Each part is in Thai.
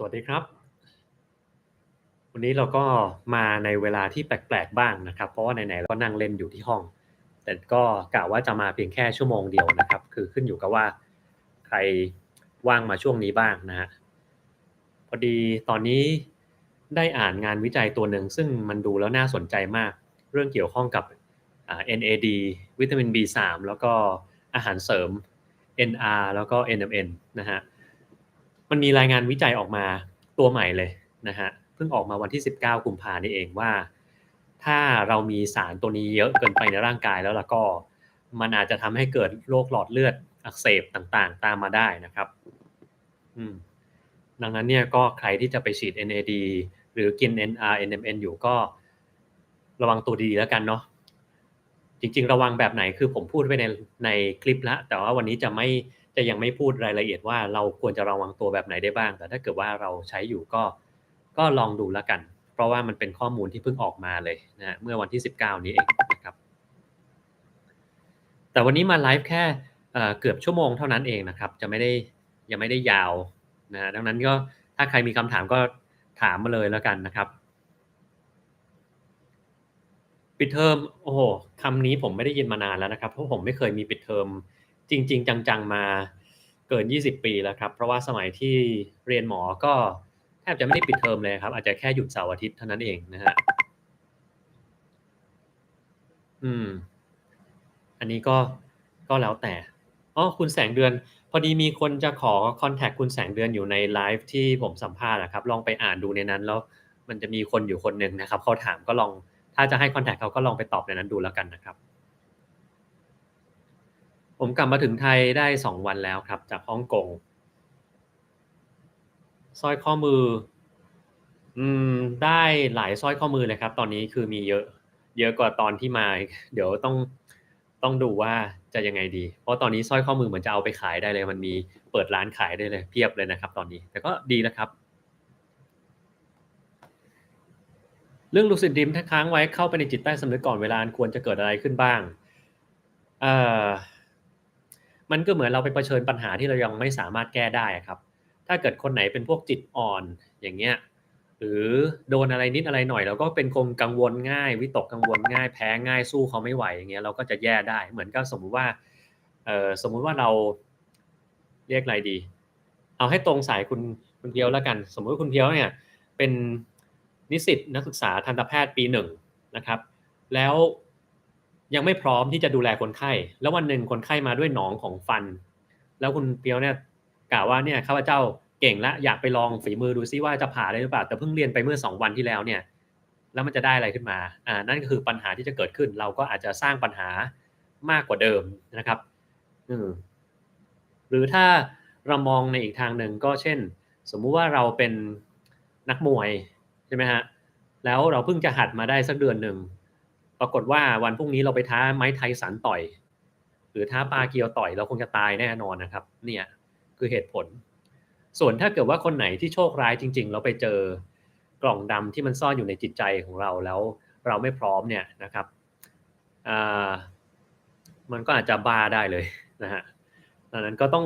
สวัสดีครับวันนี้เราก็มาในเวลาที่แปลกๆบ้างนะครับเพราะว่าไหนๆเราก็นั่งเล่นอยู่ที่ห้องแต่ก็กะว่าจะมาเพียงแค่ชั่วโมงเดียวนะครับคือขึ้นอยู่กับว่าใครว่างมาช่วงนี้บ้างนะครับพอดีตอนนี้ได้อ่านงานวิจัยตัวหนึ่งซึ่งมันดูแล้วน่าสนใจมากเรื่องเกี่ยวข้องกับNAD วิตามิน B3 แล้วก็อาหารเสริม NR แล้วก็ NMN นะฮะมันมีรายงานวิจัยออกมาตัวใหม่เลยนะฮะเพิ่งออกมาวันที่19กุมภานี่เองว่าถ้าเรามีสารตัวนี้เยอะเกินไปในร่างกายแล้วล่ะก็มันอาจจะทำให้เกิดโรคหลอดเลือดอักเสบต่างๆตามมาได้นะครับอืมดังนั้นเนี่ยก็ใครที่จะไปฉีด NAD หรือกิน NR NMN อยู่ก็ระวังตัวดีๆแล้วกันเนาะจริงๆระวังแบบไหนคือผมพูดไว้ในคลิปแล้วแต่ว่าวันนี้จะยังไม่พูดรายละเอียดว่าเราควรจะระวังตัวแบบไหนได้บ้างแต่ถ้าเกิดว่าเราใช้อยู่ก็ลองดูแล้วกันเพราะว่ามันเป็นข้อมูลที่เพิ่งออกมาเลยนะครับเมื่อวันที่19นี้เองนะครับแต่วันนี้มาไลฟ์แค่เกือบชั่วโมงเท่านั้นเองนะครับจะไม่ได้ยังไม่ได้ยาวนะครับดังนั้นก็ถ้าใครมีคำถามก็ถามมาเลยแล้วกันนะครับ ปิดเทอมโอ้โฮคำนี้ผมไม่ได้ยินมานานแล้วนะครับเพราะผมไม่เคยมีปิดเทอมจริงๆจังๆมาเกิน20ปีแล้วครับเพราะว่าสมัยที่เรียนหมอก็แทบจะไม่ได้ปิดเทอมเลยครับอาจจะแค่หยุดเสาร์อาทิตย์เท่านั้นเองนะครับอืมอันนี้ก็แล้วแต่อ้อคุณแสงเดือนพอดีมีคนจะขอคอนแท็กต์คุณแสงเดือนอยู่ในไลฟ์ที่ผมสัมภาษณ์อะครับลองไปอ่านดูในนั้นแล้วมันจะมีคนอยู่คนหนึ่งนะครับเขาถามก็ลองถ้าจะให้คอนแท็กต์เขาก็ลองไปตอบในนั้นดูแล้วกันนะครับ ผมกลับมาถึงไทยได้2วันแล้วครับจากฮ่องกงสร้อยข้อมืออืได้หลายสร้อยข้อมือเลยครับตอนนี้คือมีเยอะกว่าตอนที่มาอีกเดี๋ยวต้องดูว่าจะยังไงดีเพราะตอนนี้สร้อยข้อมือเหมือนจะเอาไปขายได้เลยมันมีเปิดร้านขายได้เลยเพียบเลยนะครับตอนนี้แต่ก็ดีแล้วครับเรื่อง Lucid Dream ถ้าค้างไว้เข้าไปในจิตใต้สำนึกก่อนเวลาอันควรจะเกิดอะไรขึ้นบ้างเอ่อมันก็เหมือนเราไปเผชิญปัญหาที่เรายังไม่สามารถแก้ได้อะครับ ถ้าเกิดคนไหนเป็นพวกจิตอ่อนอย่างเงี้ยหรือโดนอะไรนิดอะไรหน่อยเราก็เป็นคนกังวลง่ายวิตกกังวลง่ายแพ้ง่ายสู้เขาไม่ไหวอย่างเงี้ยเราก็จะแย่ได้เหมือนกับสมมุติว่าสมมุติว่าเราเรียกอะไรดีเอาให้ตรงสายคุณเพียวแล้วกันสมมุติว่าคุณเพียวเนี่ยเป็นนิสิตนักศึกษาทันตแพทย์ปี1นะครับแล้วยังไม่พร้อมที่จะดูแลคนไข้แล้ววันหนึ่งคนไข้มาด้วยหนองของฟันแล้วคุณเพียวเนี่ย กะว่าเนี่ยข้าพเจ้าเก่งแล้วอยากไปลองฝีมือดูซิว่าจะผ่าได้หรือเปล่าแต่เพิ่งเรียนไปเมื่อ2วันที่แล้วเนี่ยแล้วมันจะได้อะไรขึ้นมานั่นก็คือปัญหาที่จะเกิดขึ้นเราก็อาจจะสร้างปัญหามากกว่าเดิมนะครับอืมหรือถ้าเรามองในอีกทางหนึ่งก็เช่นสมมุติว่าเราเป็นนักมวยใช่ไหมครับแล้วเราเพิ่งจะหัดมาได้สักเดือนหนึ่งปรากฏว่าวันพรุ่งนี้เราไปท้าไมค์ Tyson ต่อยหรือท้า Pacquiao ต่อยเราคงจะตายแน่นอนนะครับเนี่ย คือเหตุผล ส่วนถ้าเกิดว่าคนไหนที่โชคร้ายจริงๆแล้วไปเจอกล่องดำที่มันซ่อนอยู่ในจิตใจของเราแล้วเราไม่พร้อมเนี่ยนะครับอ่ามันก็อาจจะบ้าได้เลยนะฮะดังนั้นก็ต้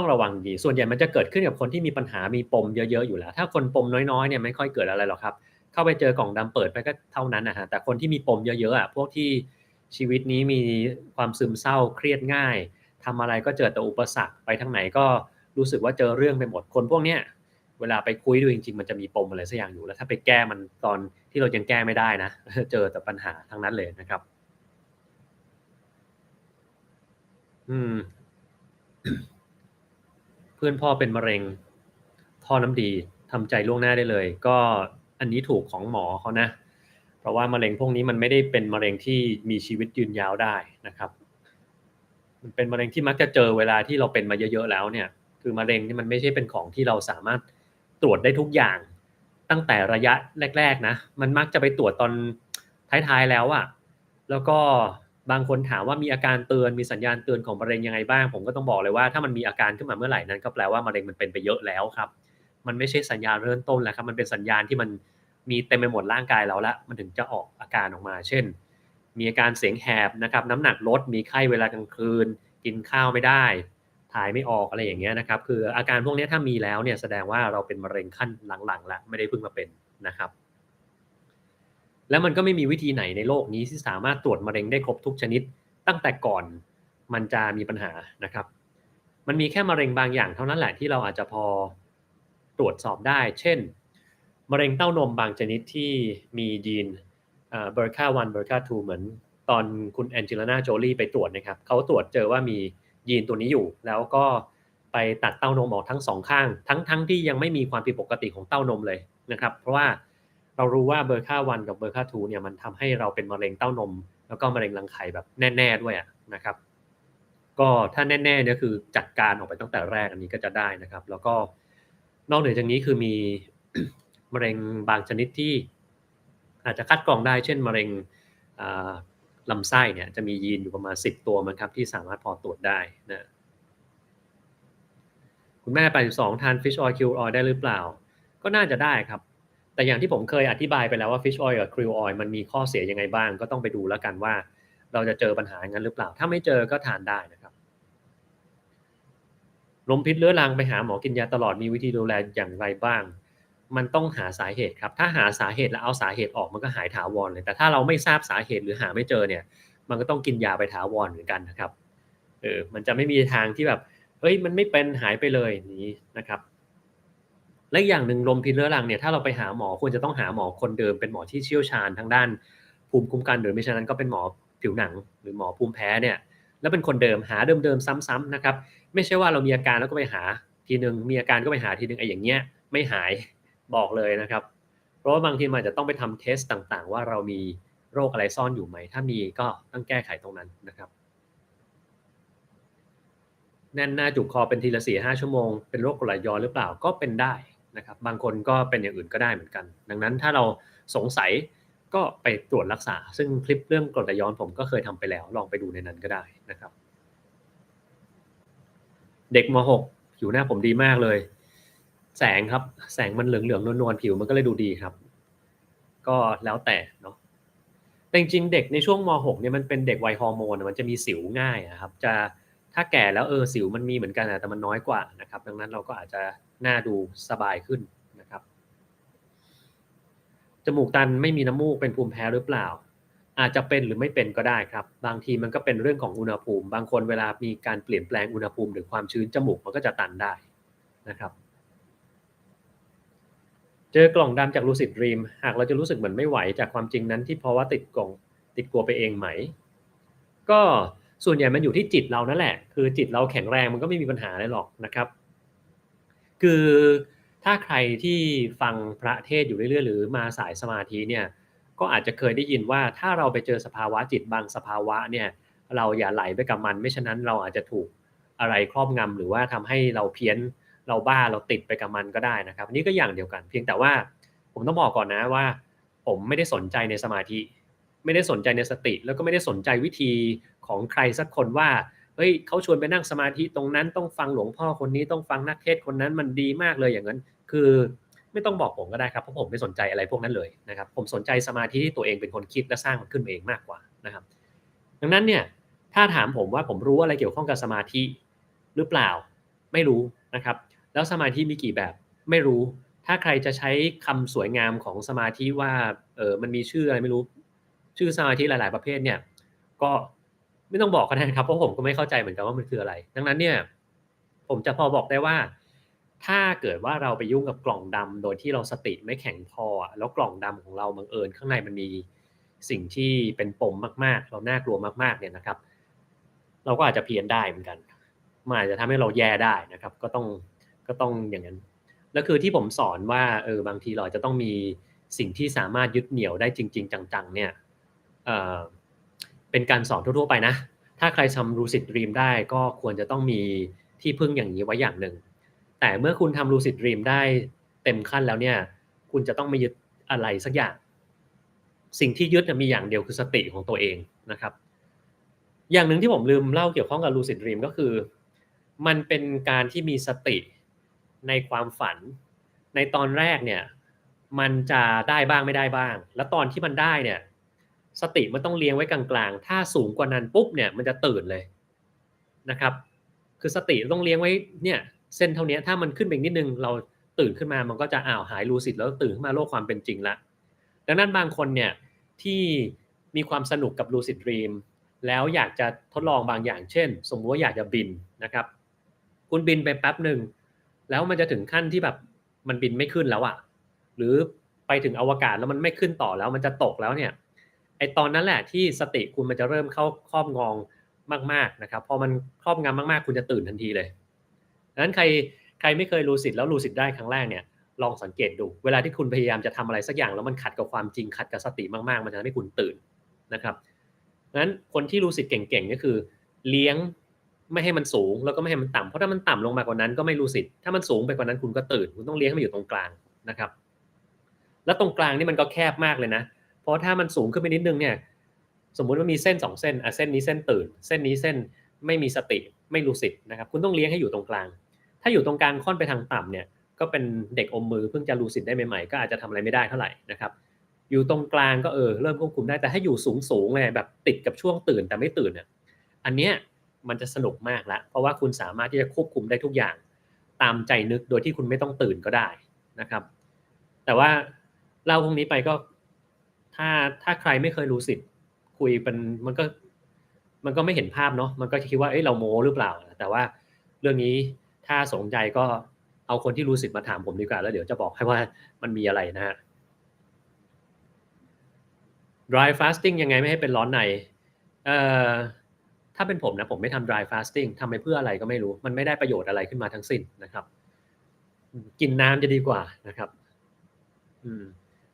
องระวังดีส่วนใหญ่มันจะเกิดขึ้นกับคนที่มีปัญหามีปมเยอะๆอยู่แล้วถ้าคนปมน้อยๆเนี่ยไม่ค่อยเกิดอะไรหรอกครับเข้าไปเจอกล่องดำเปิดไปก็เท่านั้นนะฮะแต่คนที่มีปมเยอะๆอะพวกที่ชีวิตนี้มีความซึมเศร้าเครียดง่าย ทำอะไรก็เจอแต่อุปสรรคไปทางไหนก็รู้สึกว่าเจอเรื่องไปหมดคนพวกเนี้ยเวลาไปคุยดูจริงๆมันจะมีปมอะไรสักอย่างอยู่แล้วถ้าไปแก้มันตอนที่เรายังแก้ไม่ได้นะเจอแต่ปัญหาทั้งนั้นเลยนะครับอืมเพื่อนพ่อเป็นมะเร็งท่อน้ำดีทำใจล่วงหน้าได้เลยก็อันนี้ถูกของหมอเขานะเพราะว่ามะเร็งพวกนี้มันไม่ได้เป็นมะเร็งที่มีชีวิตยืนยาวได้นะครับ มันเป็นมะเร็งที่มักจะเจอเวลาที่เราเป็นมาเยอะๆแล้วเนี่ยคือมะเร็งนี่มันไม่ใช่เป็นของที่เราสามารถตรวจได้ทุกอย่างตั้งแต่ระยะแรกๆนะมันมักจะไปตรวจตอนท้ายๆแล้วอะแล้วก็บางคนถามว่ามีอาการเตือนมีสัญญาณเตือนของมะเร็งยังไงบ้างผมก็ต้องบอกเลยว่าถ้ามันมีอาการขึ้นมาเมื่อไหร่นั้นก็แปลว่ามะเร็งมันเป็นไปเยอะแล้วครับมันไม่ใช่สัญญาณเริ่มต้นแล้วครับมันเป็นสัญญาณที่มันมีเต็มไปหมดร่างกายเราแล้วมันถึงจะออกอาการออกมาเช่นมีอาการเสียงแหบนะครับน้ำหนักลดมีไข้เวลากลางคืน กินข้าวไม่ได้ ถ่ายไม่ออกอะไรอย่างเงี้ยนะครับคืออาการพวกนี้ถ้ามีแล้วเนี่ยแสดงว่าเราเป็นมะเร็งขั้นหลังๆแล้วไม่ได้เพิ่งมาเป็นนะครับแล้วมันก็ไม่มีวิธีไหนในโลกนี้ที่สามารถตรวจมะเร็งได้ครบทุกชนิดตั้งแต่ก่อนมันจะมีปัญหานะครับมันมีแค่มะเร็งบางอย่างเท่านั้นแหละที่เราอาจจะพอตรวจสอบได้เช่นมะเร็งเต้านมบางชนิดที่มียีนBRCA1 BRCA2 เหมือนตอนคุณแองเจลิน่าโจลีไปตรวจนะครับเขาตรวจเจอว่ามียีนตัวนี้อยู่แล้วก็ไปตัดเต้านมออกทั้งสองข้างทั้งที่ยังไม่มีความผิดปกติของเต้านมเลยนะครับเพราะว่าเรารู้ว่า BRCA1 กับ BRCA2 เนี่ยมันทำให้เราเป็นมะเร็งเต้านมแล้วก็มะเร็งรังไข่แบบแน่ๆด้วยนะครับก็ถ้าแน่ๆเนี่ยคือจัดการออกไปตั้งแต่แรกอันนี้ก็จะได้นะครับแล้วก็นอกเหนือจากนี้คือมี มะเร็งบางชนิดที่อาจจะคัดกรองได้เช่นมะเร็งลำไส้เนี่ยจะมียีนอยู่ประมาณ10ตัวมั้งครับที่สามารถพอตรวจได้นะคุณแม่82ทาน Fish Oil Krill Oil ได้หรือเปล่าก็น่าจะได้ครับแต่อย่างที่ผมเคยอธิบายไปแล้วว่า Fish Oil กับ Krill Oil มันมีข้อเสียยังไงบ้างก็ต้องไปดูแล้วกันว่าเราจะเจอปัญหาอย่างนั้นหรือเปล่าถ้าไม่เจอก็ทานได้นะครับลมพิษเรื้อรังไปหาหมอกินยาตลอดมีวิธีดูแลอย่างไรบ้างมันต้องหาสาเหตุครับถ้าหาสาเหตุแล้วเอาสาเหตุออกมันก็หายถาวรเลยแต่ถ้าเราไม่ทราบสาเหตุหรือหาไม่เจอเนี่ยมันก็ต้องกินยาไปถาวรเหมือนกันนะครับมันจะไม่มีทางที่แบบเฮ้ยมันไม่เป็นหายไปเลยนี้นะครับและอย่างหนึ่งลมพิษเรื้อรังเนี่ยถ้าเราไปหาหมอควรจะต้องหาหมอคนเดิมเป็นหมอที่เชี่ยวชาญทางด้านภูมิคุ้มกันหรือไม่ฉะนั้นก็เป็นหมอผิวหนังหรือหมอภูมิแพ้เนี่ยแล้วเป็นคนเดิมหาเดิมๆซ้ำๆนะครับ ไม่ใช่ว่าเรามีอาการแล้วก็ไปหาทีหนึ่งมีอาการก็ไปหาทีหนึ่งไอ้อย่างเงี้ยไม่หายบอกเลยนะครับเพราะว่าบางทีมันอาจจะต้องไปทำเทสต่างๆว่าเรามีโรคอะไรซ่อนอยู่ไหมถ้ามีก็ต้องแก้ไขตรงนั้นนะครับแน่นหน้าจุกคอเป็นทีละ4-5ชั่วโมงเป็นโรคกรดไหลย้อนหรือเปล่าก็เป็นได้นะครับบางคนก็เป็นอย่างอื่นก็ได้เหมือนกันดังนั้นถ้าเราสงสัยก็ไปตรวจรักษาซึ่งคลิปเรื่องกรดไหลย้อนผมก็เคยทำไปแล้วลองไปดูในนั้นก็ได้นะครับ เด็กม6ผิวหน้าผมดีมากเลยแสงครับแสงมันเหลืองๆนวลๆผิวมันก็เลยดูดีครับก็แล้วแต่เนาะแต่จริงๆเด็กในช่วงม6เนี่ยมันเป็นเด็กวัยฮอร์โมนมันจะมีสิวง่ายอะครับจะถ้าแก่แล้วสิวมันมีเหมือนกันแต่มันน้อยกว่านะครับดังนั้นเราก็อาจจะหน้าดูสบายขึ้นนะครับจมูกตันไม่มีน้ำมูกเป็นภูมิแพ้หรือเปล่าอาจจะเป็นหรือไม่เป็นก็ได้ครับบางทีมันก็เป็นเรื่องของอุณหภูมิบางคนเวลามีการเปลี่ยนแปลงอุณหภูมิหรือความชื้นจมูกมันก็จะตันได้นะครับ เจอกล่องดำจาก Lucid Dream หากเราจะรู้สึกเหมือนไม่ไหวจากความจริงนั้นที่เพราะว่าติดกล่องติดกลัวไปเองไหมก็ส่วนใหญ่มันอยู่ที่จิตเรานั่นแหละคือจิตเราแข็งแรงมันก็ไม่มีปัญหาอะไรหรอกนะครับคือถ้าใครที่ฟังพระเทศน์อยู่เรื่อยๆหรือมาสายสมาธิเนี่ยก็อาจจะเคยได้ยินว่าถ้าเราไปเจอสภาวะจิตบางสภาวะเนี่ยเราอย่าไหลไปกับมันไม่ฉะนั้นเราอาจจะถูกอะไรครอบงำหรือว่าทำให้เราเพี้ยนเราบ้าเราติดไปกับมันก็ได้นะครับอันนี้ก็อย่างเดียวกันเพียงแต่ว่าผมต้องบอกก่อนนะว่าผมไม่ได้สนใจในสมาธิไม่ได้สนใจในสติแล้วก็ไม่ได้สนใจวิธีของใครสักคนว่า เฮ้ยเขาชวนไปนั่งสมาธิตรงนั้นต้องฟังหลวงพ่อคนนี้ต้องฟังนักเทศน์คนนั้นมันดีมากเลยอย่างนั้นคือไม่ต้องบอกผมก็ได้ครับเพราะผมไม่สนใจอะไรพวกนั้นเลยนะครับผมสนใจสมาธิที่ตัวเองเป็นคนคิดและสร้างมันขึ้นมาเองมากกว่านะครับดังนั้นเนี่ยถ้าถามผมว่าผมรู้อะไรเกี่ยวข้องกับสมาธิหรือเปล่าไม่รู้นะครับแล้วสมาธิมีกี่แบบไม่รู้ถ้าใครจะใช้คำสวยงามของสมาธิว่ามันมีชื่ออะไรไม่รู้ชื่อสมาธิหลายๆประเภทเนี่ยก็ ไม่ต้องบอกก็ได้นะครับเพราะผมก็ไม่เข้าใจเหมือนกันว่ามันคืออะไรดังนั้นเนี่ยผมจะพอบอกได้ว่าถ้าเกิดว่าเราไปยุ่งกับกล่องดำโดยที่เราสติไม่แข็งพอแล้วกล่องดำของเราบังเอิญข้างในมันมีสิ่งที่เป็นปมมากๆเราน่ากลัวมากๆเนี่ยนะครับเราก็อาจจะเพี้ยนได้เหมือนกันมันอาจจะทำให้เราแย่ได้นะครับก็ต้องอย่างนั้นแล้วคือที่ผมสอนว่าบางทีเราจะต้องมีสิ่งที่สามารถยึดเหนี่ยวได้จริงๆจังๆเนี่ยเอ่อ เป็นการสอนทั่วๆไปนะ ถ้าใครทำ Lucid Dream ได้ก็ควรจะต้องมีที่พึ่งอย่างนี้ไว้อย่างหนึ่ง แต่เมื่อคุณทำ Lucid Dream ได้เต็มขั้นแล้วเนี่ยคุณจะต้องไม่ยึดอะไรสักอย่าง สิ่งที่ยึดมีอย่างเดียวคือสติของตัวเองนะครับอย่างหนึ่งที่ผมลืมเล่าเกี่ยวข้องกับ Lucid Dream ก็คือมันเป็นการที่มีสติในความฝันในตอนแรกเนี่ยมันจะได้บ้างไม่ได้บ้างแล้วตอนที่มันได้เนี่ยสติมันต้องเลี้ยงไว้กลางๆถ้าสูงกว่านั้นปุ๊บเนี่ยมันจะตื่นเลยนะครับ คือสติต้องเลี้ยงไว้เนี่ยเส้นเท่านี้ถ้ามันขึ้นไปนิดนึงเราตื่นขึ้นมามันก็จะหายลูซิดแล้วตื่นขึ้นมาโลกความเป็นจริงแล้วดังนั้นบางคนเนี่ยที่มีความสนุกกับลูซิดดรีมแล้วอยากจะทดลองบางอย่างเช่นสมมติว่าอยากจะบินนะครับคุณบินไปแป๊บหนึ่งแล้วมันจะถึงขั้นที่แบบมันบินไม่ขึ้นแล้วอะหรือไปถึงอวกาศแล้วมันไม่ขึ้นต่อแล้วมันจะตกแล้วเนี่ยไอตอนนั้นแหละที่สติคุณมันจะเริ่มเข้าครอบงำมากๆนะครับพอมันครอบงำมากๆคุณจะตื่นทันทีเลยดังนั้นใครไม่เคยลูซิดแล้วลูซิดได้ครั้งแรกเนี่ยลองสังเกตดูเวลาที่คุณพยายามจะทำอะไรสักอย่างแล้วมันขัดกับความจริงขัดกับสติมากๆมันจะทำให้คุณตื่นนะครับงั้นคนที่ลูซิดเก่งๆก็คือเลี้ยงไม่ให้มันสูงแล้วก็ไม่ให้มันต่ำเพราะถ้ามันต่ำลงมากว่านั้นก็ไม่ลูซิดถ้ามันสูงไปกว่านั้นคุณก็ตื่นคุณต้องเลี้ยงให้มันอยู่ตรงกลางนะครับแล้วตรงกลางนี่มันก็แคบมากเลยนะเพราะถ้ามันสูงขึ้นไปนิดนึงเนี่ยสมมุติว่ามีเส้น2เส้นเส้นนี้เส้นตื่นเส้นนี้เส้นไม่มีสติไม่ลูซิดนะครับคุณต้องเลี้ยงให้อยู่ตรงกลางถ้าอยู่ตรงกลางค่อนไปทางต่ำเนี่ยก็เป็นเด็กอมมือเพิ่งจะลูซิดได้ใหม่ๆก็อาจจะทำอะไรไม่ได้เท่าไหร่นะครับอยู่ตรงกลางก็เริ่มควบคุมได้แต่ถ้าอยู่สูงๆเลยแบบติดกับช่วงตื่นแต่ไม่ตื่นเนี่ยอันเนี้ยมันจะสนุกมากแล้วเพราะว่าคุณสามารถที่จะควบคุมได้ทุกอย่างตามใจนึกโดยที่คุณไม่ต้องตื่นก็ได้นะครับแต่ว่าเล่าพวกนี้ไปก็ถ้าใครไม่เคยลูซิดคุยเป็นมันก็ไม่เห็นภาพเนาะมันก็จะคิดว่าเราโม้หรือเปล่าแต่ว่าเรื่องนี้ถ้าสนใจก็เอาคนที่ลูซิดมาถามผมดีกว่าแล้วเดี๋ยวจะบอกให้ว่ามันมีอะไรนะฮะ dry fasting ยังไงไม่ให้เป็นร้อนในเอ่อถ้าเป็นผมนะผมไม่ทำ dry fasting ทำไปเพื่ออะไรก็ไม่รู้มันไม่ได้ประโยชน์อะไรขึ้นมาทั้งสิ้นนะครับกินน้ำจะดีกว่านะครับ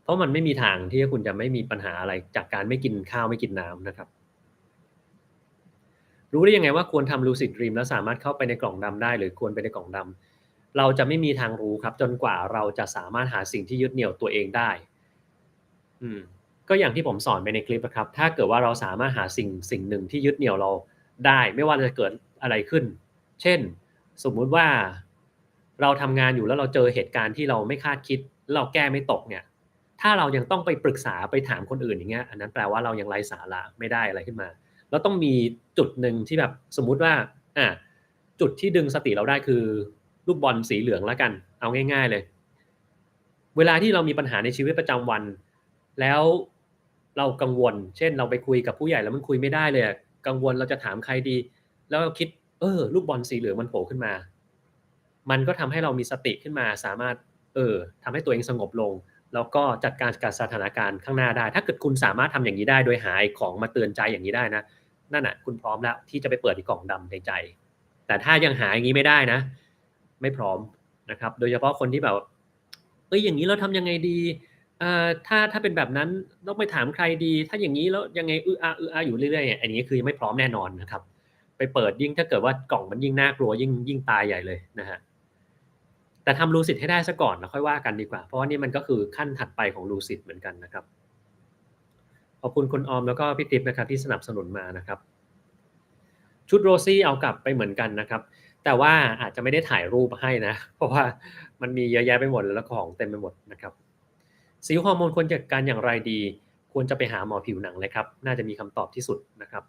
เพราะมันไม่มีทางที่คุณจะไม่มีปัญหาอะไรจากการไม่กินข้าวไม่กินน้ำนะครับรู้ได้ยังไงว่าควรทำ lucid dream แล้วสามารถเข้าไปในกล่องดำได้หรือควรไปในกล่องดำเราจะไม่มีทางรู้ครับจนกว่าเราจะสามารถหาสิ่งที่ยึดเหนี่ยวตัวเองได้ก็อย่างที่ผมสอนไปในคลิปนะครับถ้าเกิดว่าเราสามารถหาสิ่งหนึ่งที่ยึดเหนี่ยวเราได้ไม่ว่าจะเกิดอะไรขึ้นเช่นสมมุติว่าเราทำงานอยู่แล้วเราเจอเหตุการณ์ที่เราไม่คาดคิดแล้วเราแก้ไม่ตกเนี่ยถ้าเรายังต้องไปปรึกษาไปถามคนอื่นอย่างเงี้ยอันนั้นแปลว่าเรายังไร้สาระไม่ได้อะไรขึ้นมาแล้วต้องมีจุดหนึ่งที่แบบสมมุติว่าจุดที่ดึงสติเราได้คือลูกบอลสีเหลืองแล้วกันเอาง่ายๆเลยเวลาที่เรามีปัญหาในชีวิตประจำวันแล้วเรากังวลเช่นเราไปคุยกับผู้ใหญ่แล้วมันคุยไม่ได้เลยกังวลเราจะถามใครดีแล้วเราคิดลูกบอลสีเหลืองมันโผล่ขึ้นมามันก็ทำให้เรามีสติขึ้นมาสามารถทำให้ตัวเองสงบลงแล้วก็จัดการกับสถานการณ์ข้างหน้าได้ถ้าเกิดคุณสามารถทำอย่างนี้ได้โดยหาของมาเตือนใจอย่างนี้ได้นะนั่นน่ะคุณพร้อมแล้วที่จะไปเปิดอีกกล่องดำในใจแต่ถ้ายังหาอย่างนี้ไม่ได้นะไม่พร้อมนะครับโดยเฉพาะคนที่แบบอย่างนี้เราทำยังไงดีถ้าเป็นแบบนั้นต้องไปถามใครดีถ้าอย่างนี้แล้วยังไงอาอยู่เรื่อยๆอันนี้คือยังไม่พร้อมแน่นอนนะครับไปเปิดยิ่งถ้าเกิดว่ากล่องมันยิ่งน่ากลัวยิ่งตายใหญ่เลยนะฮะแต่ทำลูซิดให้ได้ซะก่อนแล้วค่อยว่ากันดีกว่าเพราะว่านี่มันก็คือขั้นถัดไปของลูซิดเหมือนกันนะครับขอบคุณคุณออมแล้วก็พี่ติ๊บนะครับที่สนับสนุนมานะครับชุดโรซี่เอากลับไปเหมือนกันนะครับแต่ว่าอาจจะไม่ได้ถ่ายรูปให้นะเพราะว่ามันมีเยอะแยะไปหมดแล้วของเต็มไปหมดนะครับสิวฮอร์โมนควรจัดการอย่างไรดีควรจะไปหาหมอผิวหนังเลยครับน่าจะมีคำตอบที่สุดนะครับ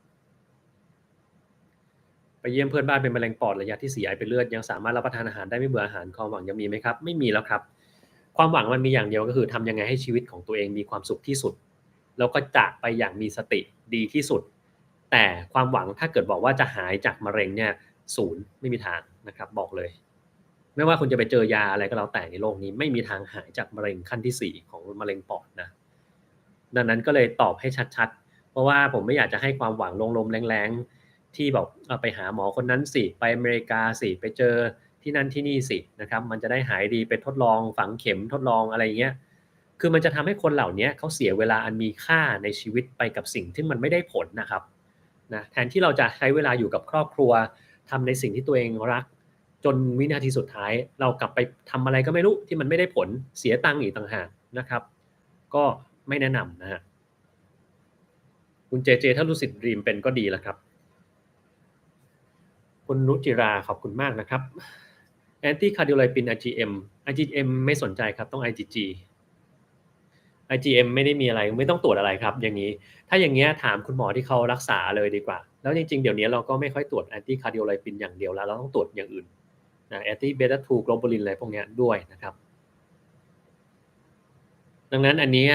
ไปเยี่ยมเพื่อนบ้านเป็นมะเร็งปอดระยะที่4ไอเป็นเลือดยังสามารถรับประทานอาหารได้ไม่เบื่ออาหารความหวังยังมีไหมครับไม่มีแล้วครับความหวังมันมีอย่างเดียวก็คือทำยังไงให้ชีวิตของตัวเองมีความสุขที่สุดแล้วก็จากไปอย่างมีสติดีที่สุดแต่ความหวังถ้าเกิดบอกว่าจะหายจากมะเร็งเนี่ยศูนย์ไม่มีทางนะครับบอกเลยไม่ว่าคุณจะไปเจอยาอะไรก็แล้วแต่ในโลกนี้ไม่มีทางหายจากมะเร็งขั้นที่4ของมะเร็งปอดนะดังนั้นก็เลยตอบให้ชัดๆเพราะว่าผมไม่อยากจะให้ความหวังลมๆแรงๆที่บอกไปหาหมอคนนั้นสิไปอเมริกาสิไปเจอที่นั่นที่นี่สินะครับมันจะได้หายดีไปทดลองฝังเข็มทดลองอะไรอย่างเงี้ยคือมันจะทำให้คนเหล่านี้เขาเสียเวลาอันมีค่าในชีวิตไปกับสิ่งที่มันไม่ได้ผลนะครับนะแทนที่เราจะใช้เวลาอยู่กับครอบครัวทำในสิ่งที่ตัวเองรักจนวินาทีสุดท้ายเรากลับไปทำอะไรก็ไม่รู้ที่มันไม่ได้ผลเสียตังค์อีกต่างหากนะครับก็ไม่แนะนำนะฮะคุณเจเจถ้ารู้สึกดรีมเป็นก็ดีแล้วครับคุณรุจิราขอบคุณมากนะครับแอนตี้คาร์ดิโอไลปิน IgM ไม่สนใจครับต้อง IgG IgM ไม่ได้มีอะไรไม่ต้องตรวจอะไรครับอย่างนี้ถ้าอย่างเงี้ยถามคุณหมอที่เขารักษาเลยดีกว่า แล้วจริงๆเดี๋ยวนี้เราก็ไม่ค่อยตรวจ anti cardiolipin อย่างเดียวแล้วเราต้องตรวจอย่างอื่นนะ anti beta 2 globulin อะไรพวกนี้ด้วยนะครับดังนั้นอันนี้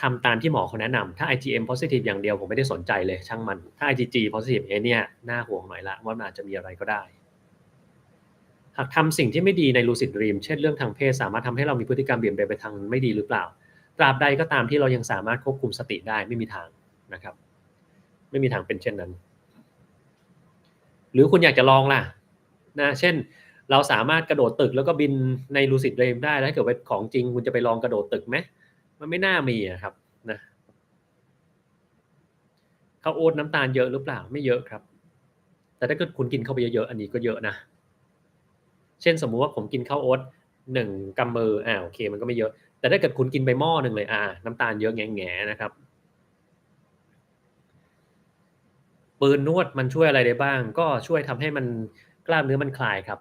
ทำตามที่หมอเขาแนะนำถ้า IgM positive อย่างเดียวผมไม่ได้สนใจเลยช่างมันถ้า IgG positive เนี่ยน่าห่วงหน่อยละว่ามันอาจจะมีอะไรก็ได้หากทำสิ่งที่ไม่ดีใน lucid dream เช่นเรื่องทางเพศสามารถทำให้เรามีพฤติกรรมเบี่ยงเบนไปทางไม่ดีหรือเปล่าตราบใดก็ตามที่เรายังสามารถควบคุมสติได้ไม่มีทางนะครับไม่มีทางเป็นเช่นนั้นหรือคุณอยากจะลองล่ะนะเช่นเราสามารถกระโดดตึกแล้วก็บินใน lucid dream ได้แล้วถ้าเกิดว่าของจริงคุณจะไปลองกระโดดตึกไหมมันไม่น่ามีครับนะข้าวโอ๊ตน้ำตาลเยอะหรือเปล่าไม่เยอะครับแต่ถ้าเกิดคุณกินเข้าไปเยอะๆอันนี้ก็เยอะนะเช่นสมมุติว่าผมกินข้าวโอ๊ต1กำมือโอเคมันก็ไม่เยอะแต่ถ้าเกิดคุณกินไปหม้อหนึ่งเลยน้ำตาลเยอะแง่ๆนะครับปืนนวดมันช่วยอะไรได้บ้างก็ช่วยทำให้มันกล้ามเนื้อมันคลายครับ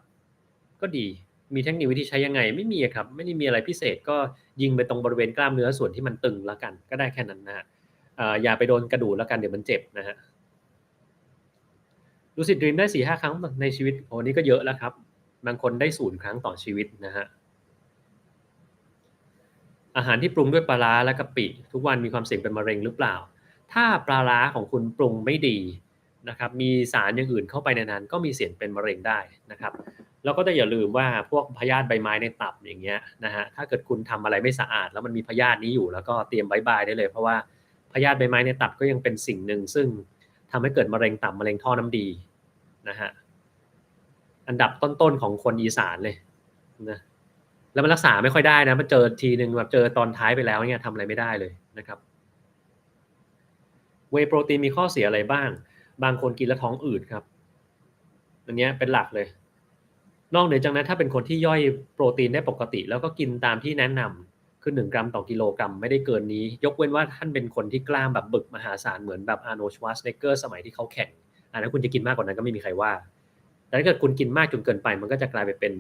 ก็ดีมีเทคนิควิธีใช้ยังไงไม่มีครับไม่ได้มีอะไรพิเศษก็ยิงไปตรงบริเวณกล้ามเนื้อส่วนที่มันตึงแล้วกันก็ได้แค่นั้นนะฮะอย่าไปโดนกระดูกแล้วกันเดี๋ยวมันเจ็บนะฮะ Lucid Dream ได้ 4-5 ครั้งในชีวิตโอ้นี่ก็เยอะแล้วครับบางคนได้0ครั้งต่อชีวิตนะฮะอาหารที่ปรุงด้วยปลาร้าและกะปิทุกวันมีความเสี่ยงเป็นมะเร็งหรือเปล่าถ้าปลาร้าของคุณปรุงไม่ดีนะครับมีสารอย่างอื่นเข้าไปในนั้นก็มีเสี่ยงเป็นมะเร็งได้นะครับแล้วก็ต้องอย่าลืมว่าพวกพยาธิใบไม้ในตับอย่างเงี้ยนะฮะถ้าเกิดคุณทำอะไรไม่สะอาดแล้วมันมีพยาธินี้อยู่แล้วก็เตรียมบ๊ายบายได้เลยเพราะว่าพยาธิใบไม้ในตับก็ยังเป็นสิ่งหนึ่งซึ่งทำให้เกิดมะเร็งตับมะเร็งท่อน้ำดีนะฮะอันดับต้นๆของคนอีสานเลยนะ แล้วมันรักษาไม่ค่อยได้นะมันเจอทีหนึ่งแบบเจอตอนท้ายไปแล้วเนี่ยทำอะไรไม่ได้เลยนะครับเวย์โปรตีนมีข้อเสียอะไรบ้างบางคนกินแล้วท้องอืดครับอันนี้เป็นหลักเลยนอกเหนือจากนั้นถ้าเป็นคนที่ย่อยโปรตีนได้ปกติแล้วก็กินตามที่แนะนำคือ1 กรัมต่อกิโลกรัมไม่ได้เกินนี้ยกเว้นว่าท่านเป็นคนที่กล้ามแบบบึกมหาศาลเหมือนแบบ Arnold Schwarzenegger สมัยที่เขาแข่งอันนั้นคุณจะกินมากกว่านั้นก็ไม่มีใครว่าแต่ถ้าเกิดคุณกินมากจนเกินไปมันก็จะกลายไปเป็น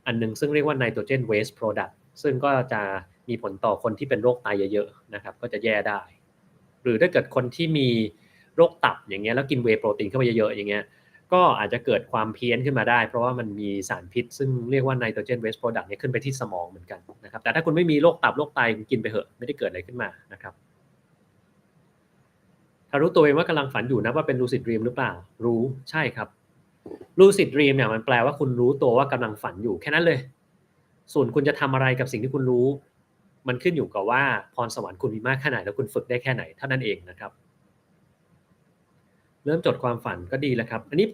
อันนึงซึ่งเรียกว่า Nitrogen Waste Product ซึ่งก็จะมีผลต่อคนที่เป็นโรคไตเยอะๆนะครับก็จะแย่ได้หรือถ้าเกิดคนที่มีโรคตับอย่างเงี้ยแล้วกินเวย์โปรตีนเข้าไปเยอะๆอย่างเงี้ยก็อาจจะเกิดความเพี้ยนขึ้นมาได้เพราะว่ามันมีสารพิษซึ่งเรียกว่า Nitrogen Waste Product เนี่ยขึ้นไปที่สมองเหมือนกันนะครับแต่ถ้าคุณไม่มีโรคตับโรคไตคุณกินไปเหอะไม่ได้เกิดอะไรขึ้นมานะครับถ้ารู้ตัวเองว่ากำลังฝันอยู่นะว่าเป็น lucid dream หรือเปล่ารู้ใช่ครับ lucid dream เนี่ยมันแปลว่าคุณรู้ตัวว่ากำลังฝันอยู่แค่นั้นเลยส่วนคุณจะทำอะไรกับสิ่งที่คุณรู้มันขึ้นอยู่กับว่าพรสวรรค์คุณมีมากแค่ไหนแล้วคุณฝึกได้แค่ไหนเท่านั้นเองนะครับเริ่มจดความฝันก็ดีแล้วครับอันนี้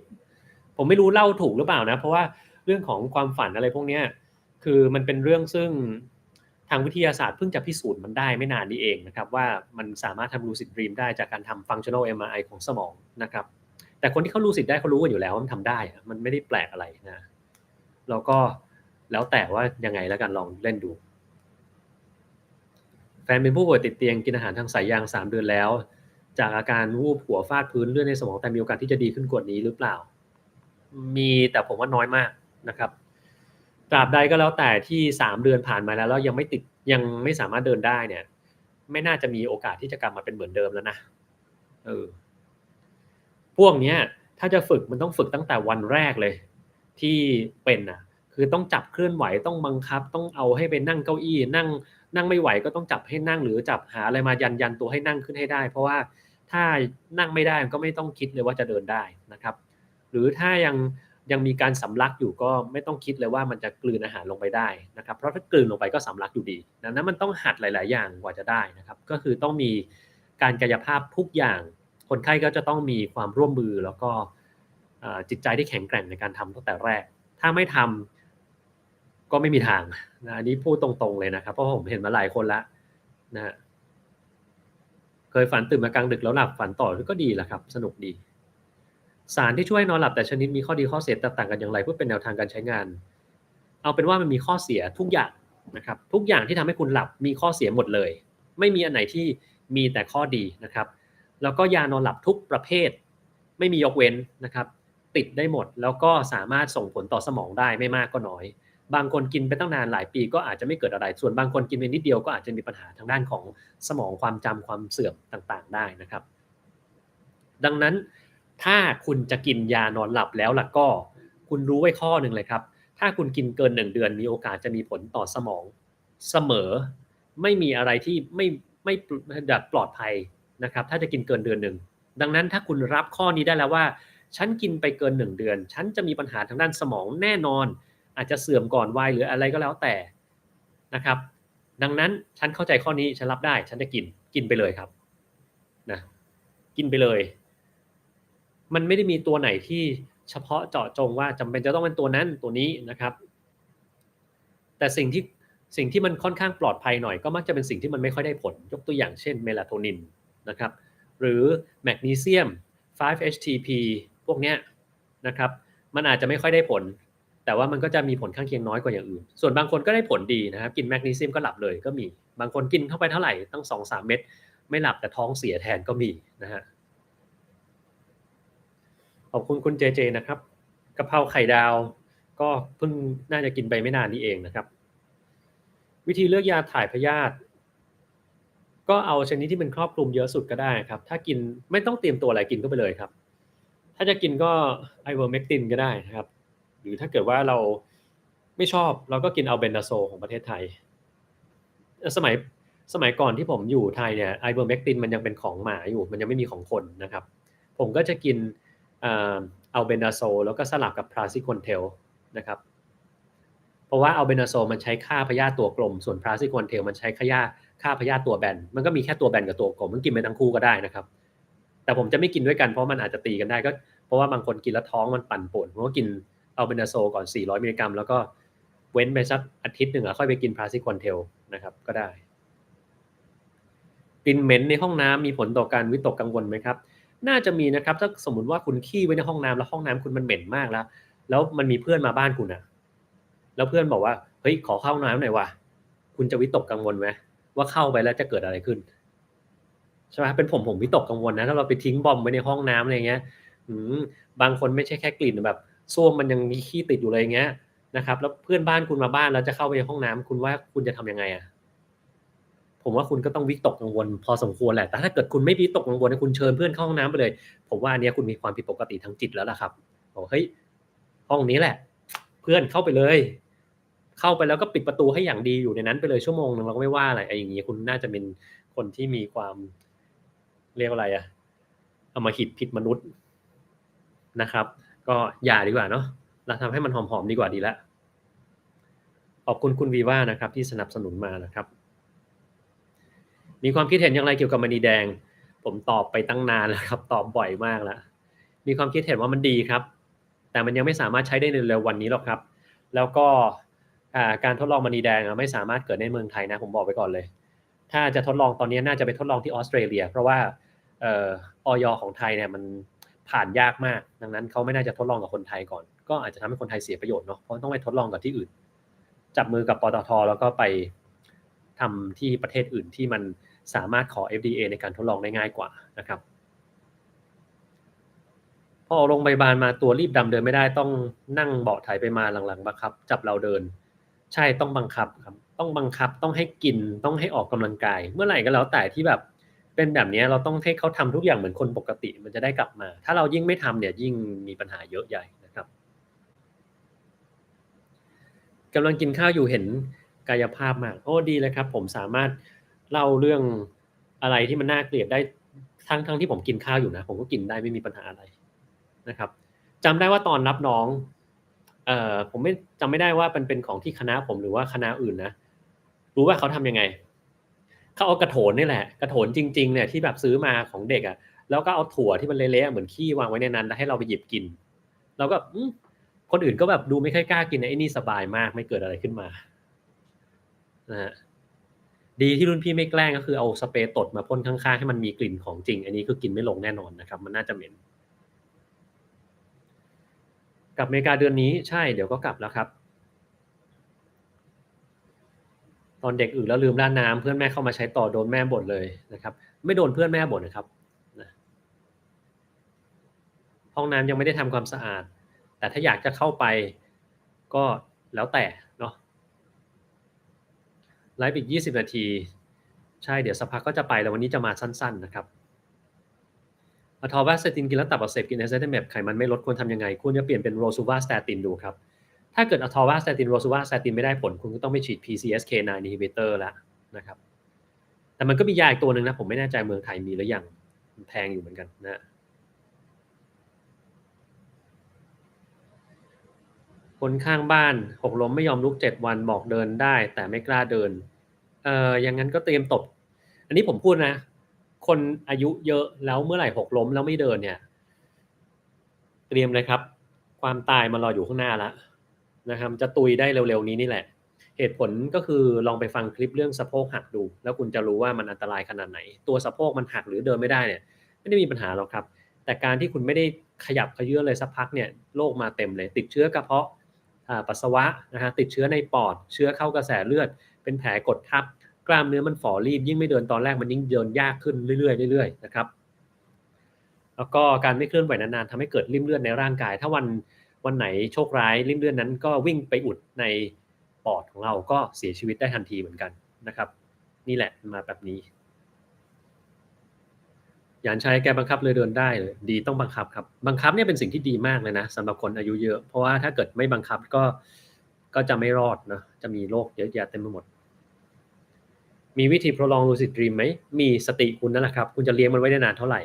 ผมไม่รู้เล่าถูกหรือเปล่านะเพราะว่าเรื่องของความฝันอะไรพวกนี้คือมันเป็นเรื่องซึ่งทางวิทยาศาสตร์เพิ่งจะพิสูจน์มันได้ไม่นานนี้เองนะครับว่ามันสามารถทำ lucid dream ได้จากการทำ functional MRI ของสมองนะครับแต่คนที่เขา lucid ได้เขารู้กันอยู่แล้วว่ามันทำได้มันไม่ได้แปลกอะไรนะแล้วก็แล้วแต่ว่ายังไงแล้วกันลองเล่นดู แฟนเป็นผู้ป่วยติดเตียงกินอาหารทางสายยาง3 เดือนแล้วจากอาการวูบหัวฟาดพื้นเลือดในสมองแต่มีโอกาสที่จะดีขึ้นกว่านี้หรือเปล่ามีแต่ผมว่าน้อยมากนะครับตราบใดก็แล้วแต่ที่3 เดือนผ่านมาแล้วยังไม่ติดยังไม่สามารถเดินได้เนี่ยไม่น่าจะมีโอกาสที่จะกลับมาเป็นเหมือนเดิมแล้วนะเออพวกเนี้ยถ้าจะฝึกมันต้องฝึกตั้งแต่วันแรกเลยที่เป็นคือต้องจับเคลื่อนไหวต้องบังคับต้องเอาให้ไปนั่งเก้าอี้นั่งไม่ไหวก็ต้องจับให้นั่งหรือจับหาอะไรมายันตัวให้นั่งขึ้นให้ได้เพราะว่าถ้านั่งไม่ได้ก็ไม่ต้องคิดเลยว่าจะเดินได้นะครับหรือถ้ายังมีการสำลักอยู่ก็ไม่ต้องคิดเลยว่ามันจะกลืนอาหารลงไปได้นะครับเพราะถ้ากลืนลงไปก็สำลักอยู่ดีดังนั้นมันต้องหัดหลายๆอย่างกว่าจะได้นะครับก็คือต้องมีการกายภาพทุกอย่างคนไข้ก็จะต้องมีความร่วมมือแล้วก็จิตใจที่แข็งแกร่งในการทำตั้งแต่แรกถ้าไม่ทำก็ไม่มีทางนะอันนี้พูดตรงๆเลยนะครับเพราะผมเห็นมาหลายคนแล้วนะฮะเคยฝันตื่นมากลางดึกแล้วหลับฝันต่อก็ดีแหละครับสนุกดีสารที่ช่วยนอนหลับแต่ชนิดมีข้อดีข้อเสียแตกต่างกันอย่างไรเพื่อเป็นแนวทางการใช้งานเอาเป็นว่ามันมีข้อเสียทุกอย่างนะครับทุกอย่างที่ทำให้คุณหลับมีข้อเสียหมดเลยไม่มีอันไหนที่มีแต่ข้อดีนะครับแล้วก็ยานอนหลับทุกประเภทไม่มียกเว้นนะครับติดได้หมดแล้วก็สามารถส่งผลต่อสมองได้ไม่มากก็น้อยบางคนกินไปตั้งนานหลายปีก็อาจจะไม่เกิดอะไรส่วนบางคนกินไปนิดเดียวก็อาจจะมีปัญหาทางด้านของสมองความจำความเสื่อมต่างๆได้นะครับ ดังนั้นถ้าคุณจะกินยานอนหลับแล้วล่ะก็คุณรู้ไว้ข้อหนึ่งเลยครับถ้าคุณกินเกิน1เดือนมีโอกาสจะมีผลต่อสมองเสมอไม่มีอะไรที่ไม่แบบปลอดภัยนะครับถ้าจะกินเกินเดือนหนึ่งดังนั้นถ้าคุณรับข้อนี้ได้แล้วว่าฉันกินไปเกิน1เดือนฉันจะมีปัญหาทางด้านสมองแน่นอนอาจจะเสื่อมก่อนวัยหรืออะไรก็แล้วแต่นะครับดังนั้นฉันเข้าใจข้อนี้ฉันรับได้ฉันจะกินไปเลยครับนะกินไปเลย มันไม่ได้มีตัวไหนที่เฉพาะเจาะจงว่าจำเป็นจะต้องเป็นตัวนั้นตัวนี้นะครับแต่สิ่งที่มันค่อนข้างปลอดภัยหน่อยก็มักจะเป็นสิ่งที่มันไม่ค่อยได้ผลยกตัวอย่างเช่นเมลาโทนินนะครับหรือแมกนีเซียม 5-HTP พวกเนี้ยนะครับมันอาจจะไม่ค่อยได้ผลแต่ว่ามันก็จะมีผลข้างเคียงน้อยกว่าอย่างอื่นส่วนบางคนก็ได้ผลดีนะครับกินแมกนีเซียมก็หลับเลยก็มีบางคนกินเข้าไปเท่าไหร่ตั้ง 2-3 เม็ดไม่หลับแต่ท้องเสียแทนก็มีนะฮะ ขอบคุณคุณเจเจนะครับกะเพราไข่ดาวก็เพิ่งน่าจะกินไปไม่นานนี้เองนะครับวิธีเลือกยาถ่ายพยาธิก็เอาชนิดที่มันครอบคลุมเยอะสุดก็ได้ครับถ้ากินไม่ต้องเตรียมตัวอะไรกินก็ไปเลยครับถ้าจะกินก็ไอเวอร์เมกตินก็ได้นะครับหรือถ้าเกิดว่าเราไม่ชอบเราก็กินอัลเบนดาโซของประเทศไทยสมัยสมัยก่อนที่ผมอยู่ไทยเนี่ยไอเวอร์เมกตินมันยังเป็นของหมาอยู่มันยังไม่มีของคนนะครับผมก็จะกินอัลเบนดาโซแล้วก็สลับกับพราซิคอนเทลนะครับเพราะว่าอัลเบนดาโซมันใช้ค่าพยาธิตัวกลมส่วนพราซิคอนเทลมันใช้ค่าพยาธิตัวแบนมันก็มีแค่ตัวแบนกับตัวกลมมันกินไปทั้งคู่ก็ได้นะครับแต่ผมจะไม่กินด้วยกันเพราะมันอาจจะตีกันได้ก็เพราะว่าบางคนกินแล้วท้องมันปั่นป่วนผมก็กินอัลเบนดาโซก่อน400มิลลิกรัมแล้วก็เว้นไปสักอาทิตย์หนึ่งค่อยไปกินพราซิคอนเทลนะครับก็ได้กลิ่นเหม็นในห้องน้ำมีผลต่อการวิตกกังวลไหมครับน่าจะมีนะครับถ้าสมมติว่าคุณขี้ไว้ในห้องน้ำแล้วห้องน้ำคุณมันเหม็นมากแล้วมันมีเพื่อนมาบ้านคุณอะแล้วเพื่อนบอกว่าเฮ้ยขอเข้าห้องน้ำหน่อยว่ะคุณจะวิตกกังวลไหมว่าเข้าไปแล้วจะเกิดอะไรขึ้นใช่ไหมเป็นผมวิตกกังวลนะถ้าเราไปทิ้งบอมไว้ในห้องน้ำอะไรเงี้ยอืมบางคนไม่ใช่แค่กลิ่นแบบส้วมมันยังมีขี้ติดอยู่เลยเงี้ยนะครับแล้วเพื่อนบ้านคุณมาบ้านแล้วจะเข้าไปในห้องน้ำคุณว่าคุณจะทำยังไงอะผมว่าคุณก็ต้องวิตกกังวลพอสมควรแหละแต่ถ้าเกิดคุณไม่วิตกกังวลคุณเชิญเพื่อนเข้าห้องน้ำไปเลยผมว่าอันนี้คุณมีความผิดปกติทางจิตแล้วล่ะครับบอกเฮ้ยห้องนี้แหละเพื่อนเข้าไปเลยเข้าไปแล้วก็ปิดประตูให้อย่างดีอยู่ในนั้นไปเลยชั่วโมงนึงเราก็ไม่ว่าอะไรไอ้อย่างนี้คุณน่าจะเป็นคนที่มีความเรียกว่าอะไรอะอำมหิตผิดมนุษย์นะครับก็อย่าดีกว่าเนาะเราทำให้มันหอมๆดีกว่าดีแล้วขอบคุณคุณวีว่านะครับที่สนับสนุนมานะครับมีความคิดเห็นอย่างไรเกี่ยวกับมณีแดงผมตอบไปตั้งนานแล้วครับตอบบ่อยมากแล้วมีความคิดเห็นว่ามันดีครับแต่มันยังไม่สามารถใช้ได้ในเร็ววันนี้หรอกครับแล้วก็การทดลองมณีแดงไม่สามารถเกิดในเมืองไทยนะผมบอกไว้ก่อนเลยถ้าจะทดลองตอนนี้น่าจะไปทดลองที่ออสเตรเลียเพราะว่าอยของไทยเนี่ยมันผ่านยากมากดังนั้นเขาไม่น่าจะทดลองกับคนไทยก่อนก็อาจจะทำให้คนไทยเสียประโยชน์เนาะเพราะต้องไปทดลองกับที่อื่นจับมือกับปตทแล้วก็ไปทำที่ประเทศอื่นที่มันสามารถขอ FDA ในการทดลองได้ง่ายกว่านะครับพอโรงพยาบาลมาตัวรีบดำเดินไม่ได้ต้องนั่งเบาะไถไปมาหลังๆบังคับจับเราเดินใช่ต้องบังคับครับต้องบังคับต้องให้กินต้องให้ออกกำลังกายเมื่อไหร่ก็แล้วแต่ที่แบบเป็นแบบนี้เราต้องให้เขาทำทุกอย่างเหมือนคนปกติมันจะได้กลับมาถ้าเรายิ่งไม่ทำเนี่ยยิ่งมีปัญหาเยอะใหญ่นะครับกำลังกินข้าวอยู่เห็นกายภาพมากโอ้ดีเลยครับผมสามารถเล่าเรื่องอะไรที่มันน่าเกลียดได้ทั้งที่ผมกินข้าวอยู่นะผมก็กินได้ไม่มีปัญหาอะไร นะครับจำได้ว่าตอนรับน้องผมไม่จำไม่ได้ว่าเป็นของที่คณะผมหรือว่าคณะอื่นนะรู้ว่าเขาทำยังไงเขาเอากระโถนนี่แหละกระโถนจริงๆเนี่ยที่แบบซื้อมาของเด็กอ่ะแล้วก็เอาถั่วที่มันเละๆเหมือนขี้วางไว้ในนั้นแล้วให้เราไปหยิบกินเราก็คนอื่นก็แบบดูไม่ค่อยกล้ากินไอ้นี่สบายมากไม่เกิดอะไรขึ้นมานะฮะดีที่รุ่นพี่ไม่แกล้งก็คือเอาสเปรย์ตดมาพ่นข้างๆให้มันมีกลิ่นของจริงอันนี้คือกินไม่ลงแน่นอนนะครับมันน่าจะเหม็น กลับอเมริกาเดือนนี้ใช่เดี๋ยวก็กลับแล้วครับตอนเด็กอื่นแล้วลืมราดน้ำเพื่อนแม่เข้ามาใช้ต่อโดนแม่บ่นเลยนะครับไม่โดนเพื่อนแม่บ่นนะครับนะห้องน้ำยังไม่ได้ทำความสะอาดแต่ถ้าอยากจะเข้าไปก็แล้วแต่เนาะไลฟ์อีก20นาทีใช่เดี๋ยวสักพักก็จะไปแล้ววันนี้จะมาสั้นๆนะครับ atorvastatin กินแล้วตับอักเสบกิน ezetimibe ไขมันไม่ลดควรทำยังไงคุณจะเปลี่ยนเป็น rosuvastatin ดูครับถ้าเกิด atorvastatin rosuvastatin ไม่ได้ผลคุณก็ต้องไปฉีด PCSK9 inhibitor แล้วนะครับแต่มันก็มียาอีกตัวนึงนะผมไม่แน่ใจเมืองไทยมีหรือยังแพงอยู่เหมือนกันนะคนข้างบ้านหกล้มไม่ยอมลุก7วันบอกเดินได้แต่ไม่กล้าเดินอย่างนั้นก็เตรียมตบอันนี้ผมพูดนะคนอายุเยอะแล้วเมื่อไหร่หกล้มแล้วไม่เดินเนี่ยเตรียมเลยครับความตายมารออยู่ข้างหน้าแล้วนะครับจะตุยได้เร็วๆนี้นี่แหละเหตุผลก็คือลองไปฟังคลิปเรื่องสะโพกหักดูแล้วคุณจะรู้ว่ามันอันตรายขนาดไหนตัวสะโพกมันหักหรือเดินไม่ได้เนี่ยไม่ได้มีปัญหาหรอกครับแต่การที่คุณไม่ได้ขยับเขยื้อนเลยสักพักเนี่ยโรคมาเต็มเลยติดเชื้อกระเพาะปัสสาวะนะฮะติดเชื้อในปอดเชื้อเข้ากระแสเลือดเป็นแผลกดทับกล้ามเนื้อมันฝ่อรีบยิ่งไม่เดินตอนแรกมันยิ่งเดินยากขึ้นเรื่อยๆเรื่อยๆนะครับแล้วก็การไม่เคลื่อนไหวนานๆทำให้เกิดริ่มเลือดในร่างกายถ้าวันไหนโชคร้ายริ่มเลือดนั้นก็วิ่งไปอุดในปอดของเราก็เสียชีวิตได้ทันทีเหมือนกันนะครับนี่แหละมาแบบนี้ยานชัยแกบังคับเลยเดินได้เลยดีต้องบังคับครับบังคับเนี่ยเป็นสิ่งที่ดีมากเลยนะสำหรับคนอายุเยอะเพราะว่าถ้าเกิดไม่บังคับก็จะไม่รอดนะจะมีโรคเยอะแยะเต็มไปหมดมีวิธี prolong lucid dream ไหมมีสติคุณนั่นแหละครับคุณจะเลี้ยงมันไว้ได้นานเท่าไหร่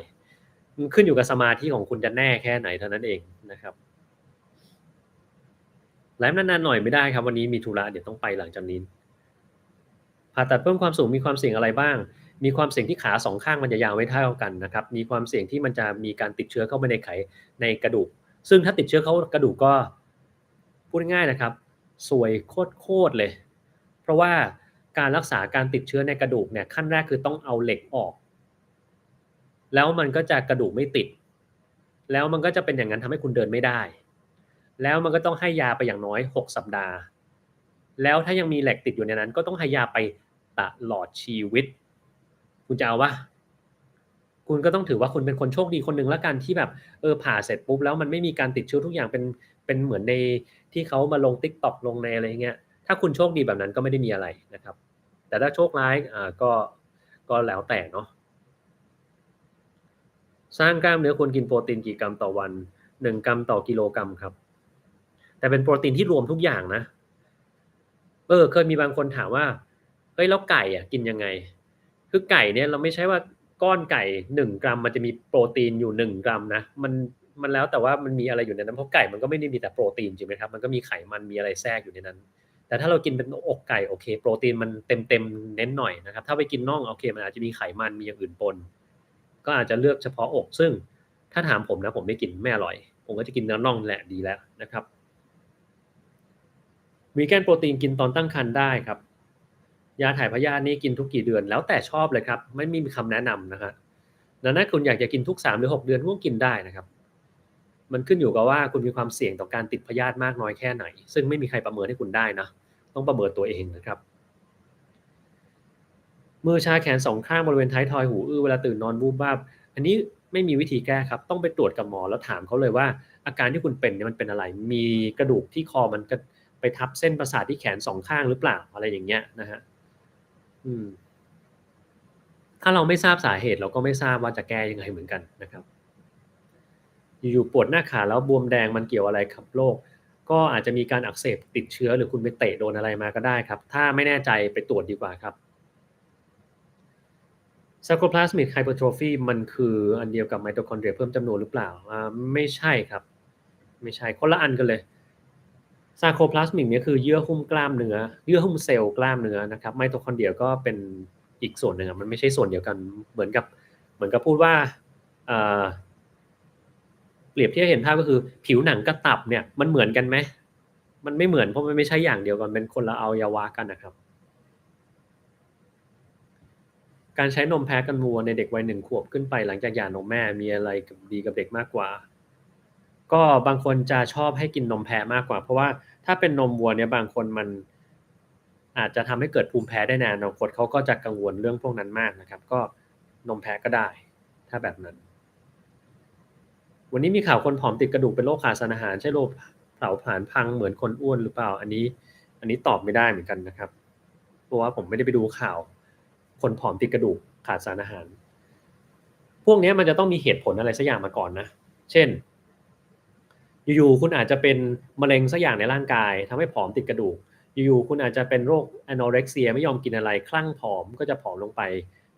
ขึ้นอยู่กับสมาธิของคุณจะแน่แค่ไหนเท่านั้นเองนะครับไลฟ์นานๆหน่อยไม่ได้ครับวันนี้มีธุระเดี๋ยวต้องไปหลังจากนี้ผ่าตัดเพิ่มความสูงมีความเสี่ยงอะไรบ้างมีความเสี่ยงที่ขาสองข้างมันจะยาวไม่เท่ากันนะครับมีความเสี่ยงที่มันจะมีการติดเชื้อเข้าไปในในกระดูกซึ่งถ้าติดเชื้อเข้ากระดูกก็พูดง่ายๆนะครับสวยโคตรเลยเพราะว่าการรักษาการติดเชื้อในกระดูกเนี่ยขั้นแรกคือต้องเอาเหล็กออกแล้วมันก็จะกระดูกไม่ติดแล้วมันก็จะเป็นอย่างนั้นทำให้คุณเดินไม่ได้แล้วมันก็ต้องให้ยาไปอย่างน้อย6สัปดาห์แล้วถ้ายังมีเหล็กติดอยู่ในนั้นก็ต้องให้ยาไปตลอดชีวิตคุณจะเอาวะคุณก็ต้องถือว่าคุณเป็นคนโชคดีคนหนึ่งแล้วกันที่แบบผ่าเสร็จปุ๊บแล้วมันไม่มีการติดเชื้อทุกอย่างเป็นเหมือนในที่เขามาลง TikTok ลงในอะไรเงี้ยถ้าคุณโชคดีแบบนั้นก็ไม่ได้มีอะไรนะครับแต่ถ้าโชคร้ายก็แล้วแต่เนาะ สร้างกล้ามเนื้อควรกินโปรตีนกี่กรัมต่อวัน1กรัมต่อกิโลกรัมครับแต่เป็นโปรตีนที่รวมทุกอย่างนะเคยมีบางคนถามว่าเฮ้ยแล้วไก่อะกินยังไงคือไก่เนี่ยเราไม่ใช่ว่าก้อนไก่1กรัมมันจะมีโปรตีนอยู่1กรัมนะมันแล้วแต่ว่ามันมีอะไรอยู่ในนั้นเพราะไก่มันก็ไม่ได้มีแต่โปรตีนจริงไหมครับมันก็มีไขมันมีอะไรแทรกอยู่ในนั้นแต่ถ้าเรากินเป็นอกไก่โอเคโปรตีนมันเต็มๆเน้นหน่อยนะครับถ้าไปกินน่องโอเคมันอาจจะมีไขมันมีอย่างอื่นปน ก็อาจจะเลือกเฉพาะอกซึ่งถ้าถามผมนะผมไม่กินไม่อร่อยผมก็จะกินเนื้อน่องแหละดีแล้วนะครับวีแกนโปรตีนกินตอนตั้งครรภ์ได้ครับยาถ่ายพยาธินี่กินทุกกี่เดือนแล้วแต่ชอบเลยครับไม่มีคำแนะนำนะครับดังนั้นคุณอยากจะกินทุก3หรือ6เดือนก็กินได้นะครับมันขึ้นอยู่กับว่าคุณมีความเสี่ยงต่อการติดพยาธิมากน้อยแค่ไหนซึ่งไม่มีใครประเมินให้คุณได้นะต้องประเมินตัวเองนะครับมือชาแขนสองข้างบริเวณท้ายทอยหูอื้อเวลาตื่นนอนวูบวาบอันนี้ไม่มีวิธีแก้ครับต้องไปตรวจกับหมอแล้วถามเขาเลยว่าอาการที่คุณเป็นเนี่ยมันเป็นอะไรมีกระดูกที่คอมันก็ไปทับเส้นประสาทที่แขนสองข้างหรือเปล่าอะไรอย่างเงี้ยนะฮะอืมถ้าเราไม่ทราบสาเหตุเราก็ไม่ทราบว่าจะแก้ยังไงเหมือนกันนะครับอยู่ๆปวดหน้าขาแล้วบวมแดงมันเกี่ยวอะไรกับโรคก็อาจจะมีการอักเสบติดเชื้อหรือคุณไปเตะโดนอะไรมาก็ได้ครับถ้าไม่แน่ใจไปตรวจดีกว่าครับ Sarcoplasmic hypertrophy มันคืออันเดียวกับไมโทคอนเดรียเพิ่มจำนวนหรือเปล่าไม่ใช่ครับไม่ใช่คนละอันกันเลย Sarcoplasmic เนี่ยคือเยื่อหุ้มกล้ามเนื้อเยื่อหุ้มเซลล์กล้ามเนื้อนะครับไมโทคอนเดรียก็เป็นอีกส่วนหนึ่งมันไม่ใช่ส่วนเดียวกันเหมือนกับพูดว่าเเปรียบเทียบเห็นภาพก็คือผิวหนังกับตับเนี่ยมันเหมือนกันไหมมันไม่เหมือนเพราะมันไม่ใช่อย่างเดียวกันเป็นคนละอวัยวะกันนะครับ การใช้นมแพะกันวัวในเด็กวัย1 ขวบขึ้นไปหลังจากหย่านมแม่มีอะไรดีกับเด็กมากกว่าก็บางคนจะชอบให้กินนมแพะมากกว่าเพราะว่าถ้าเป็นนมวัวเนี่ยบางคนมันอาจจะทำให้เกิดภูมิแพ้ได้ในอนาคตเขาก็จะกังวลเรื่องพวกนั้นมากนะครับก็นมแพะก็ได้ถ้าแบบนั้นวันนี้มีข่าวคนผอมติดกระดูกเป็นโรคขาดสารอาหารใช่โรคเผาผลาญพังเหมือนคนอ้วนหรือเปล่าอันนี้ตอบไม่ได้เหมือนกันนะครับเพราะว่าผมไม่ได้ไปดูข่าวคนผอมติดกระดูกขาดสารอาหาร วกนี้มันจะต้องมีเหตุผลอะไรสักอย่างมาก่อนนะเช่นอยู่ๆคุณอาจจะเป็นมะเร็งสักอย่างในร่างกายทำให้ผอมติดกระดูกอยู่ๆคุณอาจจะเป็นโรค anorexia ไม่ยอมกินอะไรคลั่งผอมก็จะผอมลงไป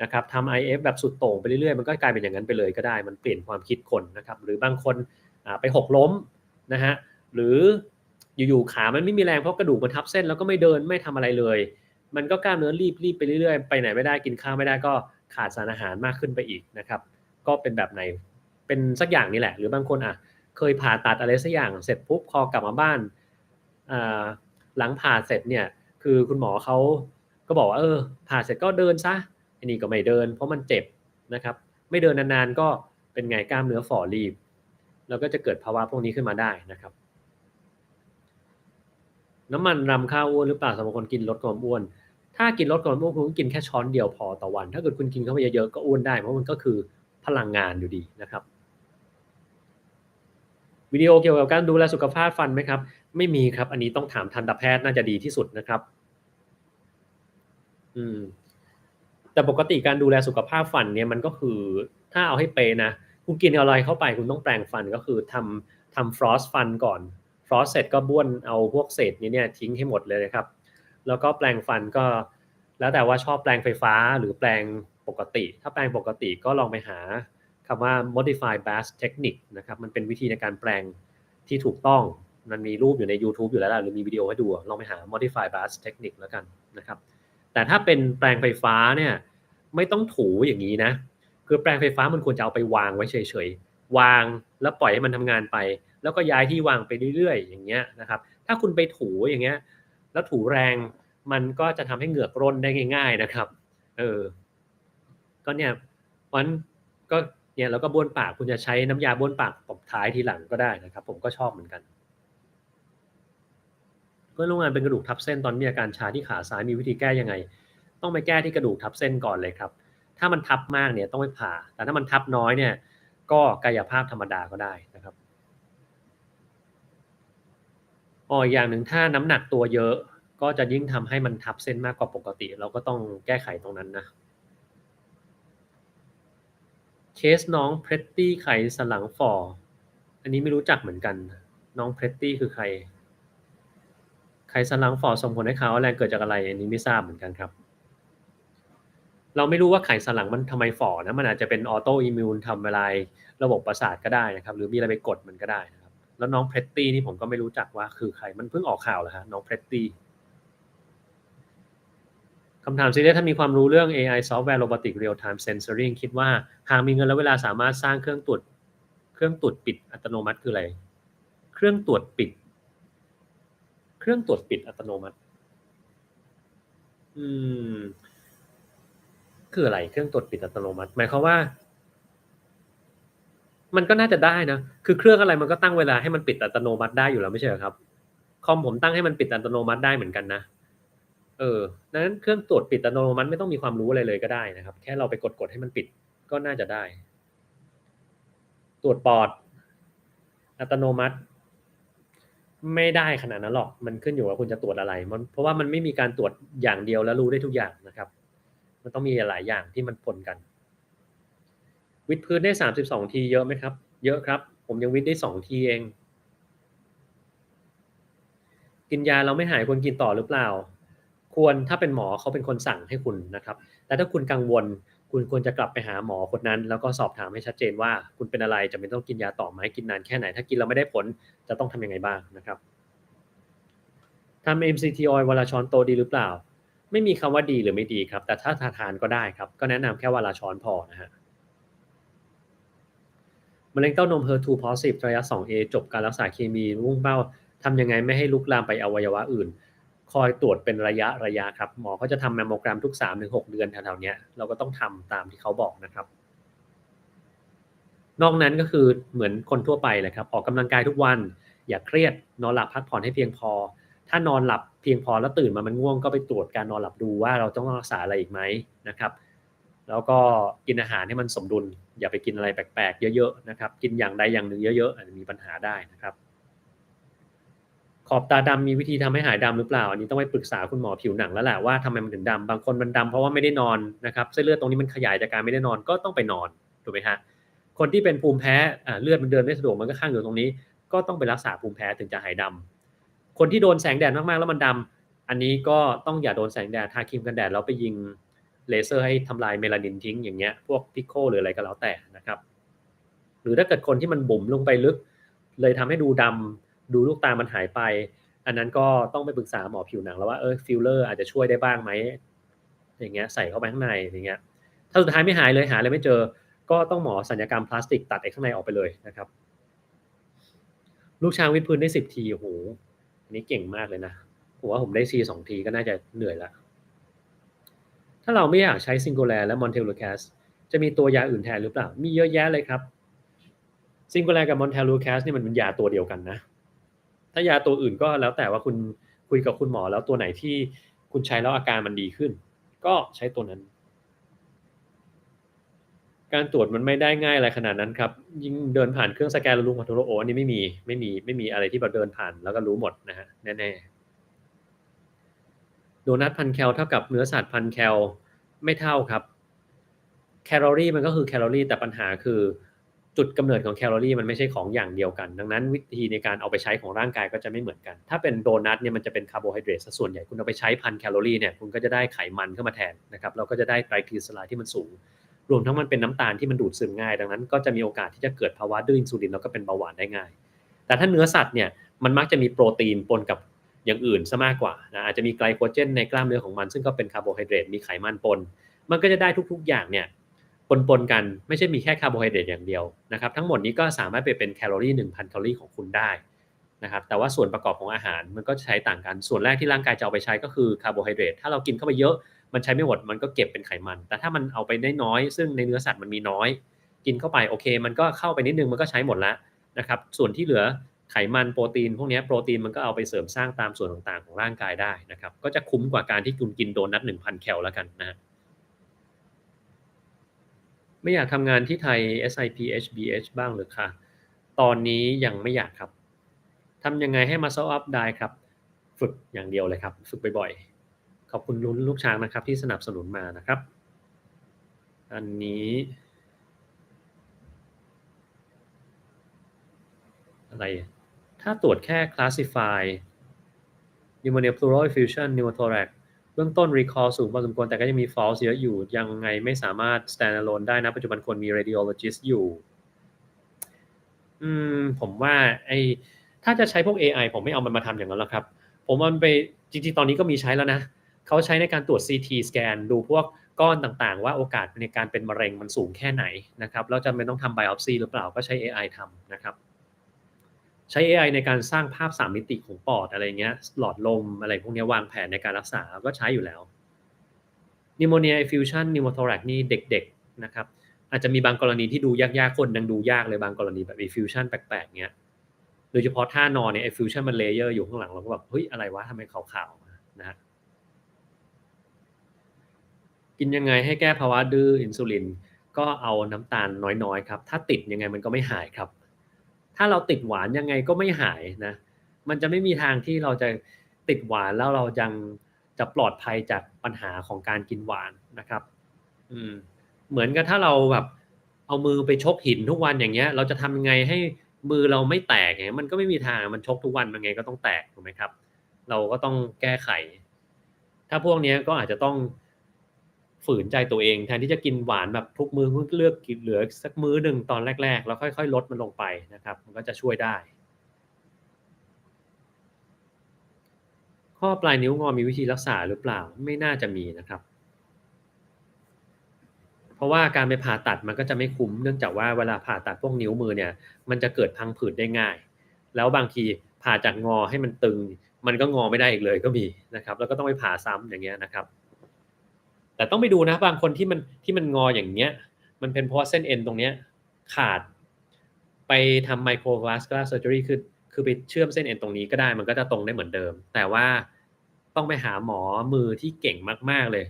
นะครับทำ IF แบบสุดโต่งไปเรื่อยๆมันก็กลายเป็นอย่างนั้นไปเลยก็ได้มันเปลี่ยนความคิดคนนะครับหรือบางคนไปหกล้มนะฮะหรืออยู่ๆขามันไม่มีแรงเพราะกระดูกมันทับเส้นแล้วก็ไม่เดินไม่ทำอะไรเลยมันก็กล้ามเนื้อรีบไปเรื่อยๆไปไหนไม่ได้กินข้าวไม่ได้ก็ขาดสารอาหารมากขึ้นไปอีกนะครับก็เป็นแบบไหนเป็นสักอย่างนี่แหละหรือบางคนเคยผ่าตัดอะไรสักอย่างเสร็จปุ๊บพอกลับมาบ้านหลังผ่าเสร็จเนี่ยคือคุณหมอเขาก็บอกว่าผ่าเสร็จก็เดินซะอันนี้ก็ไม่เดินเพราะมันเจ็บนะครับไม่เดินนานๆก็เป็นไงกล้ามเนื้อฝ่อรีบแล้วก็จะเกิดภาวะพวกนี้ขึ้นมาได้นะครับน้ำมันรำข้าวอ้วนหรือเปล่าสำหรับคนกินลดความอ้วนถ้ากินลดความอ้วนคุณกินแค่ช้อนเดียวพอต่อวันถ้าเกิดคุณกินเข้าไปเยอะๆก็อ้วนได้เพราะมันก็คือพลังงานอยู่ดีนะครับวิดีโอเกี่ยวกับการดูแลสุขภาพฟันไหมครับไม่มีครับอันนี้ต้องถามทันตแพทย์น่าจะดีที่สุดนะครับแต่ปกติการดูแลสุขภาพฟันเนี่ยมันก็คือถ้าเอาให้เป๊ะนะคุณกินอะไรเข้าไปคุณต้องแปรงฟันก็คือทำฟลอสฟันก่อนฟลอสเสร็จก็บ้วนเอาพวกเศษนี้เนี่ยทิ้งให้หมดเลยนะครับแล้วก็แปรงฟันก็แล้วแต่ว่าชอบแปรงไฟฟ้าหรือแปรงปกติถ้าแปรงปกติก็ลองไปหาคำว่า modify brush technique นะครับมันเป็นวิธีในการแปรงที่ถูกต้องมันมีรูปอยู่ใน YouTube อยู่แล้วหรือมีวิดีโอให้ดูลองไปหา modify brush technique แล้วกันนะครับแต่ถ้าเป็นแปรงไฟฟ้าเนี่ยไม่ต้องถูอย่างนี้นะคือแปรงไฟฟ้ามันควรจะเอาไปวางไว้เฉยๆวางแล้วปล่อยให้มันทำงานไปแล้วก็ย้ายที่วางไปเรื่อยๆอย่างเงี้ยนะครับถ้าคุณไปถูอย่างเงี้ยแล้วถูแรงมันก็จะทำให้เหงือกร่นได้ง่ายๆนะครับก็เนี่ยวันก็เนี่ยแล้วก็บ้วนปากคุณจะใช้น้ำยาบ้วนปากตบท้ายทีหลังก็ได้นะครับผมก็ชอบเหมือนกันเพื่อนร่วมงานเป็นกระดูกทับเส้นตอนมีอาการชาที่ขาซ้ายมีวิธีแก้ยังไงต้องไปแก้ที่กระดูกทับเส้นก่อนเลยครับถ้ามันทับมากเนี่ยต้องไปผ่าแต่ถ้ามันทับน้อยเนี่ยก็กายภาพธรรมดาก็ได้นะครับอย่างหนึ่งถ้าน้ำหนักตัวเยอะก็จะยิ่งทำให้มันทับเส้นมากกว่าปกติเราก็ต้องแก้ไขตรงนั้นนะเคสน้องเพรตตี้ไขสันหลังฝ่ออันนี้ไม่รู้จักเหมือนกันน้องเพรตตี้คือใครไขสันหลังฝ่อส่งผลให้ขาอ่อนแรงเกิดจากอะไรอันนี้ไม่ทราบเหมือนกันครับเราไม่รู้ว่าไขสันหลังมันทำไมฝ่อนะมันอาจจะเป็นออโตอิมมูนทำลายระบบประสาทก็ได้นะครับหรือมีอะไรไปกดมันก็ได้นะครับแล้วน้องเพรตตี้นี่ผมก็ไม่รู้จักว่าคือใครมันเพิ่งออกข่าวเหรอฮะน้องเพรตตี้คำถามซีเรียสถ้ามีความรู้เรื่อง AI Software Robotic Real Time Sensoring คิดว่าหากมีเงินและเวลาสามารถสร้างเครื่องตรวจปิดอัตโนมัติคืออะไรเครื่องตรวจปิดเครื่องตรวจปิดอัตโนมัติอืมคืออะไรเครื่องตรวจปิดอัตโนมัติหมายความว่ามันก็น่าจะได้นะคือเครื่องอะไรมันก็ตั้งเวลาให้มันปิดอัตโนมัติได้อยู่แล้วไม่ใช่เหรอครับคอมผมตั้งให้มันปิดอัตโนมัติได้เหมือนกันนะดังนั้นเครื่องตรวจปิดอัตโนมัติไม่ต้องมีความรู้อะไรเลยก็ได้นะครับแค่เราไปกดให้มันปิดก็น่าจะได้ตรวจปอดอัตโนมัติไม่ได้ขนาดนั้นหรอกมันขึ้นอยู่ว่าคุณจะตรวจอะไรเพราะว่ามันไม่มีการตรวจอย่างเดียวแล้วรู้ได้ทุกอย่างนะครับมันต้องมีหลายอย่างที่มันปนกันวิดพื้นได้32ทีเยอะไหมครับเยอะครับผมยังวิดได้2ทีเองกินยาแล้วไม่หายควรกินต่อหรือเปล่าควรถ้าเป็นหมอเขาเป็นคนสั่งให้คุณนะครับแต่ถ้าคุณกังวลคุณควรจะกลับไปหาหมอคนนั้นแล้วก็สอบถามให้ชัดเจนว่าคุณเป็นอะไรจะไม่ต้องกินยาต่อไหมกินนานแค่ไหนถ้ากินแล้วไม่ได้ผลจะต้องทำยังไงบ้างนะครับ ทำ MCT oil วันละช้อนโต๊ะดีหรือเปล่าไม่มีคำว่าดีหรือไม่ดีครับแต่ถ้าทานก็ได้ครับก็แนะนำแค่วันละช้อนพอนะฮะมะเร็งเต้านม HER2 positive ระยะ 2A จบการรักษาเคมีมุ่งเป้าทำยังไงไม่ให้ลุกลามไปอวัยวะอื่นคอยตรวจเป็นระยะครับหมอเขาจะทำแมมโมแกรมทุก 3-6 เดือนแถวๆนี้เราก็ต้องทำตามที่เขาบอกนะครับนอกนั้นก็คือเหมือนคนทั่วไปเลยครับออกกำลังกายทุกวันอย่าเครียดนอนหลับพักผ่อนให้เพียงพอถ้านอนหลับเพียงพอแล้วตื่นมามันง่วงก็ไปตรวจการนอนหลับดูว่าเราต้องรักษาอะไรอีกไหมนะครับแล้วก็กินอาหารให้มันสมดุลอย่าไปกินอะไรแปลกๆเยอะๆนะครับกินอย่างใดอย่างหนึ่งเยอะๆอาจจะมีปัญหาได้นะครับขอบตาดำมีวิธีทำให้หายดำหรือเปล่าอันนี้ต้องไปปรึกษาคุณหมอผิวหนังแล้วแหละว่าทำไมมันถึงดำบางคนมันดำเพราะว่าไม่ได้นอนนะครับเส้นเลือดตรงนี้มันขยายจากการไม่ได้นอนก็ต้องไปนอน ถูกไหมฮะคนที่เป็นภูมิแพ้เลือดมันเดินไม่สะดวกมันก็ข้างอยู่ตรงนี้ก็ต้องไปรักษาภูมิแพ้ถึงจะหายดำคนที่โดนแสงแดดมากๆแล้วมันดำอันนี้ก็ต้องอย่าโดนแสงแดดทาครีมกันแดดแล้วไปยิงเลเซอร์ให้ทำลายเมลานินทิ้งอย่างเงี้ยพวกพิโคหรืออะไรก็แล้วแต่นะครับหรือถ้าเกิดคนที่มันบุ๋มลงไปลึกเลยทำให้ดูดำดูลูกตามันหายไปอันนั้นก็ต้องไปปรึกษาหมอผิวหนังแล้วว่าฟิลเลอร์อาจจะช่วยได้บ้างไหมอย่างเงี้ยใส่เข้าไปข้างในอย่างเงี้ยถ้าสุดท้ายไม่หายเลยหาอะไรไม่เจอก็ต้องหมอศัลยกรรมพลาสติกตัดไอ้ข้างในออกไปเลยนะครับลูกช้างวิดพื้นได้10 ทีโอ้โหอันนี้เก่งมากเลยนะผมว่าผมได้ซี2 ทีก็น่าจะเหนื่อยละถ้าเราไม่อยากใช้ซิงโกแลและมอนเทลูแคสจะมีตัวยาอื่นแทนหรือเปล่ามีเยอะแยะเลยครับซิงโกแลกับมอนเทลูแคสนี่มันเป็นยาตัวเดียวกันนะถ้ายาตัวอื่นก็แล้วแต่ว่าคุณคุยกับคุณหมอแล้วตัวไหนที่คุณใช้แล้วอาการมันดีขึ้นก็ใช้ตัวนั้นการตรวจมันไม่ได้ง่ายอะไรขนาดนั้นครับยิ่งเดินผ่านเครื่องสแกนแล้วรู้หมดทุกโรคอันนี้ไม่มีอะไรที่แบบเดินผ่านแล้วก็รู้หมดนะฮะแน่ๆโดนัท1,000 แคลเท่ากับเนื้อสัตว์1,000 แคลไม่เท่าครับแคลอรี่มันก็คือแคลอรี่แต่ปัญหาคือจุดกำเนิดของแคลอรี่มันไม่ใช่ของอย่างเดียวกันดังนั้นวิธีในการเอาไปใช้ของร่างกายก็จะไม่เหมือนกันถ้าเป็นโดนัทเนี่ยมันจะเป็นคาร์โบไฮเดรตซะส่วนใหญ่คุณเอาไปใช้1,000 แคลอรี่เนี่ยคุณก็จะได้ไขมันเข้ามาแทนนะครับแล้วก็จะได้ไตรกลีเซอไรด์ที่มันสูงรวมทั้งมันเป็นน้ำตาลที่มันดูดซึมง่ายดังนั้นก็จะมีโอกาสที่จะเกิดภาวะดื้ออินซูลินแล้วก็เป็นเบาหวานได้ง่ายแต่ถ้าเนื้อสัตว์เนี่ยมันมักจะมีโปรตีนปนกับอย่างอื่นซะมากกว่านะอาจจะมีไกลโคเจนในกล้ามเนื้อของมันซึ่งก็เป็นคาร์โบไฮเดรตมีไขมันปนมันก็จะได้ทุกๆอย่างเนี่ยปนกันไม่ใช่มีแค่คาร์โบไฮเดรตอย่างเดียวนะครับทั้งหมดนี้ก็สามารถไปเป็นแคลอรี่ 1,000 แคลอรี่ของคุณได้นะครับแต่ว่าส่วนประกอบของอาหารมันก็ใช้ต่างกันส่วนแรกที่ร่างกายจะเอาไปใช้ก็คือคาร์โบไฮเดรตถ้าเรากินเข้าไปเยอะมันใช้ไม่หมดมันก็เก็บเป็นไขมันแต่ถ้ามันเอาไปได้น้อยซึ่งในเนื้อสัตว์มันมีน้อยกินเข้าไปโอเคมันก็เข้าไปนิดนึงมันก็ใช้หมดแล้วนะครับส่วนที่เหลือไขมันโปรตีนพวกนี้โปรตีนมันก็เอาไปเสริมสร้างตามส่วนต่างๆของร่างกายได้นะครับก็จะคุ้มกว่าการที่คุณกินโดนัท 1,000 แคลแล้วกันนะ ไม่อยากทำงานที่ไทย SIP HBH บ้างหรือคะตอนนี้ยังไม่อยากครับทำยังไงให้ Muscle Up ได้ครับฝึกอย่างเดียวเลยครับฝึกบ่อยๆขอบคุณลูกช้างนะครับที่สนับสนุนมานะครับอันนี้อะไรถ้าตรวจแค่ Classify Pneumonia Pleural Effusion Pneumothorax เบื้องต้น recall สูงพอสมควรแต่ก็ยังมี false เยอะอยู่ยังไงไม่สามารถ stand alone ได้นะปัจจุบันควรมี radiologist อยู่ผมว่าถ้าจะใช้พวก AI ผมไม่เอามันมาทำอย่างนั้นหรอกครับผมว่ามันไปจริงๆตอนนี้ก็มีใช้แล้วนะเขาใช้ในการตรวจ CT สแกนดูพวกก้อนต่างๆว่าโอกาสในการเป็นมะเร็งมันสูงแค่ไหนนะครับแล้วจำเป็นต้องทำ biopsy หรือเปล่าก็ใช้ AI ทำนะครับใช้ AI ในการสร้างภาพ3มิติของปอดอะไรเงี้ยหลอดลมอะไรพวกนี้วางแผนในการรักษาก็ใช้อยู่แล้ว Pneumonia Effusion Pneumothorax นี่เด็กๆนะครับอาจจะมีบางกรณีที่ดูยากๆคนยังดูยากเลยบางกรณีแบบ effusion แปลกๆเงี้ยโดยเฉพาะท่านอนเนี่ย effusion มันเลเยอร์อยู่ข้างหลังเราก็แบบเฮ้ยอะไรวะทำไมขาวๆนะฮะกินยังไงให้แก้ภาวะดื้ออินซูลินก็เอาน้ำตาลน้อยๆครับถ้าติดยังไงมันก็ไม่หายครับถ้าเราติดหวานยังไงก็ไม่หายนะมันจะไม่มีทางที่เราจะติดหวานแล้วเรายังจะปลอดภัยจากปัญหาของการกินหวานนะครับอืม เหมือนกับถ้าเราแบบเอามือไปชกหินทุกวันอย่างเงี้ยเราจะทำยังไงให้มือเราไม่แตกอย่างเงี้ยมันก็ไม่มีทางมันชกทุกวันมันไงก็ต้องแตกถูกไหมครับเราก็ต้องแก้ไขถ้าพวกเนี้ยก็อาจจะต้องฝืนใจตัวเองแทนที่จะกินหวานแบบทุกมื้อเลือกกินเหลือสักมื้อหนึ่งตอนแรกๆแล้วค่อยๆลดมันลงไปนะครับมันก็จะช่วยได้ข้อปลายนิ้วงอมีวิธีรักษาหรือเปล่าไม่น่าจะมีนะครับ เพราะว่าการไปผ่าตัดมันก็จะไม่คุ้มเนื่องจากว่าเวลาผ่าตัดพวกนิ้วมือเนี่ยมันจะเกิดพังผืดได้ง่ายแล้วบางทีผ่าจากงอให้มันตึงมันก็งอไม่ได้อีกเลยก็มีนะครับแล้วก็ต้องไปผ่าซ้ำอย่างเงี้ยนะครับแต่ต้องไปดูนะบางคนที่มันงออย่างเงี้ยมันเป็นเพราะเส้นเอ็นตรงเนี้ยขาดไปทำ microvascular surgery คือไปเชื่อมเส้นเอ็นตรงนี้ก็ได้มันก็จะตรงได้เหมือนเดิมแต่ว่าต้องไปหาหมอมือที่เก่งมากๆเลย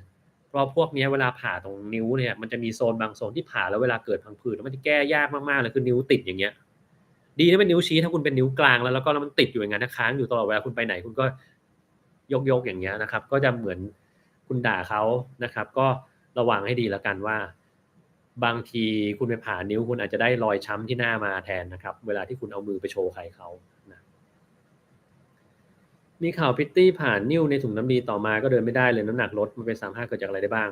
เพราะพวกนี้เวลาผ่าตรงนิ้วเนี่ยมันจะมีโซนบางโซนที่ผ่าแล้วเวลาเกิดพังผืดแล้วมันจะแก้ยากมากๆเลยคือนิ้วติดอย่างเงี้ยดีนะเป็นนิ้วชี้ถ้าคุณเป็นนิ้วกลางแล้วมันติดอยู่อย่างนั้นนะค้างอยู่ตลอดเวลาคุณไปไหนคุณก็ยกๆอย่างเงี้ยนะครับก็จะเหมือนคุณด่าเขานะครับก็ระวังให้ดีแล้วกันว่า บางทีคุณไปผ่านิ้วคุณอาจจะได้รอยช้ำที่หน้ามาแทนนะครับเวลาที่คุณเอามือไปโชว์ใครเขานะมีข่าวพริตตี้ผ่านนิ้วในถุงน้ำดีต่อมาก็เดินไม่ได้เลยน้ำหนักลดมันเป็น35เกิดจากอะไรได้บ้าง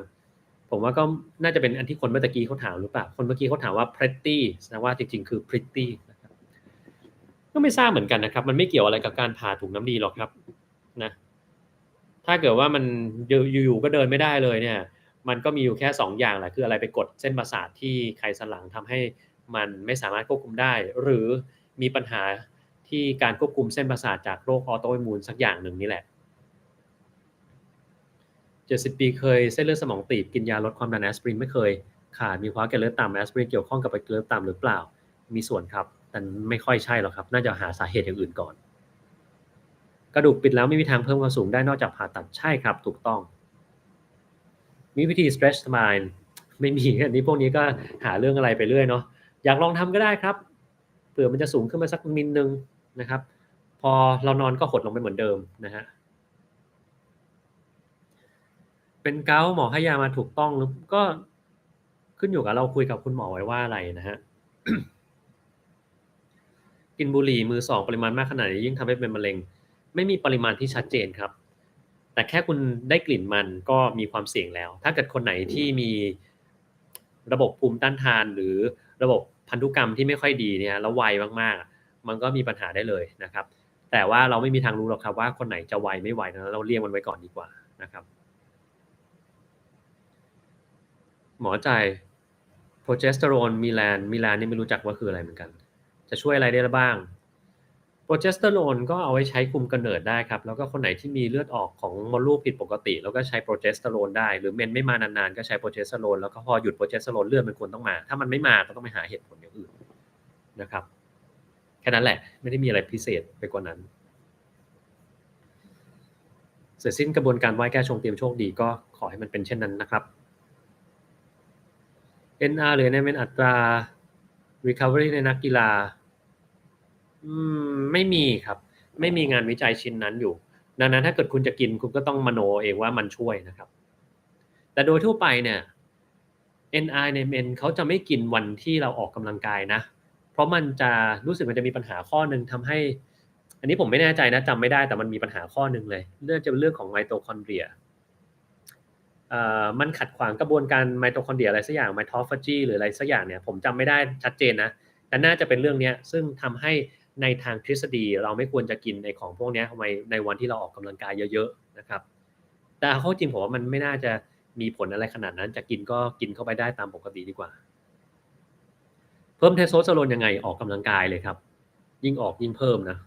ผมว่าก็น่าจะเป็นอันที่คนเมื่อกี้เขาถามหรือเปล่าคนเมื่อกี้เขาถามว่า pretty แสดงว่าจริงๆคือ pretty นะครับก็ไม่ทราบเหมือนกันนะครับมันไม่เกี่ยวอะไรกับการผ่าถุงน้ำดีหรอกครับนะถ้าเกิดว่ามันอยู่ๆก็เดินไม่ได้เลยเนี่ยมันก็มีอยู่แค่2อย่างแหละคืออะไรไปกดเส้นประสาทที่ไขสันหลังทำให้มันไม่สามารถควบคุมได้หรือมีปัญหาที่การควบคุมเส้นประสาทจากโรคออโตอิมมูนสักอย่างหนึ่งนี่แหละ70ปีเคยเส้นเลือดสมองตีบกินยาลดความดันแอสไพรินไม่เคยขาดมีภาวะเกล็ดเลือดต่ำแอสไพรินเกี่ยวข้องกับเกล็ดเลือดต่ำหรือเปล่ามีส่วนครับแต่ไม่ค่อยใช่หรอกครับน่าจะหาสาเหตุอย่างอื่นก่อนกระดูกปิดแล้วไม่มีทางเพิ่มความสูงได้นอกจากผ่าตัดใช่ครับถูกต้องมีวิธี stretch mind ไม่มีอันนี้พวกนี้ก็หาเรื่องอะไรไปเรื่อยเนาะอยากลองทำก็ได้ครับเผื่อมันจะสูงขึ้นมาสักมิลนึงนะครับพอเรานอนก็หดลงไปเหมือนเดิมนะฮะเป็นเกาต์หมอให้ยามาถูกต้องหรือก็ขึ้นอยู่กับเราคุยกับคุณหมอไว้ว่าอะไรนะฮะ กินบุหรี่มือสองปริมาณมากขนาดนี้ยิ่งทำให้เป็นมะเร็งไม่มีปริมาณที่ชัดเจนครับแต่แค่คุณได้กลิ่นมันก็มีความเสี่ยงแล้วถ้าเกิดคนไหนที่มีระบบภูมิต้านทานหรือระบบพันธุกรรมที่ไม่ค่อยดีเนี่ยแล้วไวมากๆมันก็มีปัญหาได้เลยนะครับแต่ว่าเราไม่มีทางรู้หรอกครับว่าคนไหนจะไวไม่ไวนะเราเลี่ยงมันไว้ก่อนดีกว่านะครับหมอจ่ายโปรเจสเตอโรนมีแลนนี่ไม่รู้จักว่าคืออะไรเหมือนกันจะช่วยอะไรได้บ้าง โปรเจสเตอโรนก็เอาไว้ใช้คุมกำเนิดได้ครับแล้วก็คนไหนที่มีเลือดออกของมดลูกผิดปกติแล้วก็ใช้โปรเจสเตอโรนได้หรือเมนไม่มานานๆก็ใช้โปรเจสเตอโรนแล้วก็พอหยุดโปรเจสเตอโรนเลือดมันควรต้องมาถ้ามันไม่มาก็ต้องไปหาเหตุผลอย่างอื่นนะครับแค่นั้นแหละไม่ได้มีอะไรพิเศษไปกว่านั้นเสร็จสิ้นกระบวนการไหว้แก้ชงเตรียมโชคดีก็ขอให้มันเป็นเช่นนั้นนะครับ NR หรือ NMN อัตรา recovery ในนักกีฬาไม่มีครับไม่มีงานวิจัยชิ้นนั้นอยู่ดังนั้นถ้าเกิดคุณจะกินคุณก็ต้องมโนเองว่ามันช่วยนะครับแต่โดยทั่วไปเนี่ย NR/NMN เขาจะไม่กินวันที่เราออกกำลังกายนะเพราะมันจะรู้สึกมันจะมีปัญหาข้อหนึ่งทำให้อันนี้ผมไม่แน่ใจนะจำไม่ได้แต่มันมีปัญหาข้อหนึ่งเลยจะเป็นเรื่องของไมโตคอนเดรียมันขัดขวางกระบวนการไมโตคอนเดรียอะไรสักอย่างไมโทฟาจีหรืออะไรสักอย่างเนี่ยผมจำไม่ได้ชัดเจนนะแต่น่าจะเป็นเรื่องนี้ซึ่งทำให้ในทางทฤษฎีเราไม่ควรจะกินในของพวกนี้ในวันที่เราออกกำลังกายเยอะๆนะครับแต่ข้อจริงผมว่ามันไม่น่าจะมีผลอะไรขนาดนั้นจะกินก็กินเข้าไปได้ตามปกติดีกว่าเพิ่มเทสโทสเตอโรนยังไงออกกำลังกายเลยครับยิ่งออกยิ่งเพิ่มนะ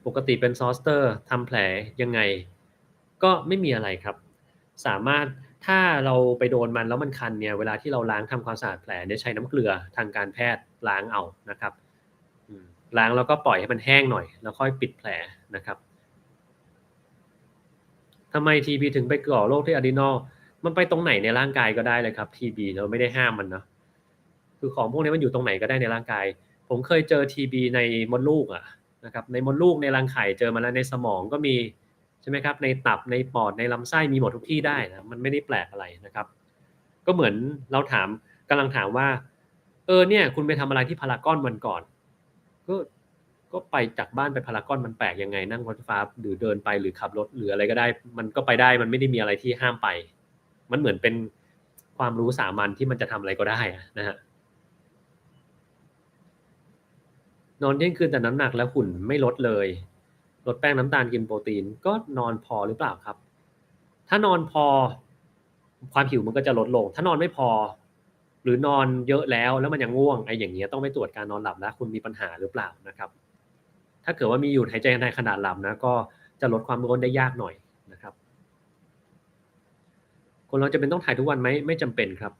ปกติเป็นซอสเตอร์ทำแผลยังไงก็ไม่มีอะไรครับสามารถถ้าเราไปโดนมันแล้วมันคันเนี่ยเวลาที่เราล้างทำความสะอาดแผลเนี่ยใช้น้ำเกลือทางการแพทย์ล้างเอานะครับล้างแล้วก็ปล่อยให้มันแห้งหน่อยแล้วค่อยปิดแผลนะครับทำไมทีบีถึงไปก่อโรคที่อะดรีนัลมันไปตรงไหนในร่างกายก็ได้เลยครับทีบีเราไม่ได้ห้ามมันเนาะคือของพวกนี้มันอยู่ตรงไหนก็ได้ในร่างกายผมเคยเจอทีบีในมดลูกอะนะครับในมดลูกในรังไข่เจอมาแล้วในสมองก็มีใช่ไหมครับในตับในปอดในลำไส้มีหมดทุกที่ได้นะมันไม่ได้แปลกอะไรนะครับก็เหมือนเรากำลังถามว่าเนี่ยคุณไปทำอะไรที่พารากอนวันก่อนก็ก็ไปจากบ้านไปพารากอนมันแปลกยังไงนั่งรถไฟฟ้าหรือเดินไปหรือขับรถหรืออะไรก็ได้มันก็ไปได้มันไม่ได้มีอะไรที่ห้ามไปมันเหมือนเป็นความรู้สามัญที่มันจะทำอะไรก็ได้นะฮะ นอนเที่ยงคืนแต่น้ำหนักและหุ่นไม่ลดเลยลดแป้งน้ำตาลกินโปรตีนก็นอนพอหรือเปล่าครับถ้านอนพอความหิวมันก็จะลดลงถ้านอนไม่พอหรือนอนเยอะแล้วมันยังง่วงไอ้อย่างเงี้ยต้องไปตรวจการนอนหลับแล้วคุณมีปัญหาหรือเปล่านะครับถ้าเกิดว่ามีหยุดหายใจในขณะหลับนะก็จะลดความร้อนได้ยากหน่อยนะครับคนเราจะเป็นต้องถ่ายทุกวันไหมไม่จำเป็นครับ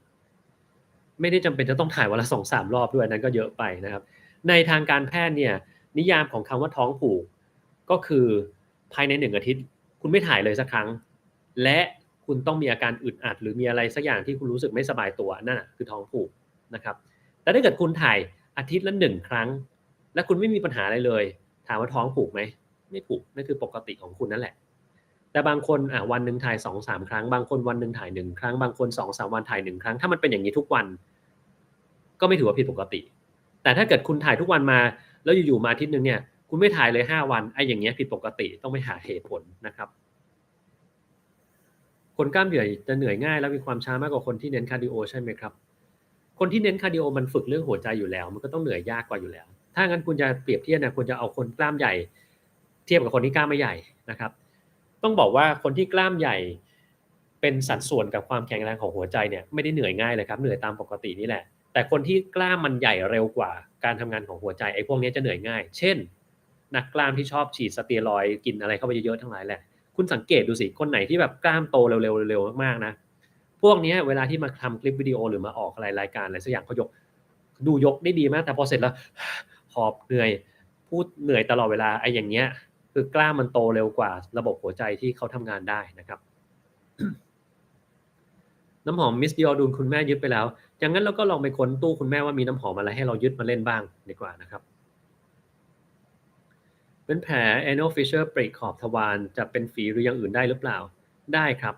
ไม่ได้จำเป็นจะต้องถ่ายวันละ2-3รอบด้วยนั้นก็เยอะไปนะครับในทางการแพทย์เนี่ยนิยามของคำว่าท้องผูกก็คือภายใน1 อาทิตย์คุณไม่ถ่ายเลยสักครั้งและคุณต้องมีอาการอึดอัดหรือมีอะไรสักอย่างที่คุณรู้สึกไม่สบายตัวนั่นคือท้องผูกนะครับแต่ถ้าเกิดคุณถ่ายอาทิตย์ละ1 ครั้งและคุณไม่มีปัญหาอะไรเลยถามว่าท้องผูกไหมไม่ผูกนั่นคือปกติของคุณนั่นแหละ แต่บางคนวันนึงถ่าย 2-3 ครั้งบางคนวันนึงถ่าย1ครั้งบางคน 2-3 วันถ่าย1ครั้งถ้ามันเป็นอย่างนี้ทุกวันก็ไม่ถือว่าผิดปกติแต่ถ้าเกิดคุณถ่ายทุกวันมาแล้วอยู่ๆมาอาทิตย์นึงเนี่ยคุณไม่ถ่ายเลย5วันอย่างเงี้ยผิดปกติต้องไปหาเหตุผลนะครับคนกล้ามใหญ่จะเหนื่อยง่ายและมีความช้ามากกว่าคนที่เน้นคาร์ดิโอใช่ไหมครับคนที่เน้นคาร์ดิโอมันฝึกเรื่องหัวใจอยู่แล้วมันก็ต้องเหนื่อยยากกว่าอยู่แล้วถ้างั้นคุณจะเปรียบเทียบนะคุณจะเอาคนกล้ามใหญ่เทียบกับคนที่กล้ามไม่ใหญ่นะครับต้องบอกว่าคนที่กล้ามใหญ่เป็นสัดส่วนกับความแข็งแรงของหัวใจเนี่ยไม่ได้เหนื่อยง่ายเลยครับเหนื่อยตามปกตินี่แหละแต่คนที่กล้ามมันใหญ่เร็วกว่าการทำงานของหัวใจพวกนี้จะเหนื่อยง่ายเช่นนักกล้ามที่ชอบฉีดสเตียรอยด์กินอะไรเข้าไปเยอะๆทั้งหลายแหละคุณสังเกตดูสิคนไหนที่แบบกล้ามโตเร็วๆมากๆนะพวกนี้เวลาที่มาทำคลิปวิดีโอหรือมาออกอะไรรายการอะไรสักอย่างเขายกได้ดีมากแต่พอเสร็จแล้วหอบเหนื่อยพูดเหนื่อยตลอดเวลาอย่างเงี้ยคือกล้ามมันโตเร็วกว่าระบบหัวใจที่เขาทำงานได้นะครับ น้ำหอมมิสดิออดูนคุณแม่ยึดไปแล้วอย่างนั้นเราก็ลองไปค้นตู้คุณแม่ว่ามีน้ำหอมอะไรให้เรายึดมาเล่นบ้างดีกว่านะครับเป็นแผล anal fissure ปริขอบทวารจะเป็นฝีหรืออย่างอื่นได้หรือเปล่าได้ครับ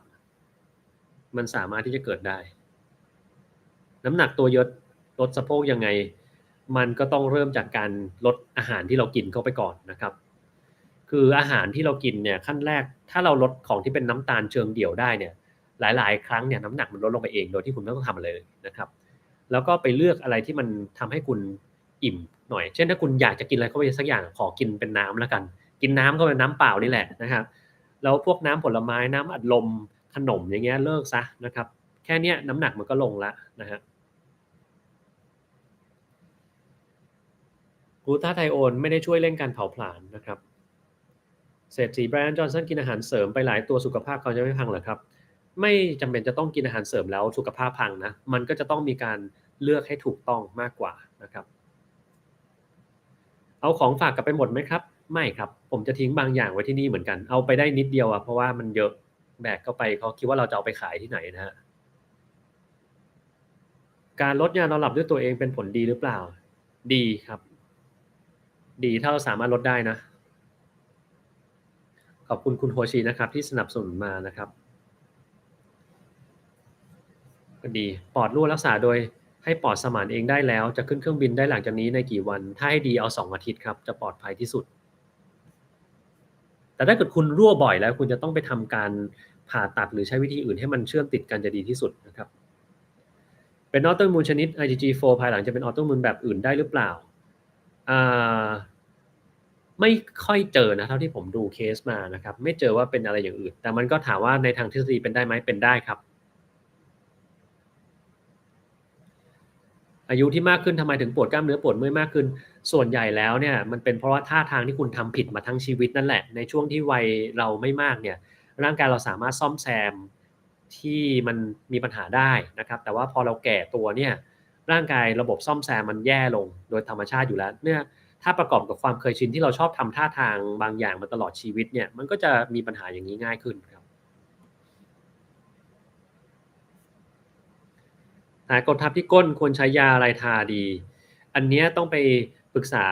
มันสามารถที่จะเกิดได้น้ำหนักตัวเยอะลดสะโพกยังไงมันก็ต้องเริ่มจากการลดอาหารที่เรากินเข้าไปก่อนนะครับคืออาหารที่เรากินเนี่ยขั้นแรกถ้าเราลดของที่เป็นน้ำตาลเชิงเดี่ยวได้เนี่ยหลายๆครั้งเนี่ยน้ำหนักมันลดลงไปเองโดยที่คุณไม่ต้องทำอะไรเลยนะครับแล้วก็ไปเลือกอะไรที่มันทำให้คุณอิ่มหน่อยเช่นถ้าคุณอยากจะกินอะไรเข้าไปสักอย่างขอกินเป็นน้ำแล้วกันกินน้ำก็เป็นน้ำเปล่านี่แหละนะครับแล้วพวกน้ำผลไม้น้ำอัดลมขนมอย่างเงี้ยเลิกซะนะครับแค่เนี้ยน้ำหนักมันก็ลงแล้วนะฮะกลูตาไทโอนไม่ได้ช่วยเร่งการเผาผลาญนะครับเศรษฐีไบรอันจอห์นสันกินอาหารเสริมไปหลายตัวสุขภาพเขาจะไม่พังเหรอครับไม่จำเป็นจะต้องกินอาหารเสริมแล้วสุขภาพพังนะมันก็จะต้องมีการเลือกให้ถูกต้องมากกว่านะครับเอาของฝากกลับไปหมดไหมครับไม่ครับผมจะทิ้งบางอย่างไว้ที่นี่เหมือนกันเอาไปได้นิดเดียวเพราะว่ามันเยอะแบกเข้าไปเขาคิดว่าเราจะเอาไปขายที่ไหนนะฮะการลดยานอนหลับด้วยตัวเองเป็นผลดีหรือเปล่าดีครับดีถ้าเราสามารถลดได้นะขอบคุณคุณโฮชินะครับที่สนับสนุนมานะครับ ก็ดีปอดรั่วรักษาโดยให้ปอดสมานเองได้แล้วจะขึ้นเครื่องบินได้หลังจากนี้ในกี่วันถ้าให้ดีเอา2อาทิตย์ครับจะปลอดภัยที่สุดแต่ถ้าเกิดคุณรั่วบ่อยแล้วคุณจะต้องไปทำการผ่าตัดหรือใช้วิธีอื่นให้มันเชื่อมติดกันจะดีที่สุดนะครับเป็นออโตอิมมูนชนิด IgG4 ภายหลังจะเป็นออโตอิมมูนแบบอื่นได้หรือเปล่าอ่าไม่ค่อยเจอนะเท่าที่ผมดูเคสมานะครับไม่เจอว่าเป็นอะไรอย่างอื่นแต่มันก็ถามว่าในทางทฤษฎีเป็นได้ไหมเป็นได้ครับ อายุที่มากขึ้นทำไมถึงปวดกล้ามเนื้อปวดเมื่อยมากขึ้นส่วนใหญ่แล้วเนี่ยมันเป็นเพราะว่าท่าทางที่คุณทำผิดมาทั้งชีวิตนั่นแหละในช่วงที่วัยเราไม่มากเนี่ยร่างกายเราสามารถซ่อมแซมที่มันมีปัญหาได้นะครับแต่ว่าพอเราแก่ตัวเนี่ยร่างกายระบบซ่อมแซมมันแย่ลงโดยธรรมชาติอยู่แล้วเนี่ยถ้าประกอบกับความเคยชินที่เราชอบทำท่าทางบางอย่างมาตลอดชีวิตเนี่ยมันก็จะมีปัญหาอย่างนี้ง่ายขึ้นครับ กดทับที่ก้นควรใช้ยาอะไรทาดีอันเนี้ยต้องไปปรึกษา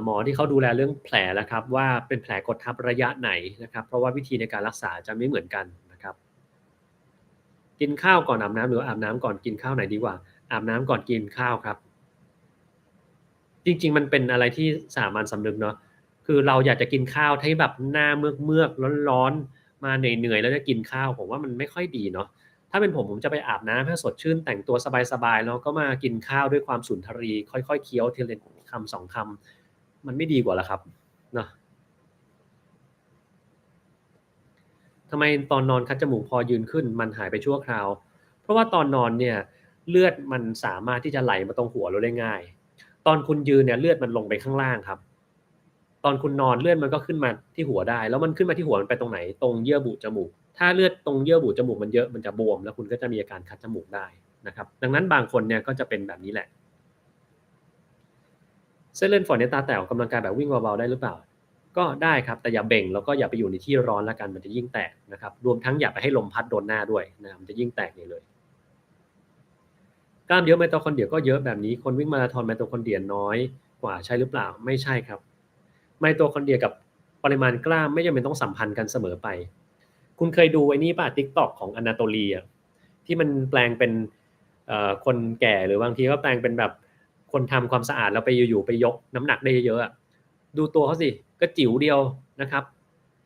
หมอที่เขาดูแลเรื่องแผลแล้วครับว่าเป็นแผลกดทับระยะไหนนะครับเพราะว่าวิธีในการรักษาจะไม่เหมือนกันนะครับกินข้าวก่อนอาบน้ำหรืออาบน้ำก่อนกินข้าวไหนดีกว่าอาบน้ำก่อนกินข้าวครับจริงๆมันเป็นอะไรที่สามัญสำนึกเนาะคือเราอยากจะกินข้าวให้แบบหน้าเมือกๆร้อนๆมาเหนื่อยๆแล้วจะกินข้าวผมว่ามันไม่ค่อยดีเนาะ ถ้าเป็นผมจะไปอาบน้ำให้สดชื่นแต่งตัวสบายๆแล้วก็มากินข้าวด้วยความสุนทรีค่อยๆเคี้ยวทีละคำ2คำมันไม่ดีกว่าเหรอครับเนาะทำไมตอนนอนคัดจมูกพอยืนขึ้นมันหายไปชั่วคราวเพราะว่าตอนนอนเนี่ยเลือดมันสามารถที่จะไหลมาตรงหัวเราได้ง่ายตอนคุณยืนเนี่ยเลือดมันลงไปข้างล่างครับตอนคุณนอนเลือดมันก็ขึ้นมาที่หัวได้แล้วมันขึ้นมาที่หัวมันไปตรงไหนตรงเยื่อบุจมูกถ้าเลือดตรงเยื่อบุจมูกมันเยอะมันจะบวมแล้วคุณก็จะมีอาการคัดจมูกได้นะครับดังนั้นบางคนเนี่ยก็จะเป็นแบบนี้แหละ เส้นเลือดฝอยในตาแตกออกกำลังกายแบบวิ่งเบาๆได้หรือเปล่าก็ได้ครับแต่อย่าเบ่งแล้วก็อย่าไปอยู่ในที่ร้อนแล้วกันมันจะยิ่งแตกนะครับรวมทั้งอย่าไปให้ลมพัดโดนหน้าด้วยนะครับมันจะยิ่งแตกใหญ่เลยกล้ามเยอะไมโตคอนเดรียก็เยอะแบบนี้คนวิ่งมาราธอนไมโตคอนเดรียน้อยกว่าใช่หรือเปล่าไม่ใช่ครับไมโตคอนเดรียกับ ปริมาณกล้ามไม่จำเป็นต้องสัมพันธ์กันเสมอไปคุณเคยดูไอ้นี่ป่ะ TikTok ของอนาโตลีอ่ะที่มันแปลงเป็นคนแก่หรือบางทีก็แปลงเป็นแบบคนทำความสะอาดแล้วไปอยู่ๆไปยกน้ำหนักได้เยอะๆดูตัวเขาสิก็จิ๋วเดียวนะครับ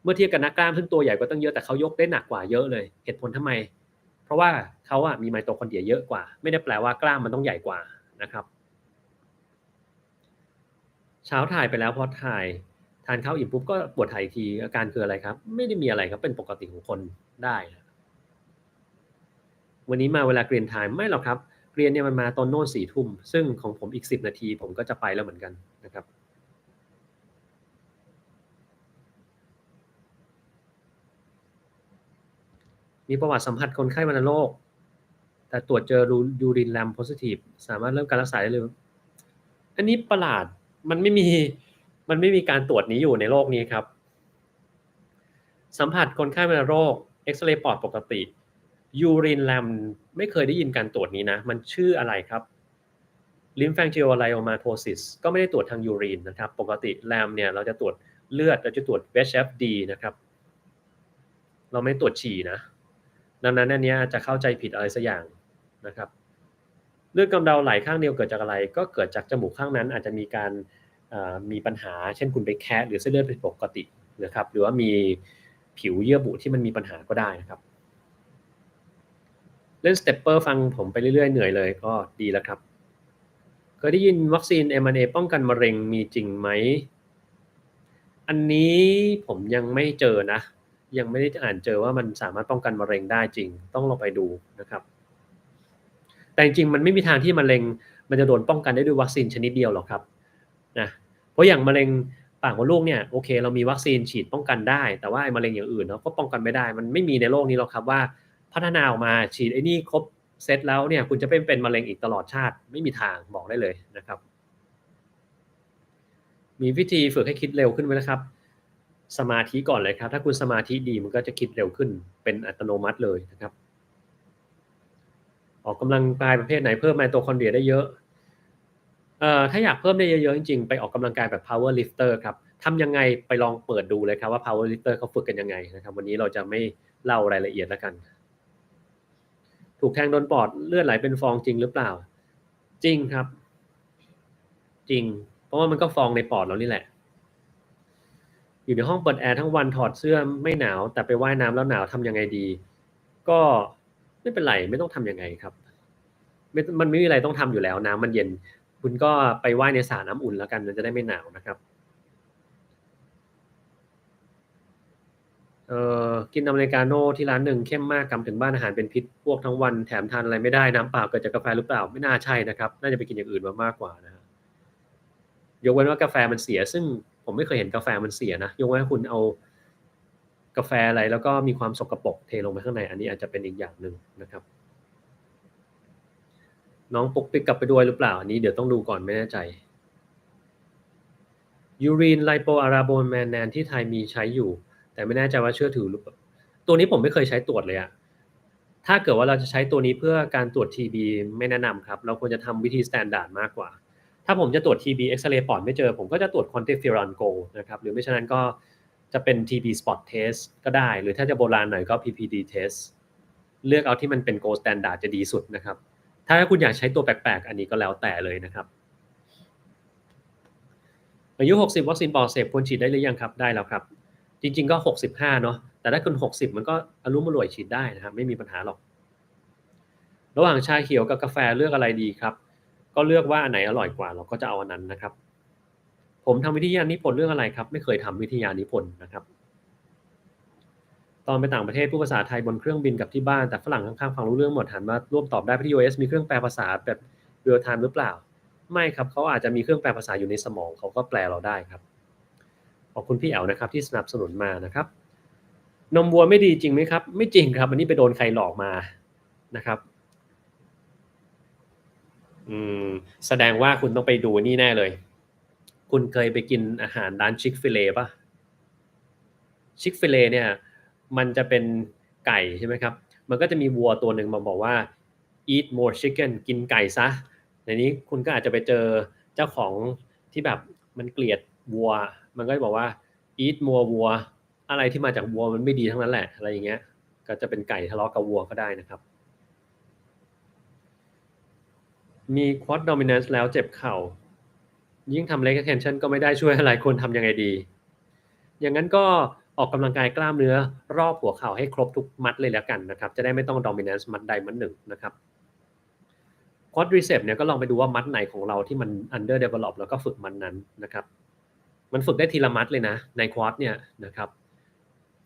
เมื่อเทียบกับนักกล้ามซึ่งตัวใหญ่กว่าตั้งเยอะแต่เขายกได้หนักกว่าเยอะเลยเหตุผลทำไมเพราะว่าเขาอะมีไมโตคอนเดรียเยอะกว่าไม่ได้แปลว่ากล้ามมันต้องใหญ่กว่านะครับเช้าถ่ายไปแล้วพอถ่ายทานข้าวอิ่มปุ๊บก็ปวดถ่ายอีกทีอาการคืออะไรครับไม่ได้มีอะไรครับเป็นปกติของคนได้วันนี้มาเวลาเกรียนไทม์ไม่หรอกครับเกรียนเนี่ยมันมาตอนโน่น4 ทุ่มซึ่งของผมอีก10 นาทีผมก็จะไปแล้วเหมือนกันนะครับมีประวัติสัมผัสคนไข้วัณโรคแต่ตรวจเจอยูรินแรมโพซิทีฟสามารถเริ่มการรักษาได้เลยอันนี้ประหลาดมันไม่มีการตรวจนี้อยู่ในโลกนี้ครับสัมผัสคนไข้วัณโรคเอ็กซเรย์ปอดปกติยูรินแรมไม่เคยได้ยินการตรวจนี้นะมันชื่ออะไรครับ lymphangioliomatosis ก็ไม่ได้ตรวจทางยูรีนนะครับปกติแรมเนี่ยเราจะตรวจเลือดเราจะตรวจ VEGF-D นะครับเราไม่ตรวจฉี่นะดังนั้นอันนี้จะเข้าใจผิดอะไรสักอย่างนะครับเลือดกำเดาไหลข้างเดียวเกิดจากอะไรก็เกิดจากจมูกข้างนั้นอาจจะมีการมีปัญหาเช่นคุณไปแคะหรือเส้นเลือดผิดปกตินะครับหรือว่ามีผิวเยื่อบุที่มันมีปัญหาก็ได้นะครับเล่นสเต็ปเปอร์ฟังผมไปเรื่อยๆเหนื่อยเลยก็ดีแล้วครับเคยได้ยินวัคซีน mRNA ป้องกันมะเร็งมีจริงไหมอันนี้ผมยังไม่เจอนะยังไม่ได้อ่านเจอว่ามันสามารถป้องกันมะเร็งได้จริงต้องลองไปดูนะครับแต่จริงๆมันไม่มีทางที่มะเร็งมันจะโดนป้องกันได้ด้วยวัคซีนชนิดเดียวหรอกครับนะเพราะอย่างมะเร็งปากมดลูกเนี่ยโอเคเรามีวัคซีนฉีดป้องกันได้แต่ว่าไอ้มะเร็งอย่างอื่นเราก็ป้องกันไม่ได้มันไม่มีในโลกนี้หรอกครับว่าพัฒนาออกมาฉีดไอ้นี่ครบเซตแล้วเนี่ยคุณจะเป็นมะเร็งอีกตลอดชาติไม่มีทางบอกได้เลยนะครับมีวิธีฝึกให้คิดเร็วขึ้นไหมนะครับสมาธิก่อนเลยครับถ้าคุณสมาธิดีมันก็จะคิดเร็วขึ้นเป็นอัตโนมัติเลยนะครับออกกำลังกายประเภทไหนเพิ่มไมโตคอนเดรียได้เยอะถ้าอยากเพิ่มได้เยอะๆจริงๆไปออกกำลังกายแบบ power lifter ครับทำยังไงไปลองเปิดดูเลยครับว่า power lifter เขาฝึกกันยังไงนะครับวันนี้เราจะไม่เล่ารายละเอียดแล้วกันถูกแทงโดนปอดเลือดไหลเป็นฟองจริงหรือเปล่าจริงครับจริงเพราะว่ามันก็ฟองในปอดเรานี่แหละอยู่ในห้องเปิดแอร์ทั้งวันถอดเสื้อไม่หนาวแต่ไปว่ายน้ำแล้วหนาวทำยังไงดีก็ไม่เป็นไรไม่ต้องทำยังไงครับมันไม่มีอะไรต้องทำอยู่แล้วน้ำมันเย็นคุณก็ไปว่ายในสระน้ำอุ่นแล้วกันมันจะได้ไม่หนาวนะครับกินอเมริกาโน่ที่ร้านหนึ่งเข้มมากกำถึงบ้านอาหารเป็นพิษพวกทั้งวันแถมทานอะไรไม่ได้น้ำเปล่าเกิดจากกาแฟหรือเปล่าไม่น่าใช่นะครับน่าจะไปกินอย่างอื่นมามากกว่านะฮะยกเว้นว่ากาแฟมันเสียซึ่งผมไม่เคยเห็นกาแฟมันเสียนะยกเว้นคุณเอากาแฟอะไรแล้วก็มีความสกปรกเทลงไปข้างในอันนี้อาจจะเป็นอีกอย่างหนึ่งนะครับน้องปกปิดกลับไปด้วยหรือเปล่าอันนี้เดี๋ยวต้องดูก่อนไม่แน่ใจยูรีนไลโปอาราโบนแมนแนนที่ไทยมีใช้อยู่แต่ไม่แน่ใจว่าเชื่อถือหรือเปล่าตัวนี้ผมไม่เคยใช้ตรวจเลยอะถ้าเกิดว่าเราจะใช้ตัวนี้เพื่อการตรวจ TB ไม่แนะนำครับเราควรจะทำวิธี standard มากกว่าถ้าผมจะตรวจ TB เอ็กซเรย์ปอดไม่เจอผมก็จะตรวจ quantiferon gold นะครับหรือไม่ฉะนั้นก็จะเป็น TB spot test ก็ได้หรือถ้าจะโบราณหน่อยก็ PPD test เลือกเอาที่มันเป็น gold standard จะดีสุดนะครับถ้าคุณอยากใช้ตัวแปลกๆอันนี้ก็แล้วแต่เลยนะครับอายุ60วัคซีนปอดอักเสบควรฉีดได้หรือยังครับได้แล้วครับจริงๆก็65เนาะแต่ถ้าคุณ60มันก็อรุ่มอร่วยฉีดได้นะครับไม่มีปัญหาหรอกระหว่างชาเขียวกับกาแฟเลือกอะไรดีครับก็เลือกว่าอันไหนอร่อยกว่าเราก็จะเอาอันนั้นนะครับผมทำวิทยานิพนธ์เรื่องอะไรครับไม่เคยทำวิทยานิพนธ์นะครับตอนไปต่างประเทศพูดภาษาไทยบนเครื่องบินกับที่บ้านแต่ฝรั่งข้างๆฟังรู้เรื่องหมดหันมาร่วมตอบได้ที่ US มีเครื่องแปลภาษาแบบเรียลไทม์หรือเปล่าไม่ครับเขาอาจจะมีเครื่องแปลภาษาอยู่ในสมองเขาก็แปลเราได้ครับขอบคุณพี่แอ๋วนะครับที่สนับสนุนมานะครับนมวัวไม่ดีจริงไหมครับไม่จริงครับอันนี้ไปโดนใครหลอกมานะครับอืมแสดงว่าคุณต้องไปดูนี่แน่เลยคุณเคยไปกินอาหารร้านชิคฟิเลป่ะ ชิคฟิเลเนี่ยมันจะเป็นไก่ใช่ไหมครับมันก็จะมีวัวตัวหนึ่งมาบอกว่า eat more chicken กินไก่ซะในนี้คุณก็อาจจะไปเจอเจ้าของที่แบบมันเกลียดวัวมันก็จะบอกว่า eat more วัวอะไรที่มาจากวัวมันไม่ดีทั้งนั้นแหละอะไรอย่างเงี้ยก็จะเป็นไก่ทะเลาะกับวัวก็ได้นะครับมี quad dominance แล้วเจ็บเข่ายิ่งทำ leg extension ก็ไม่ได้ช่วยอะไรควรทำยังไงดีอย่างนั้นก็ออกกำลังกายกล้ามเนื้อรอบหัวเข่าให้ครบทุกมัดเลยแล้วกันนะครับจะได้ไม่ต้อง dominance มัดใดมัดหนึ่งนะครับ quadricep เนี่ยก็ลองไปดูว่ามัดไหนของเราที่มัน under develop แล้วก็ฝึกมัดนั้นนะครับมันฝึกได้ทีละมัดเลยนะใน quad เนี่ยนะครับ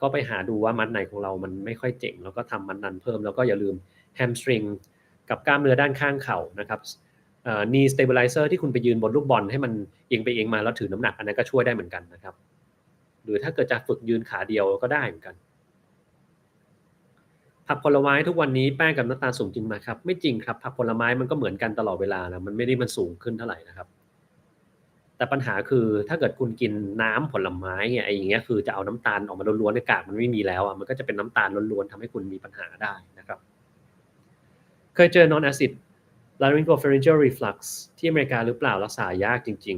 ก็ไปหาดูว่ามัดไหนของเรามันไม่ค่อยเจ๋งแล้วก็ทำมัดนั้นเพิ่มแล้วก็อย่าลืม hamstring กับกล้ามเนื้อด้านข้างเข่านะครับknee stabilizer ที่คุณไปยืนบนลูกบอลให้มันเอียงไปเอียงมาแล้วถือน้ำหนักอันนั้นก็ช่วยได้เหมือนกันนะครับหรือถ้าเกิดจะฝึกยืนขาเดียวก็ได้เหมือนกันผักผลไม้ทุกวันนี้แป้งกับน้ำตาลสูงจริงไหมครับไม่จริงครับผักผลไม้มันก็เหมือนกันตลอดเวลานะมันไม่ได้มันสูงขึ้นเท่าไหร่นะครับแต่ปัญหาคือถ้าเกิดคุณกินน้ำผลไม้เนี่ยไอ้อย่างเงี้ยคือจะเอาน้ำตาลออกมาล้วนๆในกากมันไม่มีแล้วอ่ะมันก็จะเป็นน้ำตาลล้วนๆทำให้คุณมีปัญหาได้นะครับเคยเจอ non acid laryngopharyngeal reflux ที่อเมริกาหรือเปล่ารักษายากจริง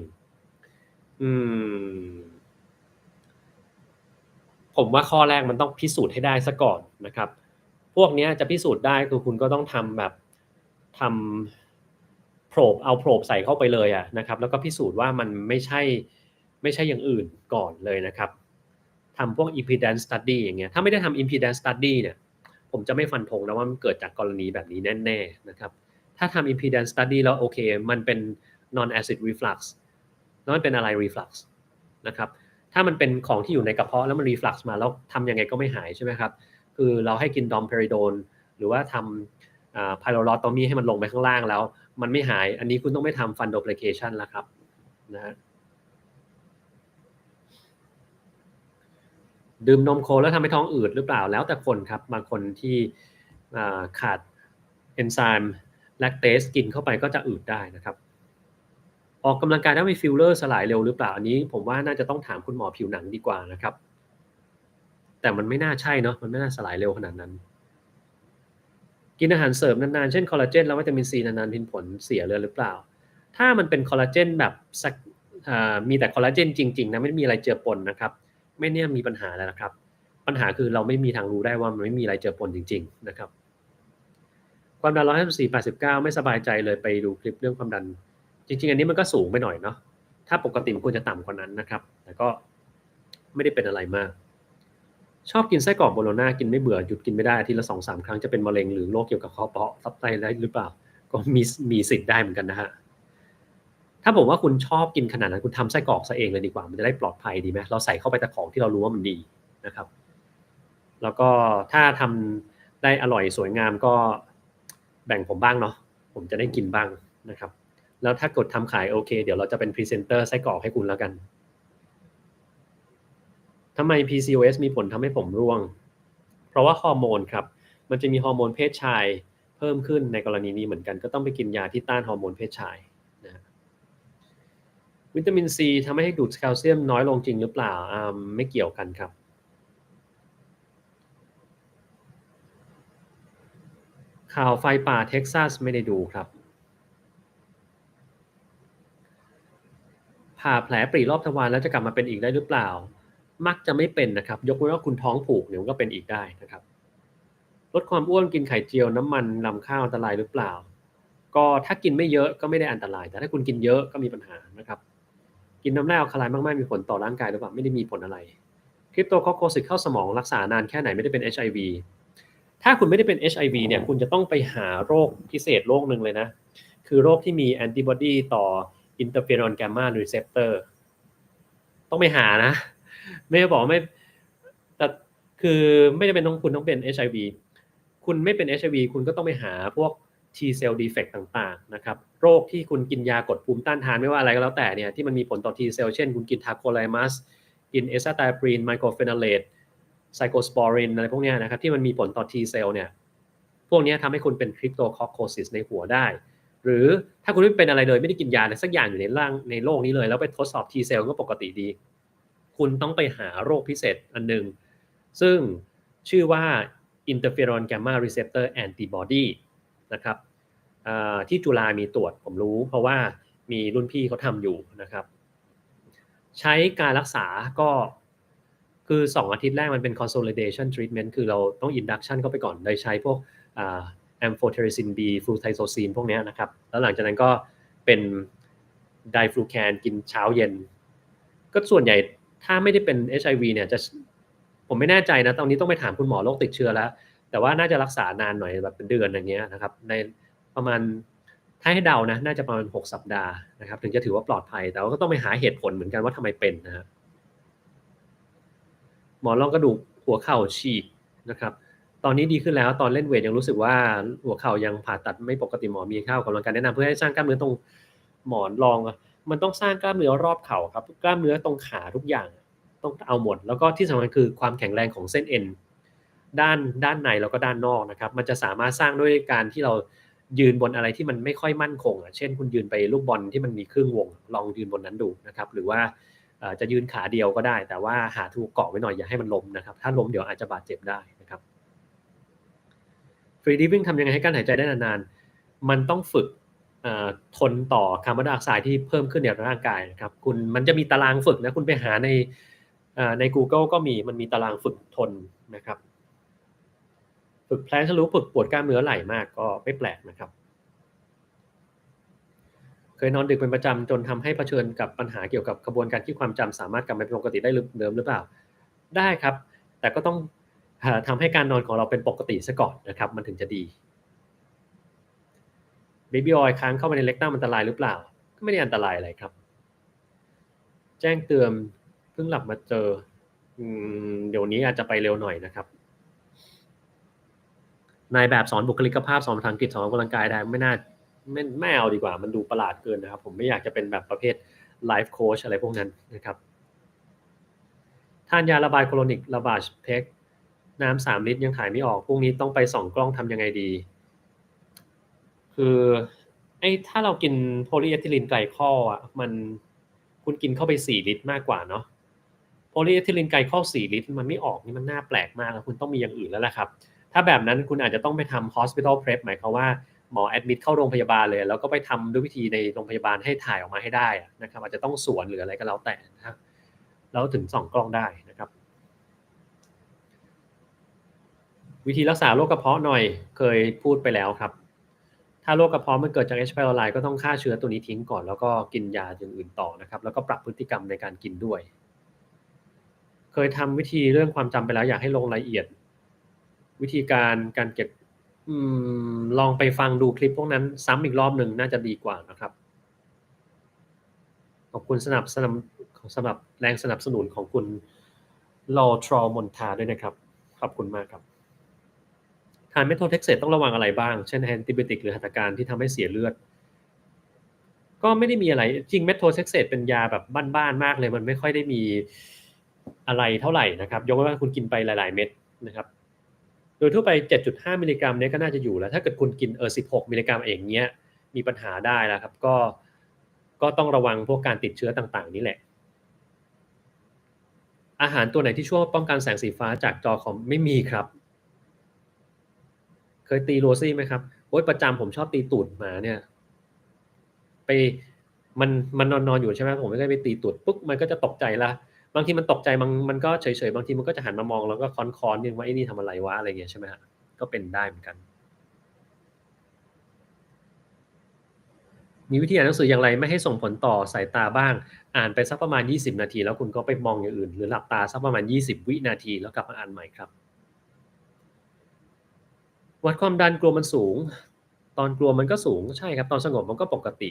ๆผมว่าข้อแรกมันต้องพิสูจน์ให้ได้ซะก่อนนะครับพวกนี้จะพิสูจน์ได้คือคุณก็ต้องทำแบบทำโพรบเอาโพรบใส่เข้าไปเลยอะนะครับแล้วก็พิสูจน์ว่ามันไม่ใช่อย่างอื่นก่อนเลยนะครับทำพวก impedance study อย่างเงี้ยถ้าไม่ได้ทำ impedance study เนี่ยผมจะไม่ฟันธงนะว่ามันเกิดจากกรณีแบบนี้แน่ๆนะครับถ้าทำ impedance study แล้วโอเคมันเป็น non acid reflux แล้วมันเป็นอะไร reflux นะครับถ้ามันเป็นของที่อยู่ในกระเพาะแล้วมัน reflux มาแล้วทำยังไงก็ไม่หายใช่ไหมครับคือเราให้กินดอมเพริโดนหรือว่าทำไพโรลอตอมีให้มันลงไปข้างล่างแล้วมันไม่หายอันนี้คุณต้องไม่ทำฟันโดเพลเคชันแล้วครับนะฮะดื่มนมโคแล้วทำให้ท้องอืดหรือเปล่าแล้วแต่คนครับบางคนที่ขาดเอนไซม์แลคเตสกินเข้าไปก็จะอืดได้นะครับออกกำลังกายถ้ามีฟิลเลอร์สลายเร็วหรือเปล่าอันนี้ผมว่าน่าจะต้องถามคุณหมอผิวหนังดีกว่านะครับแต่มันไม่น่าใช่เนาะมันไม่น่าสลายเร็วขนาดนั้น กินอาหารเสริมนานๆเช่นคอลลาเจนแล้ววิตามินซีนานๆมีผลเสียเลยหรือเปล่าถ้ามันเป็นคอลลาเจนแบบมีแต่คอลลาเจนจริงๆนะไม่มีอะไรเจือปนนะครับไม่เนี่ยมีปัญหาแล้วนะครับปัญหาคือเราไม่มีทางรู้ได้ว่ามันไม่มีอะไรเจือปนจริงๆนะครับความดัน154/89ไม่สบายใจเลยไปดูคลิปเรื่องความดันจริงๆอันนี้มันก็สูงไปหน่อยเนาะถ้าปกติมันควรจะต่ำกว่านั้นนะครับแต่ก็ไม่ได้เป็นอะไรมาก ชอบกินไส้กรอกโบโลญากินไม่เบื่อหยุดกินไม่ได้อาทิตย์ละ2-3ครั้งจะเป็นมะเร็งหรือโรคเกี่ยวกับกระเพาะตับไตได้หรือเปล่าก็มีสิทธิ์ได้เหมือนกันนะฮะถ้าผมว่าคุณชอบกินขนาดนั้นคุณทำไส้กรอกซะเองเลยดีกว่ามันจะได้ปลอดภัยดีไหมเราใส่เข้าไปแต่ของที่เรารู้ว่ามันดีนะครับแล้วก็ถ้าทำได้อร่อยสวยงามก็แบ่งผมบ้างเนาะผมจะได้กินบ้างนะครับแล้วถ้ากดทำขายโอเคเดี๋ยวเราจะเป็นพรีเซนเตอร์ไส้กรอกให้คุณแล้วกันทำไม PCOS มีผลทำให้ผมร่วง เพราะว่าฮอร์โมนครับมันจะมีฮอร์โมนเพศชายเพิ่มขึ้นในกรณีนี้เหมือนกันก็ต้องไปกินยาที่ต้านฮอร์โมนเพศชายนะวิตามินซีทำให้ดูดแคลเซียมน้อยลงจริงหรือเปล่าไม่เกี่ยวกันครับข่าวไฟป่าเท็กซัสไม่ได้ดูครับผ่าแผลปรีรอบทวารแล้วจะกลับมาเป็นอีกได้หรือเปล่ามักจะไม่เป็นนะครับยกเว้นว่าคุณท้องผูกเดี๋ยวก็เป็นอีกได้นะครับลดความอ้วนกินไข่เจียวน้ำมันลำข้าวอันตรายหรือเปล่าก็ถ้ากินไม่เยอะก็ไม่ได้อันตรายแต่ถ้าคุณกินเยอะก็มีปัญหานะครับ กินน้ำแร่อัลคาไลน์มากๆมีผลต่อร่างกายหรือเปล่าไม่ได้มีผลอะไรคริปโตคอคโคซิสเข้าสมองรักษานานแค่ไหนไม่ได้เป็น HIV ถ้าคุณไม่ได้เป็น HIV เนี่ยคุณจะต้องไปหาโรคพิเศษโรคหนึ่งเลยนะคือโรคที่มีแอนติบอดีต่ออินเตอร์เฟอรอนแกมมารีเซปเตอร์ต้องไปหานะไม่ได้บอกไม่แต่คือไม่ได้เป็นต้องคุณต้องเป็น HIV คุณไม่เป็น HIV คุณก็ต้องไปหาพวก T cell defect ต่างๆนะครับโรคที่คุณกินยากดภูมิต้านทานไม่ว่าอะไรก็แล้วแต่เนี่ยที่มันมีผลต่อ T cell เช่นคุณกินทาโคไลมัสกินเอซาไตาปรีนไมโครเฟนอเลตไซโคสปอรินอะไรพวกนี้นะครับที่มันมีผลต่อ T cell เนี่ยพวกนี้ทำให้คุณเป็นคริปโตคอคโคซิสในหัวได้หรือถ้าคุณไม่เป็นอะไรเลยไม่ได้กินยาอะไรสักอย่างอยู่ในร่างในโลกนี้เลยแล้วไปทดสอบ T cell ก็ปกติดีคุณต้องไปหาโรคพิเศษอันนึงซึ่งชื่อว่า interferon gamma receptor antibody นะครับที่จุฬามีตรวจผมรู้เพราะว่ามีรุ่นพี่เขาทำอยู่นะครับใช้การรักษาก็ คือ2อาทิตย์แรกมันเป็น consolidation treatment คือเราต้อง induction เข้าไปก่อนโดยใช้พวกamphotericin B fluticasone พวกนี้นะครับแล้วหลังจากนั้นก็เป็น diflucan กินเช้าเย็นก็ส่วนใหญ่ถ้าไม่ได้เป็น HIV เนี่ยจะผมไม่แน่ใจนะตอนนี้ต้องไปถามคุณหมอโรคติดเชื้อแล้วแต่ว่าน่าจะรักษานานหน่อยแบบเป็นเดือนอย่างเงี้ยนะครับในประมาณถ้าให้เดานะน่าจะประมาณ6 สัปดาห์นะครับถึงจะถือว่าปลอดภัยแต่ว่าก็ต้องไปหาเหตุผลเหมือนกันว่าทำไมเป็นนะฮะหมอนรองกระดูกหัวเข่าฉีกนะครับตอนนี้ดีขึ้นแล้วตอนเล่นเวทยังรู้สึกว่าหัวเข่ายังผ่าตัดไม่ปกติหมอมีข้าวกำลังการแนะนำเพื่อให้สร้างกล้ามเนื้อตรงหมอนรองมันต้องสร้างกล้ามเนื้อรอบเข่าครับกล้ามเนื้อตรงขาทุกอย่างต้องเอาหมดแล้วก็ที่สำคัญคือความแข็งแรงของเส้นเอ็นด้านในแล้วก็ด้านนอกนะครับมันจะสามารถสร้างด้วยการที่เรายืนบนอะไรที่มันไม่ค่อยมั่นคงเช่นคุณยืนไปลูกบอลที่มันมีครึ่งวงลองยืนบนนั้นดูนะครับหรือว่าจะยืนขาเดียวก็ได้แต่ว่าหาทูเกาะไว้หน่อยอย่าให้มันล้มนะครับถ้าล้มเดี๋ยวอาจจะบาดเจ็บได้นะครับฟรีดิฟวิ่งทำยังไงให้การหายใจได้นานๆมันต้องฝึกทนต่อคาร์บอนไดออกไซด์ที่เพิ่มขึ้นในร่างกายนะครับมันจะมีตารางฝึกนะคุณไปหาใน Google ก็มันมีตารางฝึกทนนะครับฝึกแพลนทะลุฝึกปวดกล้ามเนื้อไหล่มากก็ไม่แปลกนะครับเคยนอนดึกเป็นประจำจนทำให้เผชิญกับปัญหาเกี่ยวกับกระบวนการที่ความจำสามารถกลับมาเป็นปกติได้เดิมหรือเปล่าได้ครับแต่ก็ต้องทำให้การนอนของเราเป็นปกติซะก่อนนะครับมันถึงจะดีเบบี้ออยล์ค้างเข้าไปในเร็กตัมอันตรายหรือเปล่าก็ไม่ได้อันตรายอะไรครับแจ้งเตือนเพิ่งหลับมาเจอเดี๋ยวนี้อาจจะไปเร็วหน่อยนะครับนายแบบสอนบุคลิกภาพสอนภาษาอังกฤษสอนกำลังกายได้ไม่เอาดีกว่ามันดูประหลาดเกินนะครับผมไม่อยากจะเป็นแบบประเภทไลฟ์โค้ชอะไรพวกนั้นนะครับทานยาระบายโคลนิกระบาดเพกน้ำ3 ลิตรยังถ่ายไม่ออกพรุ่งนี้ต้องไปส่องกล้องทำยังไงดีคือถ้าเรากินโพลีเอทิลีนไกลคอลคุณกินเข้าไป4 ลิตรมากกว่าเนาะโพลีเอทิลีนไกลคอล4 ลิตรมันไม่ออกนี่มันน่าแปลกมากแล้วคุณต้องมีอย่างอื่นแล้วแหละครับถ้าแบบนั้นคุณอาจจะต้องไปทำ hospital prep หมายความว่าหมอแอดมิดเข้าโรงพยาบาลเลยแล้วก็ไปทำด้วยวิธีในโรงพยาบาลให้ถ่ายออกมาให้ได้นะครับอาจจะต้องสวนหรืออะไรก็แล้วแต่นะครับแล้วถึงส่องกล้องได้นะครับวิธีรักษาโรคกระเพาะหน่อยเคยพูดไปแล้วครับถ้าโรคกระเพาะมันเกิดจาก H. pylori ก็ต้องฆ่าเชื้อตัวนี้ทิ้งก่อนแล้วก็กินยาอย่างอื่นต่อนะครับแล้วก็ปรับพฤติกรรมในการกินด้วยเคยทำวิธีเรื่องความจำไปแล้วอยากให้ลงรายละเอียดวิธีการเก็บลองไปฟังดูคลิปพวกนั้นซ้ำอีกรอบหนึ่งน่าจะดีกว่านะครับขอบคุณสำหรับแรงสนับสนุนของคุณลอทรอมอนทาด้วยนะครับขอบคุณมากครับทานเมโทรเท็กเซตต้องระวังอะไรบ้างเช่นแอนติบิโอติกหรือหัตถการที่ทำให้เสียเลือดก็ไม่ได้มีอะไรจริงเมโทรเท็กเซตเป็นยาแบบบ้านๆมากเลยมันไม่ค่อยได้มีอะไรเท่าไหร่นะครับยกเว้นว่าคุณกินไปหลายๆเม็ดนะครับโดยทั่วไป 7.5 มิลลิกรัมเนี่ยก็น่าจะอยู่แล้วถ้าเกิดคุณกิน16 มิลลิกรัมอย่างเงี้ยมีปัญหาได้แล้วครับก็ต้องระวังพวกการติดเชื้อต่างๆนี่แหละอาหารตัวไหนที่ช่วยป้องกันแสงสีฟ้าจากจอคอมไม่มีครับเคยตีโรซี่ไหมครับโอ๊ยประจำผมชอบตีตูดหมาเนี่ยไปมันนอนอยู่ใช่ไหมผมไม่ได้ไปตีตูดปุ๊บมันก็จะตกใจละบางทีมันตกใจมันก็เฉยๆบางทีมันก็จะหันมามองแล้วก็ค้อนๆนึงว่าไอ้นี่ทำอะไรวะอะไรเงี้ยใช่ไหมฮะก็เป็นได้เหมือนกันมีวิธีอ่านหนังสืออย่างไรไม่ให้ส่งผลต่อสายตาบ้างอ่านไปสักประมาณ20 นาทีแล้วคุณก็ไปมองอย่างอื่นหรือหลับตาสักประมาณ20 วินาทีแล้วกลับมาอ่านใหม่ครับวัดความดันกลัวมันสูงตอนกลัวมันก็สูงใช่ครับตอนสงบมันก็ปกติ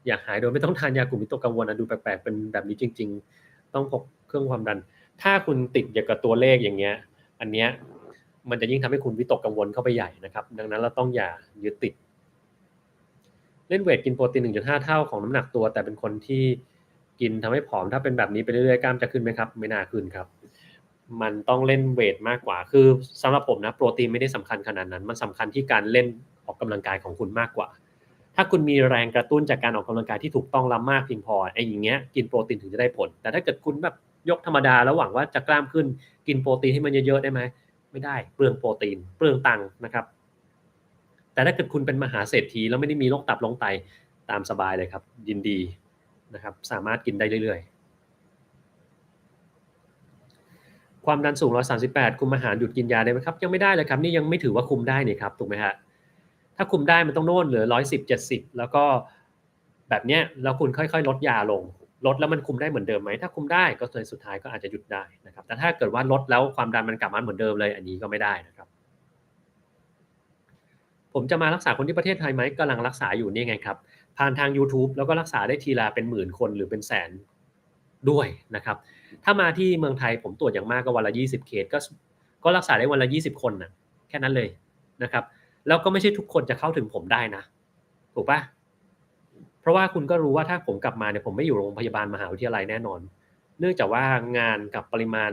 อยากหายโดยไม่ต้องทานยากลุ่มวิตกกังวลดูแปลกๆเป็นแบบนี้จริงๆต้องพกเครื่องความดันถ้าคุณติดเกี่ยวกับตัวเลขอย่างเงี้ยอันเนี้ยมันจะยิ่งทำให้คุณวิตกกังวลเข้าไปใหญ่นะครับดังนั้นเราต้องอย่ายึดติด เล่นเวทกินโปรตีน 1.5 เท่าของน้ำหนักตัวแต่เป็นคนที่กินทำให้ผอมถ้าเป็นแบบนี้ไปเรื่อยๆกล้ามจะขึ้นไหมครับไม่น่าขึ้นครับมันต้องเล่นเวทมากกว่าคือสำหรับผมนะโปรตีนไม่ได้สำคัญขนาดนั้นมันสำคัญที่การเล่นออกกำลังกายของคุณมากกว่าถ้าคุณมีแรงกระตุ้นจากการออกกำลังกายที่ถูกต้องและมากเพียงพอไอ้อย่างเงี้ยกินโปรตีนถึงจะได้ผลแต่ถ้าเกิดคุณแบบยกธรรมดาแล้วหวังว่าจะกล้ามขึ้นกินโปรตีนให้มันเยอะๆได้ไหมไม่ได้เปลืองโปรตีนเปลืองตังค์นะครับแต่ถ้าเกิดคุณเป็นมหาเศรษฐีแล้วไม่ได้มีโรคตับโรคไตตามสบายเลยครับยินดีนะครับสามารถกินได้เรื่อย ความดันสูง138คุมอาหารหยุดกินยาได้ไหมครับยังไม่ได้เลยครับนี่ยังไม่ถือว่าคุมได้นี่ครับถูกไหมฮะถ้าคุมได้มันต้องโน่นเหลือ110 70แล้วก็แบบเนี้ยแล้วคุณค่อยๆลดยาลงลดแล้วมันคุมได้เหมือนเดิมไหมถ้าคุมได้ก็เลยสุดท้ายก็อาจจะหยุดได้นะครับแต่ถ้าเกิดว่าลดแล้วความดันมันกลับมาเหมือนเดิมเลยอันนี้ก็ไม่ได้นะครับผมจะมารักษาคนที่ประเทศไทยไหมกำลังรักษาอยู่นี่ไงครับผ่านทางยูทูบแล้วก็รักษาได้ทีละเป็นหมื่นคนหรือเป็นแสนด้วยนะครับถ้ามาที่เมืองไทยผมตรวจอย่างมากก็วันละ20เคสก็รักษาได้วันละ20คนน่ะแค่นั้นเลยนะครับแล้วก็ไม่ใช่ทุกคนจะเข้าถึงผมได้นะถูกเปล่าเพราะว่าคุณก็รู้ว่าถ้าผมกลับมาเนี่ยผมไม่อยู่โรงพยาบาลมหาวิทยาลัยแน่นอนเนื่องจากว่างานกับปริมาณ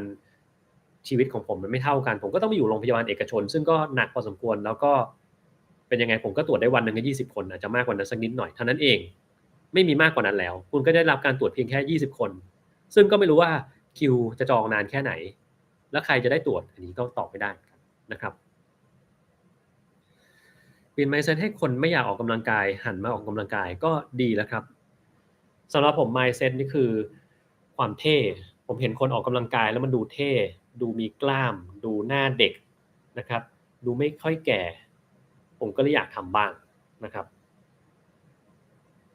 ชีวิตของผมมันไม่เท่ากันผมก็ต้องไปอยู่โรงพยาบาลเอกชนซึ่งก็หนักพอสมควรแล้วก็เป็นยังไงผมก็ตรวจได้วันหนึ่งก็20คนอาจจะมากกว่านั้นสักนิดหน่อยเท่านั้นเองไม่มีมากกว่านั้นแล้วคุณก็ได้รับการตรวจเพียงแค่20คนซึ่งก็ไม่รู้ว่าคิวจะจองนานแค่ไหนแล้วใครจะได้ตรวจอันนี้ก็ตอบไม่ได้นะครับเปลี่ยน mindset ให้คนไม่อยากออกกำลังกายหันมาออกกำลังกายก็ดีแล้วครับสำหรับผม mindset นี่คือความเท่ผมเห็นคนออกกำลังกายแล้วมันดูเท่ดูมีกล้ามดูหน้าเด็กนะครับดูไม่ค่อยแก่ผมก็เลยอยากทำบ้างนะครับ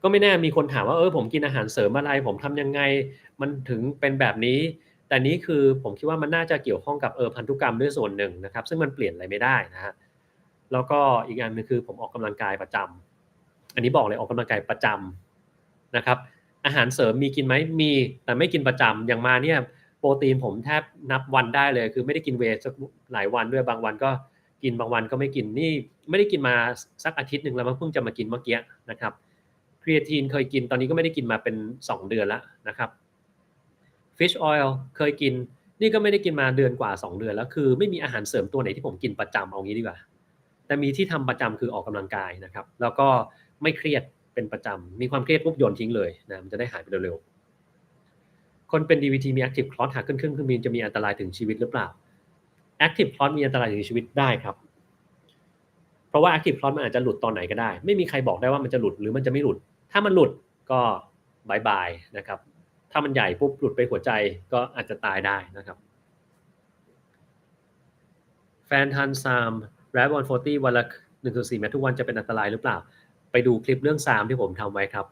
ก็ไม่แน่มีคนถามว่าผมกินอาหารเสริมอะไรผมทำยังไงมันถึงเป็นแบบนี้แต่นี้คือผมคิดว่ามันน่าจะเกี่ยวข้องกับพันธุกรรมด้วยส่วนหนึ่งนะครับซึ่งมันเปลี่ยนอะไรไม่ได้นะฮะแล้วก็อีกอันหนึ่งคือผมออกกำลังกายประจำอันนี้บอกเลยออกกำลังกายประจำนะครับอาหารเสริมมีกินไหมมีแต่ไม่กินประจำอย่างมาเนี่ยโปรตีนผมแทบนับวันได้เลยคือไม่ได้กินเวย์สักหลายวันด้วยบางวันก็กินบางวันก็ไม่กินนี่ไม่ได้กินมาสักอาทิตย์หนึ่งแล้วมันเพิ่งจะมากินเมื่อกี้นะครับครีเอทีนเคยกินตอนนี้ก็ไม่ได้กินมาเป็น2เดือนแล้วนะครับ Fish Oil เคยกินนี่ก็ไม่ได้กินมาเดือนกว่า2เดือนแล้วคือไม่มีอาหารเสริมตัวไหนที่ผมกินประจำเอางี้ดีกว่าแต่มีที่ทำประจำคือออกกำลังกายนะครับแล้วก็ไม่เครียดเป็นประจำมีความเครียดปุ๊บโยนทิ้งเลยนะมันจะได้หายไปเร็วๆคนเป็น DVT มี Active Clot หากขึ้นเครื่องบินจะมีอันตรายถึงชีวิตหรือเปล่า Active Clot มีอันตรายถึงชีวิตได้ครับเพราะว่า Active Clot มันอาจจะหลุดตอนไหนก็ได้ไม่มีใครบอกได้ว่ามันจะหลุดหรือมันจะไม่หลุดถ้ามันหลุดก็บายบายนะครับถ้ามันใหญ่ปุ๊บหลุดไปหัวใจก็อาจจะตายได้นะครับแฟนทานซามแรป140วันละ1-4 เม็ดทุกวันจะเป็นอันตรายหรือเปล่าไปดูคลิปเรื่องซามที่ผมทำไว้ครับ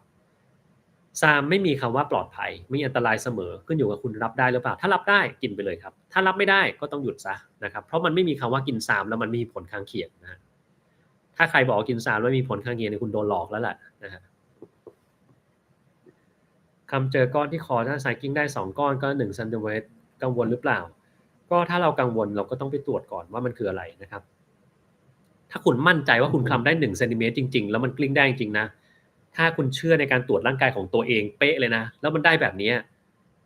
ซามไม่มีคำว่าปลอดภัยมีอันตรายเสมอขึ้นอยู่กับคุณรับได้หรือเปล่าถ้ารับได้กินไปเลยครับถ้ารับไม่ได้ก็ต้องหยุดซะนะครับเพราะมันไม่มีคำว่ากินซามแล้วมันไม่มีผลข้างเคียงนะถ้าใครบอกกินซามแล้วมีผลข้างเคียงเนี่ยคุณโดนหลอกแล้วแหละนะฮะคำเจอก้อนที่คอถ้าไซกิ้งได้2ก้อนก็1เซนติเมตรกังวลหรือเปล่าก็ถ้าเรากังวลเราก็ต้องไปตรวจก่อนว่ามันคืออะไรนะครับ ถ้าคุณมั่นใจว่าคุณคลำได้1เซนติเมตรจริงๆแล้วมันกลิ้งได้จริงๆนะถ้าคุณเชื่อในการตรวจร่างกายของตัวเองเป๊ะเลยนะแล้วมันได้แบบนี้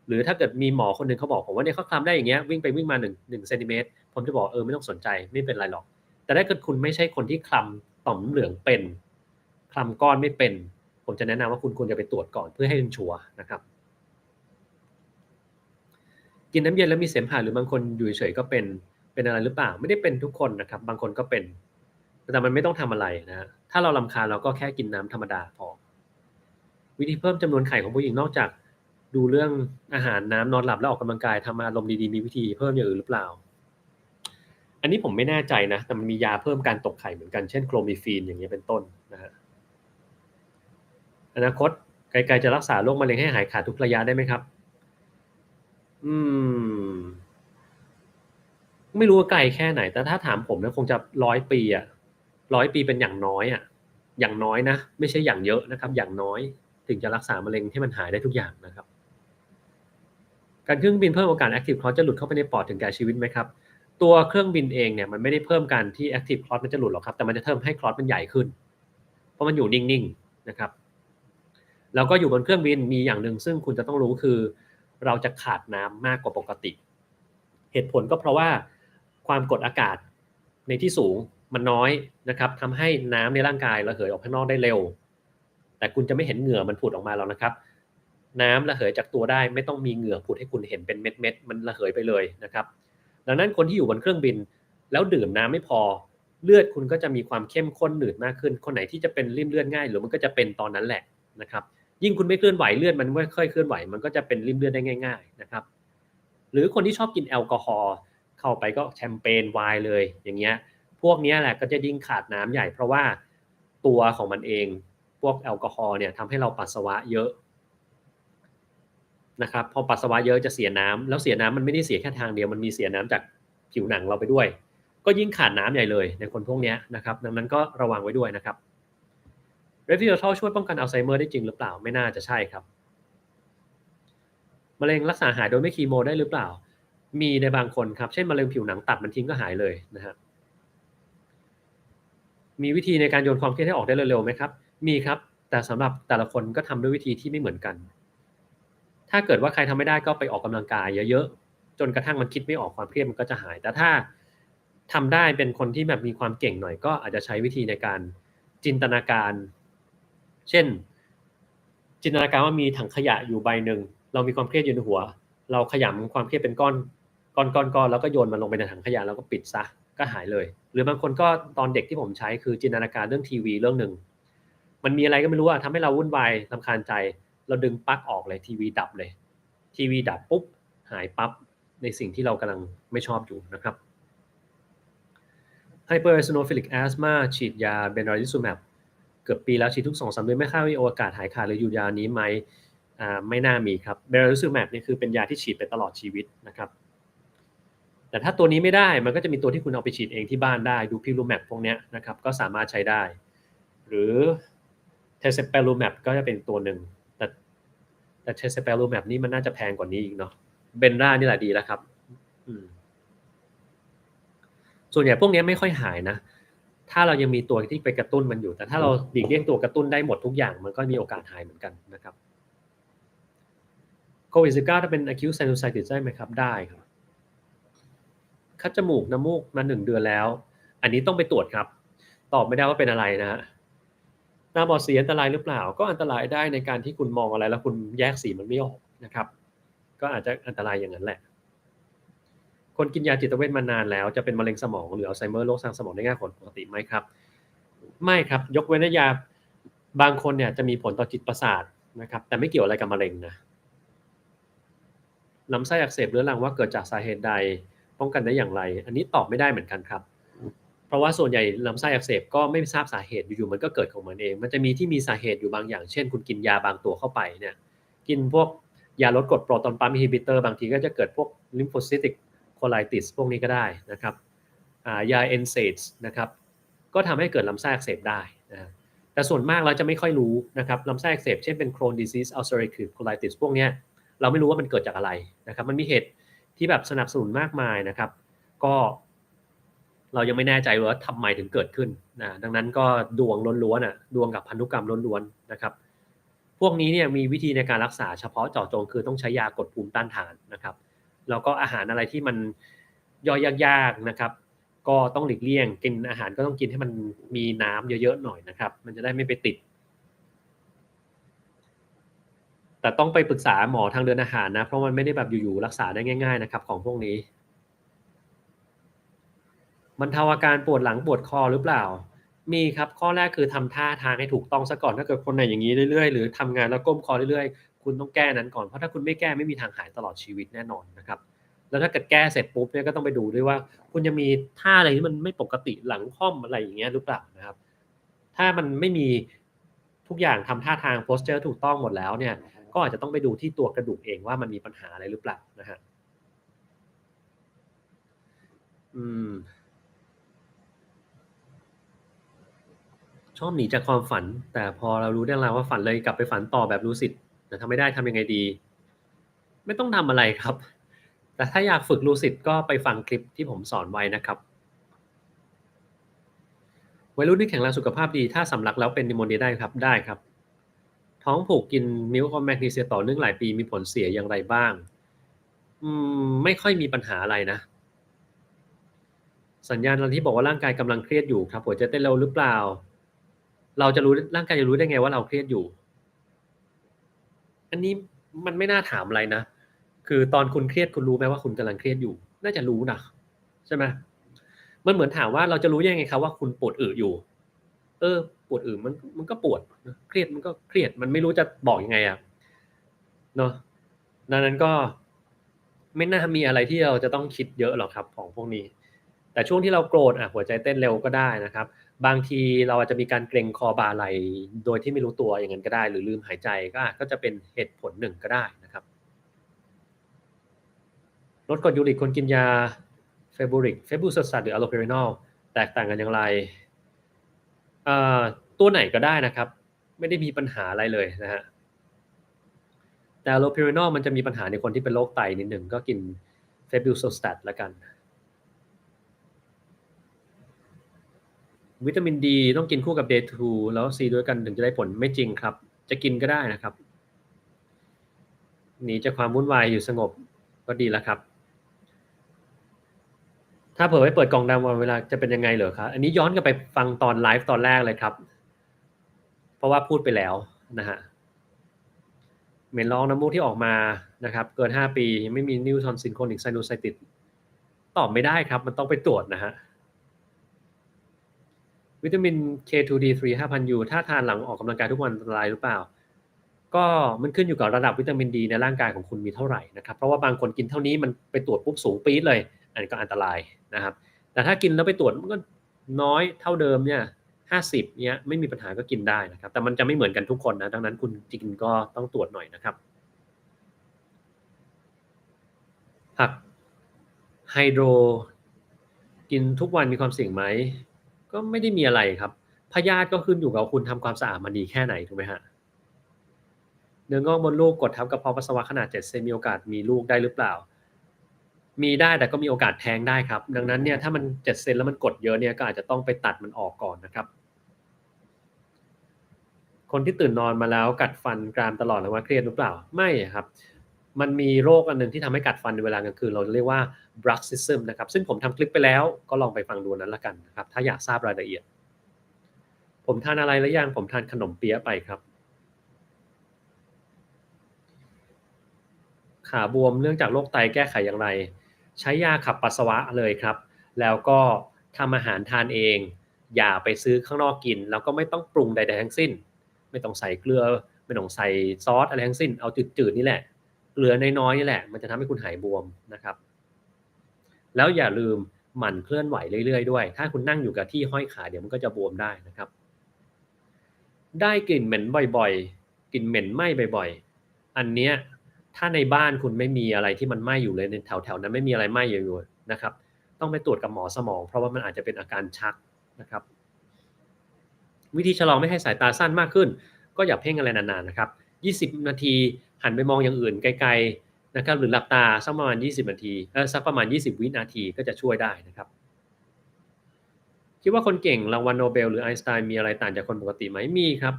หรือถ้าเกิดมีหมอคนหนึ่งเขาบอกผมว่าเนี่ยเขาคลำได้อย่างเงี้ยวิ่งไปวิ่งมา1เซนติเมตรผมจะบอกไม่ต้องสนใจไม่เป็นไรหรอกแต่ถ้าเกิดคุณไม่ใช่คนที่คลำต่อมน้ำเหลืองเป็นคลำก้อนไม่เป็นผมจะแนะนำว่าคุณควรจะไปตรวจก่อนเพื่อให้ชัวร์นะครับกินน้ำเย็นแล้วมีเสมหะหรือบางคนอยู่เฉยๆก็เป็นอะไรหรือเปล่าไม่ได้เป็นทุกคนนะครับบางคนก็เป็น แต่มันไม่ต้องทำอะไรนะฮะถ้าเรารำคาญเราก็แค่กินน้ำธรรมดาพอวิธีเพิ่มจำนวนไข่ของผู้หญิงนอกจากดูเรื่องอาหารน้ำนอนหลับและออกกำลังกายทำอารมณ์ดีๆมีวิธีเพิ่มอย่างอื่นหรือเปล่าอันนี้ผมไม่แน่ใจนะแต่มันมียาเพิ่มการตกไข่เหมือนกันเช่นโคลมิฟีนอย่างเงี้ยเป็นต้นนะฮะอนาคตไกลๆจะรักษาโรคมะเร็งให้หายขาดทุกระยะได้ไหมครับอืมไม่รู้ว่าไกลแค่ไหนแต่ถ้าถามผมนะคงจะ100 ปีอ่ะ100 ปีเป็นอย่างน้อยอ่ะอย่างน้อยนะไม่ใช่อย่างเยอะนะครับอย่างน้อยถึงจะรักษามะเร็งให้มันหายได้ทุกอย่างนะครับ การเครื่องบินเพิ่มโอกาส Active Clot จะหลุดเข้าไปในปอดถึงแก่ชีวิตไหมครับตัวเครื่องบินเองเนี่ยมันไม่ได้เพิ่มการที่ Active Clot มันจะหลุดหรอกครับแต่มันจะเพิ่มให้ Clot มันใหญ่ขึ้นเพราะมันอยู่นิ่งๆนะครับแล้วก็อยู่บนเครื่องบินมีอย่างหนึ่งซึ่งคุณจะต้องรู้คือเราจะขาดน้ำมากกว่าปกติเหตุผลก็เพราะว่าความกดอากาศในที่สูงมันน้อยนะครับทำให้น้ำในร่างกายระเหยออกข้างนอกได้เร็วแต่คุณจะไม่เห็นเหงื่อมันผุดออกมาแล้วนะครับ น้ำระเหยจากตัวได้ไม่ต้องมีเหงื่อผุดให้คุณเห็นเป็นเม็ดๆมันระเหยไปเลยนะครับดังนั้นคนที่อยู่บนเครื่องบินแล้วดื่มน้ำไม่พอเลือดคุณก็จะมีความเข้มข้นหนืดมากขึ้นคนไหนที่จะเป็นริ่มเลือดง่ายหรือมันก็จะเป็นตอนนั้นแหละนะครับยิ่งคุณไม่เคลื่อนไหวเลือดมันไม่ค่อยเคลื่อนไหวมันก็จะเป็นริ่มเลือดได้ง่ายๆนะครับ หรือคนที่ชอบกินแอลกอฮอล์เข้าไปก็แชมเปญไวน์เลยอย่างเงี้ยพวกนี้แหละก็จะยิ่งขาดน้ำใหญ่เพราะว่าตัวของมันเองพวกแอลกอฮอล์เนี่ยทำให้เราปัสสาวะเยอะนะครับพอปัสสาวะเยอะจะเสียน้ำแล้วเสียน้ำมันไม่ได้เสียแค่ทางเดียวมันมีเสียน้ำจากผิวหนังเราไปด้วยก็ยิ่งขาดน้ำใหญ่เลยในคนพวกนี้นะครับดังนั้นก็ระวังไว้ด้วยนะครับเรฟวิโอทอลช่วยป้องกันอัลไซเมอร์ได้จริงหรือเปล่าไม่น่าจะใช่ครับมะเร็งรักษาหายโดยไม่คีโมได้หรือเปล่ามีในบางคนครับเช่นมะเร็งผิวหนังตัดมันทิ้งก็หายเลยนะฮะมีวิธีในการโยนความเครียดให้ออกได้เร็วๆไหมครับมีครับแต่สำหรับแต่ละคนก็ทำด้วยวิธีที่ไม่เหมือนกันถ้าเกิดว่าใครทำไม่ได้ก็ไปออกกำลังกายเยอะๆจนกระทั่งมันคิดไม่ออกความเครียดมันก็จะหายแต่ถ้าทำได้เป็นคนที่แบบมีความเก่งหน่อยก็อาจจะใช้วิธีในการจินตนาการเช่นจินตนาการว่ามีถังขยะอยู่ใบหนึ่งเรามีความเครียดอยู่ในหัวเราขยำความเครียดเป็นก้อนแล้วก็โยนมันลงไปในถังขยะแล้วก็ปิดซะก็หายเลยหรือบางคนก็ตอนเด็กที่ผมใช้คือจินตนาการเรื่องทีวีเรื่องหนึ่งมันมีอะไรก็ไม่รู้อะทำให้เราวุ่นวายรำคาญใจเราดึงปลั๊กออกเลยทีวีดับเลยทีวีดับปุ๊บหายปั๊บในสิ่งที่เรากำลังไม่ชอบอยู่นะครับ Hypereosinophilic asthma ฉีดยา Benralizumab เกือบปีแล้วฉีดทุก 2-3 เดือนไม่ทราบว่ามีโอกาสหายขาดหรืออยู่ยานี้ไหมไม่น่ามีครับ Benralizumab นี่คือเป็นยาที่ฉีดไปตลอดชีวิตนะครับแต่ถ้าตัวนี้ไม่ได้มันก็จะมีตัวที่คุณเอาไปฉีดเองที่บ้านได้ดูพิลูแมปพวกนี้นะครับก็สามารถใช้ได้หรือเทเซเปลูแมปก็จะเป็นตัวหนึ่งแต่เทเซเปลูแมปนี่มันน่าจะแพงกว่านี้อีกเนาะเบนรานี่แหละดีแล้วครับส่วนใหญ่พวกนี้ไม่ค่อยหายนะถ้าเรายังมีตัวที่ไปกระตุ้นมันอยู่แต่ถ้าเราหลีกเลี่ยงตัวกระตุ้นได้หมดทุกอย่างมันก็มีโอกาสหายเหมือนกันนะครับโควิด -19 ถ้าเป็น acute sinusitis ได้ไหมครับได้ครับคัดจมูกน้ำมูกมา1 เดือนแล้วอันนี้ต้องไปตรวจครับตอบไม่ได้ว่าเป็นอะไรนะฮะตาบอดสีอันตรายหรือเปล่าก็อันตรายได้ในการที่คุณมองอะไรแล้วคุณแยกสีมันไม่ออกนะครับก็อาจจะอันตรายอย่างนั้นแหละคนกินยาจิตเวชมานานแล้วจะเป็นมะเร็งสมองหรืออัลไซเมอร์โรคทางสมองได้ง่ายกว่าปกติไหมครับไม่ครับยกเว้นยาบางคนเนี่ยจะมีผลต่อจิตประสาทนะครับแต่ไม่เกี่ยวอะไรกับมะเร็งนะลำไส้อักเสบเรื้อรังว่าเกิดจากสาเหตุใดป้องกันได้อย่างไรอันนี้ตอบไม่ได้เหมือนกันครับเพราะว่าส่วนใหญ่ลำไส้อักเสบก็ไม่ทราบสาเหตุอยู่ๆมันก็เกิดของมันเองมันจะมีที่มีสาเหตุอยู่บางอย่างเช่นคุณกินยาบางตัวเข้าไปเนี่ยกินพวกยาลดกรดโปรตอนปั๊มอินฮิบิเตอร์บางทีก็จะเกิดพวกลิมโฟไซติกโคไลติสพวกนี้ก็ได้นะครับยาเอนเซดนะครับก็ทำให้เกิดลำไส้อักเสบได้นะแต่ส่วนมากเราจะไม่ค่อยรู้นะครับลำไส้อักเสบเช่นเป็นโครนดิซีสอัลเซอริทีฟโคไลติสพวกนี้เราไม่รู้ว่ามันเกิดจากอะไรนะครับมันมีเหตุที่แบบสนับสนุนมากมายนะครับก็เรายังไม่แน่ใจว่าทำไมถึงเกิดขึ้นนะดังนั้นก็ดวงล้วนๆดวงกับพันธุกรรมล้วนๆนะครับพวกนี้เนี่ยมีวิธีในการรักษาเฉพาะเจาะจงคือต้องใช้ยากดภูมิต้านทานนะครับแล้วก็อาหารอะไรที่มันย่อยยากๆนะครับก็ต้องหลีกเลี่ยงกินอาหารก็ต้องกินให้มันมีน้ำเยอะๆหน่อยนะครับมันจะได้ไม่ไปติดแต่ต้องไปปรึกษาหมอทางเดินอาหารนะเพราะมันไม่ได้แบบอยู่ๆรักษาได้ง่ายๆนะครับของพวกนี้บรรเทาอาการปวดหลังปวดคอหรือเปล่ามีครับข้อแรกคือทำท่าทางให้ถูกต้องซะก่อนถ้าเกิดคนไหนอย่างนี้เรื่อยๆหรือทำงานแล้วก้มคอเรื่อยๆคุณต้องแก้นั้นก่อนเพราะถ้าคุณไม่แก้ไม่มีทางหายตลอดชีวิตแน่นอนนะครับแล้วถ้าเกิดแก้เสร็จปุ๊บเนี่ยก็ต้องไปดูด้วยว่าคุณจะมีท่าอะไรที่มันไม่ปกติหลังค่อมอะไรอย่างเงี้ยหรือเปล่านะครับถ้ามันไม่มีทุกอย่างทำท่าทาง posture ถูกต้องหมดแล้วเนี่ยก็อาจจะต้องไปดูที่ตัวกระดูกเองว่ามันมีปัญหาอะไรหรือเปล่านะฮะอืมชอบหนีจากความฝันแต่พอเรารู้เรื่องราวว่าฝันเลยกลับไปฝันต่อแบบลูซิดแต่ทำไม่ได้ทำยังไงดี ไม่ต้องทำอะไรครับแต่ถ้าอยากฝึก Lucid ก็ไปฟังคลิปที่ผมสอนไว้นะครับวัยรุ่นที่แข็งแรงสุขภาพดีถ้าสำลักแล้วเป็นนิโมเนียได้ครับได้ครับท้องผูกกินมิลค์แมกนีเซียต่อเนื่องหลายปีมีผลเสียอย่างไรบ้างไม่ค่อยมีปัญหาอะไรนะสัญญาณตอนที่บอกว่าร่างกายกำลังเครียดอยู่ครับหัวใจเต้นเร็วหรือเปล่าเราจะรู้ร่างกายจะรู้ได้ไงว่าเราเครียดอยู่อันนี้มันไม่น่าถามอะไรนะคือตอนคุณเครียดคุณรู้ไหมว่าคุณกำลังเครียดอยู่น่าจะรู้นะใช่ไหมมันเหมือนถามว่าเราจะรู้ยังไงครับว่าคุณปวดอึอยู่ เออปวดอึมันก็ปวดเครียดมันก็เครียดมันไม่รู้จะบอกยังไงอะเนาะดังนั้นก็ ไม่น่ามีอะไรที่เราจะต้องคิดเยอะหรอกครับของพวกนี้แต่ช่วงที่เราโกรธหัวใจเต้นเร็วก็ได้นะครับบางทีเราอาจจะมีการเกร็งคอบ่าไหล่โดยที่ไม่รู้ตัวอย่างนั้นก็ได้หรือลืมหายใจก็จะเป็นเหตุผลหนึ่งก็ได้นะครับลดกรดยูริกคนกินยาเฟบูริกหรืออะโลเพรินอลแตกต่างกันอย่างไรเอ่อตัวไหนก็ได้นะครับไม่ได้มีปัญหาอะไรเลยนะฮะแต่อะโลเพรินอลมันจะมีปัญหาในคนที่เป็นโรคไตนิดหนึ่งก็กินเฟบูโซสแตทแล้วกันวิตามินดีต้องกินคู่กับ Day 2แล้วซีด้วยกันถึงจะได้ผลไม่จริงครับจะกินก็ได้นะครับหนีจากความวุ่นวายอยู่สงบก็ดีแล้วครับถ้าเผื่อไว้เปิดกล่องดำวันเวลาจะเป็นยังไงเหรอครับอันนี้ย้อนกลับไปฟังตอนไลฟ์ตอนแรกเลยครับเพราะว่าพูดไปแล้วนะฮะเหม็นร้องน้ำมูกที่ออกมานะครับเกิน5 ปียังไม่มีนิวทอนซินโคนิกไซนูไซติสตอบไม่ได้ครับมันต้องไปตรวจนะฮะวิตามิน K2D3 5,000 U ถ้าทานหลังออกกำลังกายทุกวันอันตรายหรือเปล่าก็มันขึ้นอยู่กับระดับวิตามินดีในร่างกายของคุณมีเท่าไหร่นะครับเพราะว่าบางคนกินเท่านี้มันไปตรวจปุ๊บสูงปี๊ดเลยอันนี้ก็อันตรายนะครับแต่ถ้ากินแล้วไปตรวจมันก็น้อยเท่าเดิมเนี่ย50เนี้ยไม่มีปัญหาก็กินได้นะครับแต่มันจะไม่เหมือนกันทุกคนนะดังนั้นคุณกินก็ต้องตรวจหน่อยนะครับผักไฮโดรกินทุกวันมีความเสี่ยงไหมก็ไม่ได้มีอะไรครับพยาธิก็ขึ้นอยู่กับคุณทำความสะอาดมันดีแค่ไหนถูกไหมฮะ เนื้องอกมดลูกกดทับกระเพาะปัสสาวะขนาด7 เซนมีโอกาสมีลูกได้หรือเปล่ามีได้แต่ก็มีโอกาสแท้งได้ครับดังนั้นเนี่ยถ้ามัน7 เซนแล้วมันกดเยอะเนี่ยก็อาจจะต้องไปตัดมันออกก่อนนะครับคนที่ตื่นนอนมาแล้วกัดฟันกรามตลอดเลยว่าเครียดหรือเปล่าไม่ครับมันมีโรคอันนึงที่ทำให้กัดฟันในเวลากลางคืนเราเรียกว่า bruxism นะครับซึ่งผมทำคลิปไปแล้วก็ลองไปฟังดูนั้นละกันนะครับถ้าอยากทราบรายละเอียดผมทานอะไรหรือยังผมทานขนมเปี๊ยะไปครับ ขาบวมเนื่องจากโรคไตแก้ไขอย่างไรใช้ยาขับปัสสาวะเลยครับแล้วก็ทำอาหารทานเองอย่าไปซื้อข้างนอกกินแล้วก็ไม่ต้องปรุงใดๆทั้งสิ้นไม่ต้องใส่เกลือไม่ต้องใส่ซอสอะไรทั้งสิ้นเอาจืดๆนี่แหละเกลือน้อยๆนี่แหละมันจะทำให้คุณหายบวมนะครับแล้วอย่าลืมหมั่นเคลื่อนไหวเรื่อยๆด้วยถ้าคุณนั่งอยู่กับที่ห้อยขาเดี๋ยวมันก็จะบวมได้นะครับได้กลิ่นเหม็นบ่อยๆกลิ่นเหม็นไหม้บ่อยๆอันเนี้ย ถ้าในบ้านคุณไม่มีอะไรที่มันไหม้อยู่เลยในแถวๆนั้นไม่มีอะไรไหม้อยู่นะครับต้องไปตรวจกับหมอสมองเพราะว่ามันอาจจะเป็นอาการชักนะครับวิธีชะลอไม่ให้สายตาสั้นมากขึ้นก็อย่าเพ่งอะไรนานๆนะครับ20นาทีหันไปมองอย่างอื่นไกลๆนะครับหรือหลับตาสักประมาณ20นาทีสักประมาณ20วินาทีก็จะช่วยได้นะครับคิดว่าคนเก่งรางวัลโนเบลหรือไอน์สไตน์มีอะไรต่างจากคนปกติไหมมีครับ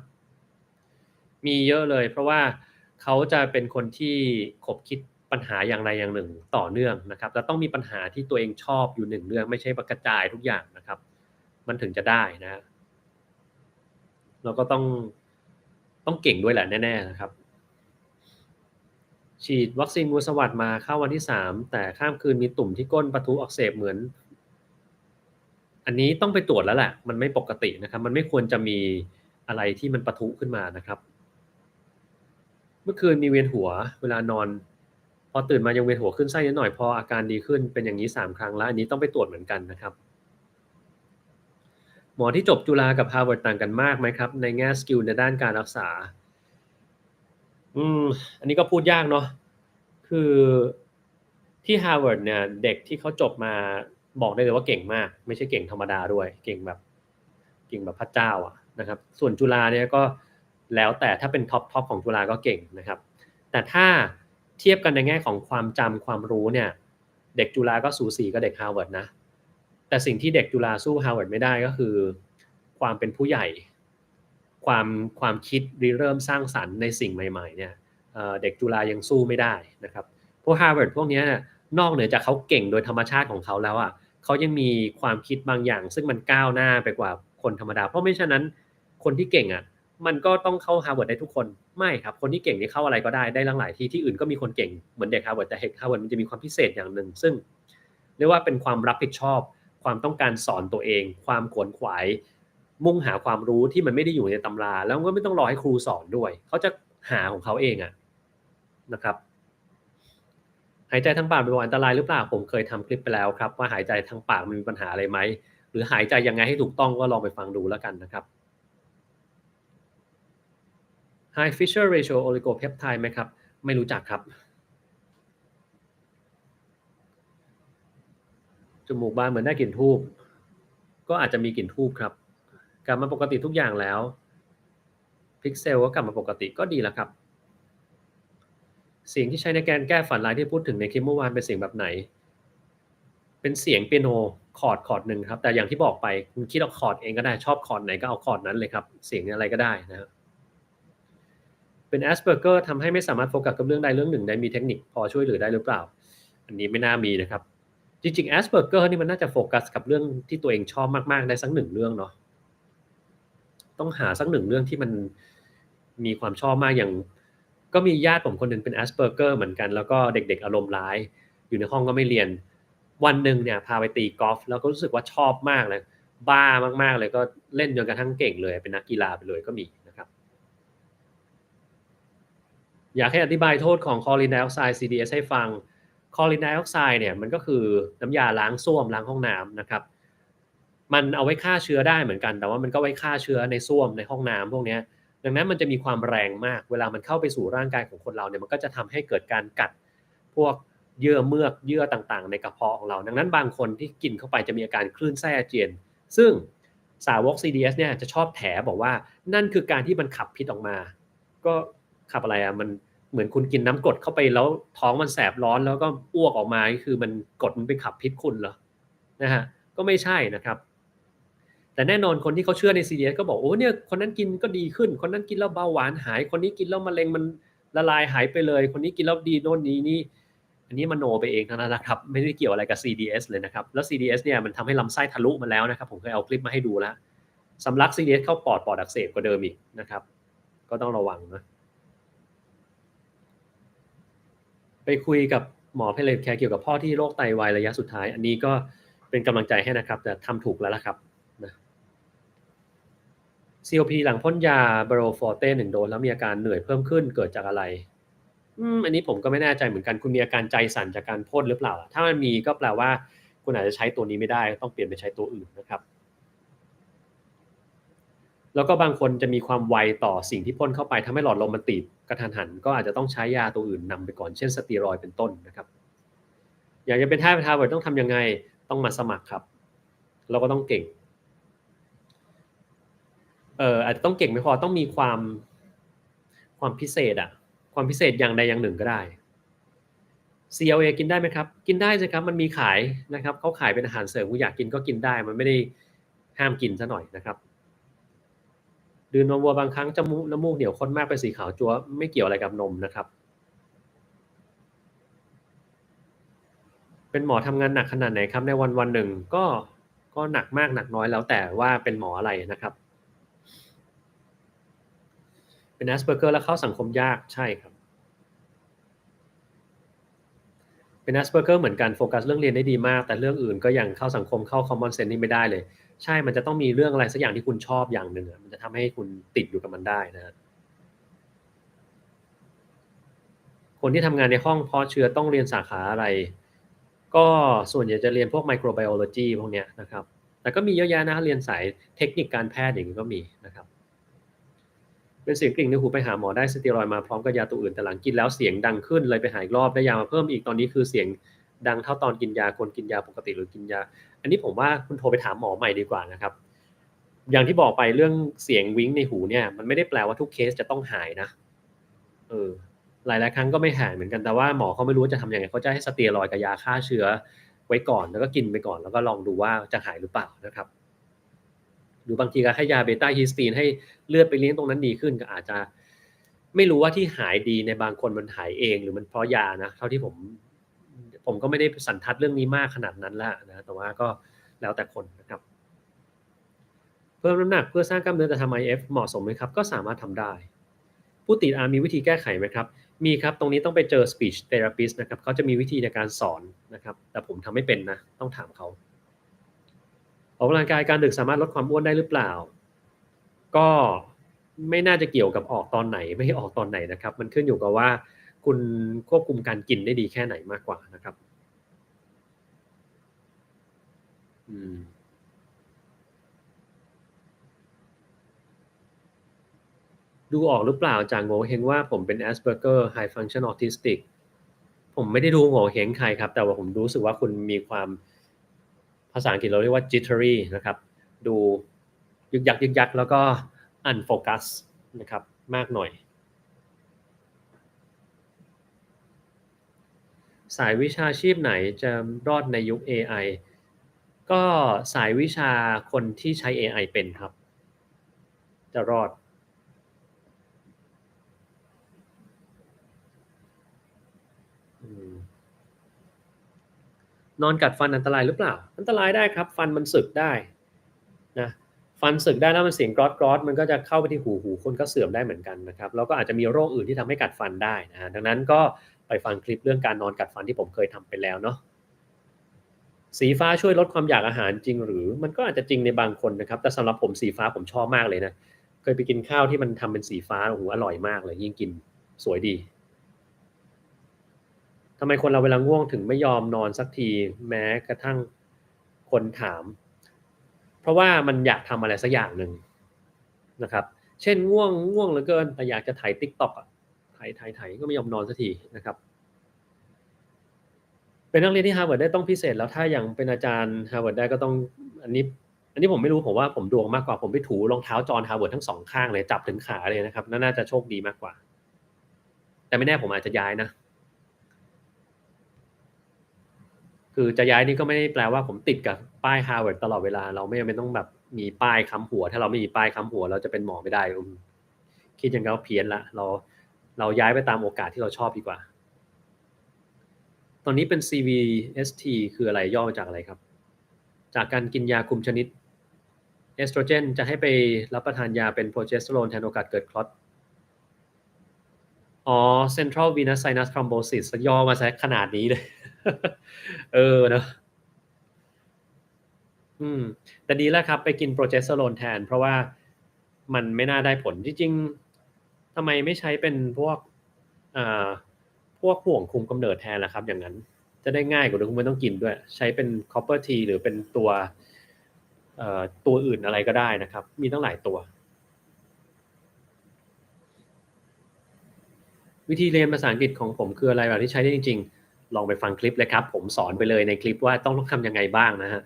มีเยอะเลยเพราะว่าเขาจะเป็นคนที่ขบคิดปัญหาอย่างใดอย่างหนึ่งต่อเนื่องนะครับแล้วต้องมีปัญหาที่ตัวเองชอบอยู่หนึ่งเรื่องไม่ใช่กระจายทุกอย่างนะครับมันถึงจะได้นะเราก็ต้องเก่งด้วยแหละแน่ๆนะครับฉีดวัคซีนงูสวัสดมาเข้าวันที่3แต่ข้ามคืนมีตุ่มที่ก้นปะทุอักเสบเหมือนอันนี้ต้องไปตรวจแล้วแหละมันไม่ปกตินะครับมันไม่ควรจะมีอะไรที่มันปะทุขึ้นมานะครับ เมื่อคืนมีเวียนหัวเวลานอนพอตื่นมายังเวียนหัวขึ้นไส้นิดหน่อยพออาการดีขึ้นเป็นอย่างนี้3 ครั้งแล้วอันนี้ต้องไปตรวจเหมือนกันนะครับหมอที่จบจุฬากับ Harvard ต่างกันมากไหมครับในแง่สกิลในด้านการรักษาอืมอันนี้ก็พูดยากเนาะคือที่ Harvard เนี่ยเด็กที่เขาจบมาบอกได้เลยว่าเก่งมากไม่ใช่เก่งธรรมดาด้วยเก่งแบบพระเจ้าอ่ะนะครับส่วนจุฬาเนี่ยก็แล้วแต่ถ้าเป็นท็อปของจุฬาก็เก่งนะครับแต่ถ้าเทียบกันในแง่ของความจำความรู้เนี่ยเด็กจุฬาก็สูสีกับเด็กฮาร์วาร์ดนะแต่สิ่งที่เด็กจุฬาสู้ฮาร์วาร์ดไม่ได้ก็คือความเป็นผู้ใหญ่ความความคิดริเริ่มสร้างสรรค์ในสิ่งใหม่ๆเนี่ยเด็กจุฬายังสู้ไม่ได้นะครับพวกฮาร์วาร์ดพวกนี้นอกเหนือจากเขาเก่งโดยธรรมชาติของเขาแล้วอ่ะ เขายังมีความคิดบางอย่างซึ่งมันก้าวหน้าไปกว่าคนธรรมดาเพราะไม่ฉะนั้นคนที่เก่งอ่ะมันก็ต้องเข้า Harvard ได้ทุกคนไม่ครับคนที่เก่งนี่เข้าอะไรก็ได้หลายที่อื่นก็มีคนเก่งเหมือนเด็ก Harvard แต่เด็ก Harvard มันจะมีความพิเศษอย่างหนึ่งซึ่งเรียกว่าเป็นความรับผิดชอบความต้องการสอนตัวเองความขวนขวายมุ่งหาความรู้ที่มันไม่ได้อยู่ในตำราแล้วก็ไม่ต้องรอให้ครูสอนด้วยเขาจะหาของเขาเองอะนะครับ หายใจทางปากบ่อยๆอันตรายหรือเปล่าผมเคยทำคลิปไปแล้วครับว่าหายใจทางปากมันมีปัญหาอะไรไหมหรือหายใจยังไงให้ถูกต้องก็ลองไปฟังดูแล้วกันนะครับ High Fisher Ratio Oligopeptide ไหมครับไม่รู้จักครับจมูกบานเหมือนได้กลิ่นธูปก็อาจจะมีกลิ่นธูปครับกลับมาปกติทุกอย่างแล้วพิกเซลก็กลับมาปกติก็ดีแล้วครับเสียงที่ใช้ในการแก้ฝันร้ายที่พูดถึงในคลิปเมื่อวานเป็นเสียงแบบไหนเป็นเสียงเปียโนคอร์ดหนึ่งครับแต่อย่างที่บอกไปคุณคิดเอาคอร์ดเองก็ได้ชอบคอร์ดไหนก็เอาคอร์ดนั้นเลยครับเสียงอะไรก็ได้นะครับเป็น Asperger ทำให้ไม่สามารถโฟกัสกับเรื่องใดเรื่องหนึ่งได้มีเทคนิคพอช่วยเหลือได้หรือเปล่าอันนี้ไม่น่ามีนะครับจริงๆ Asperger นี่มันน่าจะโฟกัสกับเรื่องที่ตัวเองชอบมากๆได้สักหนึ่งเรื่องเนาะต้องหาสักหนึ่งเรื่องที่มันมีความชอบมากอย่างก็มีญาติผมคนหนึ่งเป็น Asperger เหมือนกันแล้วก็เด็กๆอารมณ์ร้ายอยู่ในห้องก็ไม่เรียนวันหนึ่งเนี่ยพาไปตีกอล์ฟแล้วก็รู้สึกว่าชอบมากเลยบ้ามากๆเลยก็เล่นจนกระทั่งเก่งเลยเป็นนักกีฬาไปเลยก็มีนะครับอยากให้อธิบายโทษของคลอรีนไดออกไซด์ CDS ให้ฟังคลอรีนไดออกไซด์เนี่ยมันก็คือน้ำยาล้างส้วมล้างห้องน้ำนะครับมันเอาไว้ฆ่าเชื้อได้เหมือนกันแต่ว่ามันก็ไว้ฆ่าเชื้อในส้วมในห้องน้ำพวกนี้ดังนั้นมันจะมีความแรงมากเวลามันเข้าไปสู่ร่างกายของคนเราเนี่ยมันก็จะทำให้เกิดการกัดพวกเยื่อเมือกเยื่อต่างๆในกระเพาะของเราดังนั้นบางคนที่กินเข้าไปจะมีอาการคลื่นไส้อาเจียนซึ่งสาวก CDS เนี่ยจะชอบแถบอกว่านั่นคือการที่มันขับพิษออกมาก็ขับอะไรอ่ะมันเหมือนคุณกินน้ำกรดเข้าไปแล้วท้องมันแสบร้อนแล้วก็อ้วกออกมาคือมันกรดมันไปขับพิษคุณเหรอนะฮะก็ไม่ใช่นะครับ แต่แน่นอนคนที่เขาเชื่อใน CDS ก็บอกโอ้เนี่ยคนนั้นกินก็ดีขึ้นคนนั้นกินแล้วเบาหวานหายคนนี้กินแล้วมะเร็งมันละลายหายไปเลยคนนี้กินแล้วดีโน่นนี้นี่อันนี้มโนไปเองเท่านั้นนะครับไม่ได้เกี่ยวอะไรกับ CDS เลยนะครับแล้ว CDS เนี่ยมันทำให้ลำไส้ทะลุมาแล้วนะครับผมเคยเอาคลิปมาให้ดูแล้วสำลัก CDS เข้าปอดอักเสบกว่าเดิมอีกนะครับก็ต้องระวังนะไปคุยกับหมอเพลทแคร์เกี่ยวกับพ่อที่โรคไตวายระยะสุดท้ายอันนี้ก็เป็นกำลังใจให้นะครับแต่ทำถูกแล้วละครับนะ COPD หลังพ่นยา Baroforte 1 โดสแล้วมีอาการเหนื่อยเพิ่มขึ้นเกิดจากอะไรอันนี้ผมก็ไม่แน่ใจเหมือนกันคุณมีอาการใจสั่นจากการพ่นหรือเปล่าถ้ามันมีก็แปลว่าคุณอาจจะใช้ตัวนี้ไม่ได้ต้องเปลี่ยนไปใช้ตัวอื่นนะครับแล้วก็บางคนจะมีความไวต่อสิ่งที่พ่นเข้าไปทำให้หลอดลมมันตีบกระทันหันก็อาจจะต้องใช้ยาตัวอื่นนำไปก่อนเช่นสเตียรอยด์เป็นต้นนะครับอยากจะเป็นแพทย์ทาร์วาร์ดต้องทำยังไงต้องมาสมัครครับเราก็ต้องเก่งอาจจะต้องเก่งไม่พอต้องมีความพิเศษอะความพิเศษอย่างใดอย่างหนึ่งก็ได้ CLA กินได้ไหมครับกินได้สิครับมันมีขายนะครับเขาขายเป็นอาหารเสริมคุณอยากกินก็กินได้มันไม่ได้ห้ามกินซะหน่อยนะครับดื่มนมวัวบางครั้งจมูกน้ำมูกเหนียวข้นมากเป็นสีขาวจั๊วไม่เกี่ยวอะไรกับนมนะครับเป็นหมอทำงานหนักขนาดไหนครับในวันหนึ่งก็หนักมากหนักน้อยแล้วแต่ว่าเป็นหมออะไรนะครับเป็น Asperger แล้วเข้าสังคมยากใช่ครับ เป็น Asperger เหมือนกันโฟกัสเรื่องเรียนได้ดีมากแต่เรื่องอื่นก็ยังเข้าสังคมเข้า common sense นี่ไม่ได้เลยใช่มันจะต้องมีเรื่องอะไรสักอย่างที่คุณชอบอย่างหนึ่งมันจะทำให้คุณติดอยู่กับมันได้นะคนที่ทำงานในห้องเพาะเชื้อต้องเรียนสาขาอะไรก็ส่วนใหญ่จะเรียนพวก microbiology พวกเนี้ยนะครับแต่ก็มีเยอะแยะนะเรียนสายเทคนิคการแพทย์อย่างนี้ก็มีนะครับเป็นเสียงกริ่งในหูไปหาหมอได้สเตียรอยด์มาพร้อมกับยาตัวอื่นแต่หลังกินแล้วเสียงดังขึ้นเลยไปหาอีกรอบได้ยามาเพิ่มอีกตอนนี้คือเสียงดังเท่าตอนกินยาควรกินยาปกติหรือกินยาอันนี้ผมว่าคุณโทรไปถามหมอใหม่ดีกว่านะครับอย่างที่บอกไปเรื่องเสียงวิ้งในหูเนี่ยมันไม่ได้แปลว่าทุกเคสจะต้องหายนะเออหลายๆครั้งก็ไม่หายเหมือนกันแต่ว่าหมอเขาไม่รู้ว่าจะทำยังไงเขาจะให้สเตียรอยด์กับยาฆ่าเชื้อไว้ก่อนแล้วก็กินไปก่อนแล้วก็ลองดูว่าจะหายหรือเปล่านะครับ หรือบางทีก็ให้ยาเบต้าฮิสตีนให้เลือดไปเลี้ยงตรงนั้นดีขึ้นก็อาจจะไม่รู้ว่าที่หายดีในบางคนมันหายเองหรือมันเพราะยานะเท่าที่ผมก็ไม่ได้สันทัดเรื่องนี้มากขนาดนั้นละนะแต่ว่าก็แล้วแต่คนนะครับเพิ่มน้ำหนักเพื่อสร้างกล้ามเนื้อแต่ทำ IF เหมาะสมไหมครับก็สามารถทำได้ผู้ติดอาร์มีวิธีแก้ไขไหมครับมีครับตรงนี้ต้องไปเจอ speech therapist นะครับเขาจะมีวิธีในการสอนนะครับแต่ผมทำไม่เป็นนะต้องถามเขาออกกำลังกายการดึกสามารถลดความอ้วนได้หรือเปล่า ก็ไม่น่าจะเกี่ยวกับออกตอนไหนไม่ให้ออกตอนไหนนะครับมันขึ้นอยู่กับว่าคุ คุณควบคุมการกินได้ดีแค่ไหนมากกว่านะครับดูออกหรือเปล่าจากโงเฮงว่าผมเป็น Asperger High Function Autistic ผมไม่ได้ดูโงเฮงใครครับแต่ว่าผมรู้สึกว่าคุณมีความภาษาอังกฤษเราเรียกว่า jittery นะครับดูยึกยักยึกยักแล้วก็ unfocus นะครับมากหน่อยสายวิชาชีพไหนจะรอดในยุค AI ก็สายวิชาคนที่ใช้ AI เป็นครับจะรอดนอนกัดฟันอันตรายหรือเปล่าอันตรายได้ครับฟันมันสึกได้นะฟันสึกได้แล้วมันเสียงกรอดกรอดมันก็จะเข้าไปที่หูคนก็เสื่อมได้เหมือนกันนะครับแล้วก็อาจจะมีโรคอื่นที่ทำให้กัดฟันได้นะฮะดังนั้นก็ไปฟังคลิปเรื่องการนอนกัดฟันที่ผมเคยทำไปแล้วเนาะสีฟ้าช่วยลดความอยากอาหารจริงหรือมันก็อาจจะจริงในบางคนนะครับแต่สำหรับผมสีฟ้าผมชอบมากเลยนะเคยไปกินข้าวที่มันทำเป็นสีฟ้าโอ้โหอร่อยมากเลยยิ่งกินสวยดีทำไมคนเราเวลาง่วงถึงไม่ยอมนอนสักทีแม้กระทั่งคนถาม เพราะว่ามันอยากทำอะไรสักอย่างหนึ่งนะครับเช่นง่วงเหลือเกินแต่อยากจะถ่าย TikTok อ่ะถ่ายก็ไม่ยอมนอนสักทีนะครับเป็นนักเรียนที่ Harvard ได้ต้องพิเศษแล้วถ้าอย่างเป็นอาจารย์ Harvard ได้ก็ต้องอันนี้อันนี้ผมไม่รู้ผมว่าผมดวงมากกว่าผมไปถูรองเท้าจอห์น Harvard ทั้งสองข้างเลยจับถึงขาเลยนะครับน่าจะโชคดีมากกว่าแต่ไม่แน่ผมอาจจะย้ายนะคือจะย้ายนี่ก็ไม่ได้แปลว่าผมติดกับป้าย Harvard ตลอดเวลาเราไม่จำเป็นต้องแบบมีป้ายค้ำหัวถ้าเราไม่มีป้ายค้ำหัวเราจะเป็นหมอไม่ได้คิดอย่างนั้นเพี้ยนละเราย้ายไปตามโอกาสที่เราชอบดีกว่าตอนนี้เป็น CVST คืออะไรย่อมาจากอะไรครับจากการกินยาคุมชนิดเอสโตรเจนจะให้ไปรับประทานยาเป็นโปรเจสเตอโรนแทนโอกาสเกิดคลอตอ๋อ Central Venous Sinus Thrombosis ย่อมาซะขนาดนี้เลยเนอะอืมแต่ดีแล้วครับไปกินโปรเจสเตอโรนแทนเพราะว่ามันไม่น่าได้ผลจริงๆทำไมไม่ใช้เป็นพวกอ่าพวกห่วงคุมกำเนิดแทนล่ะครับอย่างนั้นจะได้ง่ายกว่าด้วยคุณไม่ต้องกินด้วยใช้เป็น copper T หรือเป็นตัวอื่นอะไรก็ได้นะครับมีตั้งหลายตัววิธีเรียนภาษาอังกฤษของผมคืออะไรแบบที่ใช้ได้จริงๆลองไปฟังคลิปเลยครับผมสอนไปเลยในคลิปว่าต้องทำยังไงบ้างนะฮะ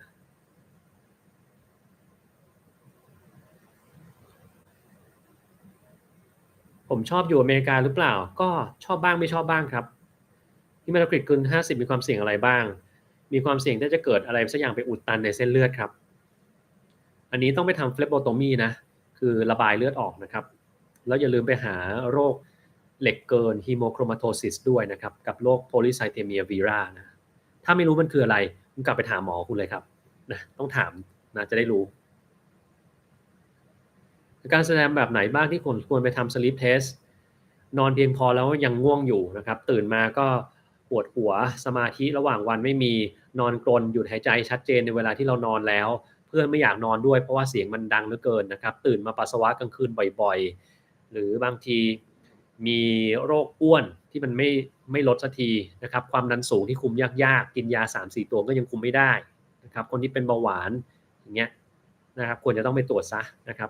ผมชอบอยู่อเมริกาหรือเปล่าก็ชอบบ้างไม่ชอบบ้างครับที่เมตาคริตคุณ50มีความเสี่ยงอะไรบ้างมีความเสี่ยงที่จะเกิดอะไรสักอย่างไปอุดตันในเส้นเลือดครับอันนี้ต้องไปทำเฟลโบโตมีนะคือระบายเลือดออกนะครับแล้วอย่าลืมไปหาโรคเหล็กเกินฮีโมโครมาโทซิสด้วยนะครับกับโรคโพลีไซเทเมียวีรานะถ้าไม่รู้มันคืออะไรคุณกลับไปถามหมอคุณเลยครับนะต้องถามนะจะได้รู้ การแสดงแบบไหนบ้างที่ควรไปทำ sleep test นอนเพียงพอแล้วยังง่วงอยู่นะครับตื่นมาก็ปวดหัวสมาธิระหว่างวันไม่มีนอนกรนหยุดหายใจชัดเจนในเวลาที่เรานอนแล้วเพื่อนไม่อยากนอนด้วยเพราะว่าเสียงมันดังเหลือเกินนะครับตื่นมาปัสสาวะกลางคืนบ่อยๆหรือบางทีมีโรคอ้วนที่มันไม่ลดสักทีนะครับความดันสูงที่คุมยากๆกินยา3-4ตัวก็ยังคุมไม่ได้นะครับคนที่เป็นเบาหวานอย่างเงี้ยนะครับควรจะต้องไปตรวจซะนะครับ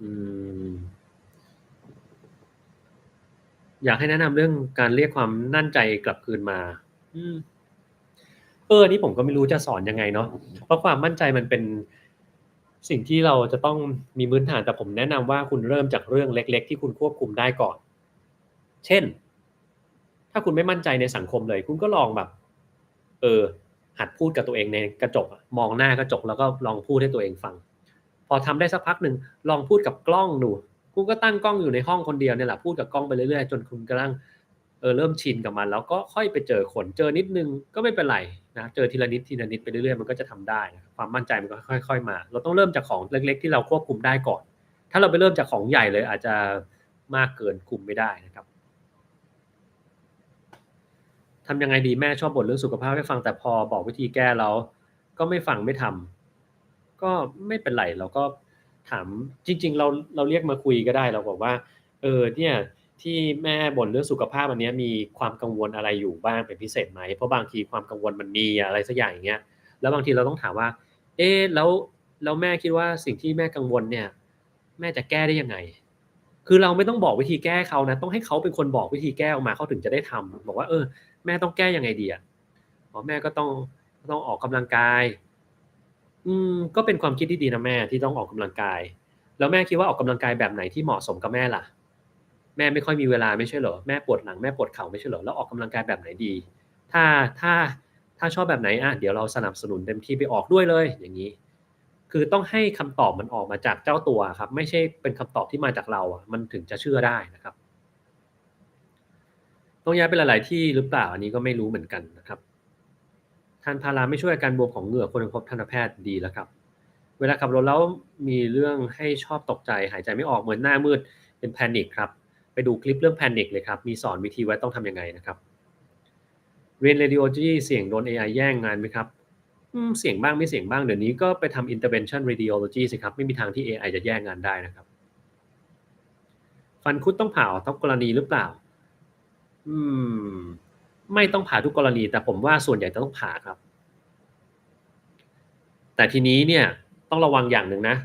อืมอยากให้แนะนำเรื่องการเรียกความมั่นใจกลับคืนมาอืมอันนี้ผมก็ไม่รู้จะสอนยังไงเนาะเพราะความมั่นใจมันเป็นสิ่งที่เราจะต้องมีพื้นฐานแต่ผมแนะนำว่าคุณเริ่มจากเรื่องเล็กๆที่คุณควบคุมได้ก่อนเช่นถ้าคุณไม่มั่นใจในสังคมเลยคุณก็ลองแบบเออหัดพูดกับตัวเองในกระจกอะมองหน้ากระจกแล้วก็ลองพูดให้ตัวเองฟังพอทำได้สักพักหนึ่งลองพูดกับกล้องดูคุณก็ตั้งกล้องอยู่ในห้องคนเดียวเนี่ยแหละพูดกับกล้องไปเรื่อยๆจนคุณกำลังเริ่มชินกับมันแล้วก็ค่อยไปเจอคนเจอนิดนึงก็ไม่เป็นไรนะเจอทีละนิดทีละนิดไปเรื่อยๆมันก็จะทำได้นะความมั่นใจมันก็ค่อยๆมาเราต้องเริ่มจากของเล็กๆที่เราควบคุมได้ก่อนถ้าเราไปเริ่มจากของใหญ่เลยอาจจะมากเกินคุมไม่ได้นะครับ ทำยังไงดีแม่ชอบบ่นเรื่องสุขภาพให้ฟังแต่พอบอกวิธีแก้แล้วก็ไม่ฟังไม่ทำก็ไม่เป็นไรเราก็ ถามจริงๆเราเรียกมาคุยก็ได้เราบอกว่าเนี่ยที่แม่บ่นเรื่องสุขภาพอันเนี้ยมีความกังวลอะไรอยู่บ้างเป็นพิเศษไหมเพราะบางทีความกังวลมันมีอะไรสักอย่างอย่างเงี้ยแล้วบางทีเราต้องถามว่าเอ๊ะแล้วแม่คิดว่าสิ่งที่แม่กังวลเนี่ยแม่จะแก้ได้ยังไงคือเราไม่ต้องบอกวิธีแก้เขานะต้องให้เขาเป็นคนบอกวิธีแก้ออกมาเขาถึงจะได้ทำบอกว่าแม่ต้องแก้ยังไงดีอะอ๋อแม่ก็ต้องออกกำลังกายก็เป็นความคิดที่ดีนะแม่ที่ต้องออกกำลังกายแล้วแม่คิดว่าออกกำลังกายแบบไหนที่เหมาะสมกับแม่ล่ะแม่ไม่ค่อยมีเวลาไม่ใช่เหรอแม่ปวดหลังแม่ปวดเข่าไม่ใช่เหรอแล้วออกกำลังกายแบบไหนดีถ้าถ้าถ้าชอบแบบไหนเดี๋ยวเราสนับสนุนเต็มที่ไปออกด้วยเลยอย่างงี้คือต้องให้คำตอบมันออกมาจากเจ้าตัวอะครับไม่ใช่เป็นคำตอบที่มาจากเราอะมันถึงจะเชื่อได้นะครับต้องย้ายไปหลายๆที่หรือเปล่าอันนี้ก็ไม่รู้เหมือนกันนะครับ ทานพาราไม่ช่วยอาการบวมของเหงือกควรไปพบทันตแพทย์ดีแล้วครับเวลาขับรถแล้วมีเรื่องให้ชอบตกใจหายใจไม่ออกเหมือนหน้ามืดเป็น panic ครับไปดูคลิปเรื่อง panic เลยครับมีสอนวิธีไว้ต้องทำยังไงนะครับเรียน radiology เสี่ยงโดน AI แย่งงานไหมครับเสี่ยงบ้างไม่เสี่ยงบ้างเดี๋ยวนี้ก็ไปทำ intervention radiology สิครับไม่มีทางที่ AI จะแย่งงานได้นะครับฟันคุดต้องผ่าออกทุกกรณีหรือเปล่าอืมไม่ต้องผ่าทุกกรณีแต่ผมว่าส่วนใหญ่จะต้องผ่าครับ แต่ทีนี้เนี่ยต้องระวังอย่างหนึ่งนะ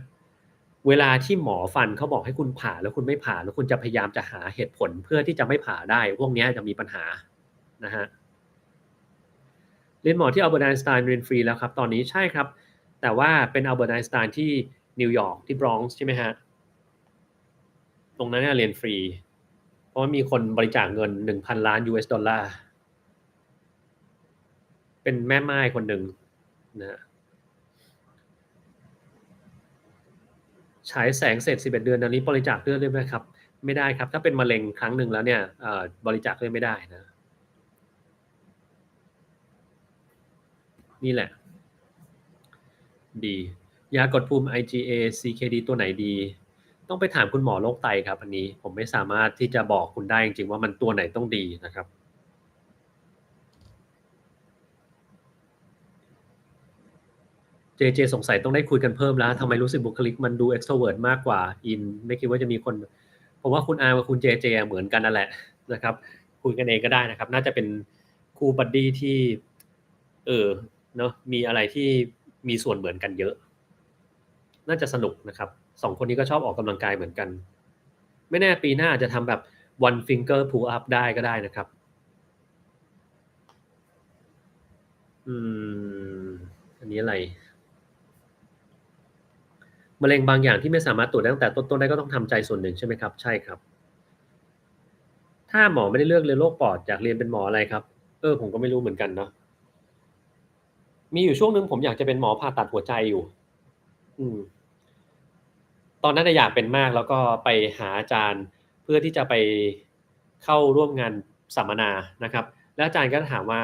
เวลาที่หมอฟันเขาบอกให้คุณผ่าแล้วคุณไม่ผ่าแล้วคุณจะพยายามจะหาเหตุผลเพื่อที่จะไม่ผ่าได้พวกนี้จะมีปัญหานะฮะเรียนหมอที่อัลเบิร์ตไอน์สไตน์เรียนฟรีแล้วครับตอนนี้ใช่ครับแต่ว่าเป็นอัลเบิร์ตไอน์สไตน์ที่นิวยอร์กที่บรอนซ์ใช่ไหมฮะตรงนั้นเรียนฟรีเพราะว่ามีคนบริจาคเงิน 1,000 ล้าน US ดอลลาร์เป็นแม่ไม้คนหนึ่งนะฉายแสงเสร็จ11 เดือนอันนี้บริจาคเลือดได้ไหมครับไม่ได้ครับถ้าเป็นมะเร็งครั้งหนึ่งแล้วเนี่ยบริจาคเลือดไม่ได้นะ นี่แหละดียากดภูมิ IgA CKD ตัวไหนดีต้องไปถามคุณหมอโรคไตครับอันนี้ผมไม่สามารถที่จะบอกคุณได้จริงๆว่ามันตัวไหนต้องดีนะครับเจเจสงสัยต้องได้คุยกันเพิ่มแล้วทำไมรู้สึกบุคลิกมันดู extrovert มากกว่าอินไม่คิดว่าจะมีคนผมว่าคุณอาร์กับคุณเจเจเหมือนกันนั่นแหละนะครับคุยกันเองก็ได้นะครับน่าจะเป็นคู่บัดดี้ที่เออเนาะมีอะไรที่มีส่วนเหมือนกันเยอะน่าจะสนุกนะครับสองคนนี้ก็ชอบออกกำลังกายเหมือนกัน ไม่แน่ปีหน้าอาจจะทำแบบ one finger pull up ได้ก็ได้นะครับอืมอันนี้อะไรมะเร็งบางอย่างที่ไม่สามารถตรวจได้ตั้งแต่ต้นๆได้ก็ต้องทำใจส่วนหนึ่งใช่ไหมครับใช่ครับถ้าหมอไม่ได้เลือกเรียนโรคปอดอยากเรียนเป็นหมออะไรครับผมก็ไม่รู้เหมือนกันเนาะมีอยู่ช่วงหนึ่งผมอยากจะเป็นหมอผ่าตัดหัวใจอยู่อืมตอนนั้นอยากเป็นมากแล้วก็ไปหาอาจารย์เพื่อที่จะไปเข้าร่วมงานสัมมนานะครับแล้วอาจารย์ก็ถามว่า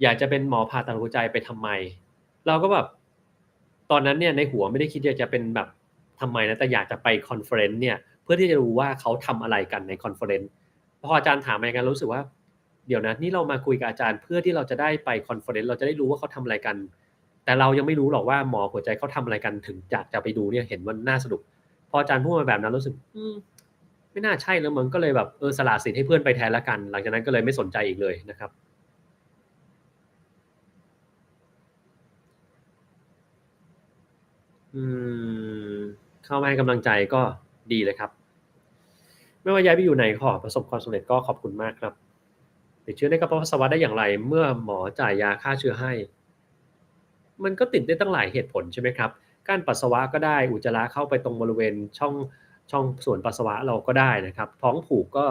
อยากจะเป็นหมอผ่าตัดหัวใจไปทำไม เราก็แบบตอนนั้นเนี่ยในหัวไม่ได้คิดอยากจะเป็นแบบทำไมนะแต่อยากจะไปคอนเฟอเรนซ์เนี่ยเพื่อที่จะรู้ว่าเขาทำอะไรกันในคอนเฟอเรนซ์พออาจารย์ถามมาอย่างนั้นรู้สึกว่าเดี๋ยวนะนี่เรามาคุยกับอาจารย์เพื่อที่เราจะได้ไปคอนเฟอเรนซ์เราจะได้รู้ว่าเขาทำอะไรกันแต่เรายังไม่รู้หรอกว่าหมอหัวใจเขาทำอะไรกันถึงอยากจะไปดูเนี่ยเห็นว่าน่าสนุกพออาจารย์พูดมาแบบนั้นรู้สึกไม่น่าใช่แล้วมันก็เลยแบบสละสิทธิ์ให้เพื่อนไปแทนแล้วกันหลังจากนั้นก็เลยไม่สนใจอีกเลยนะครับ อืมเข้ามาให้กำลังใจก็ดีเลยครับไม่ว่าย้ายไปอยู่ไหนขอประสบความสำเร็จก็ขอบคุณมากครับติดเชื้อในกระเพาะปัสสาวะได้อย่างไรเมื่อหมอจ่ายยาฆ่าเชื้อให้มันก็ติดได้ตั้งหลายเหตุผลใช่ไหมครับการปัสสาวะก็ได้อุจจาระเข้าไปตรงบริเวณช่องส่วนปัสสาวะเราก็ได้นะครับท้องผูกก็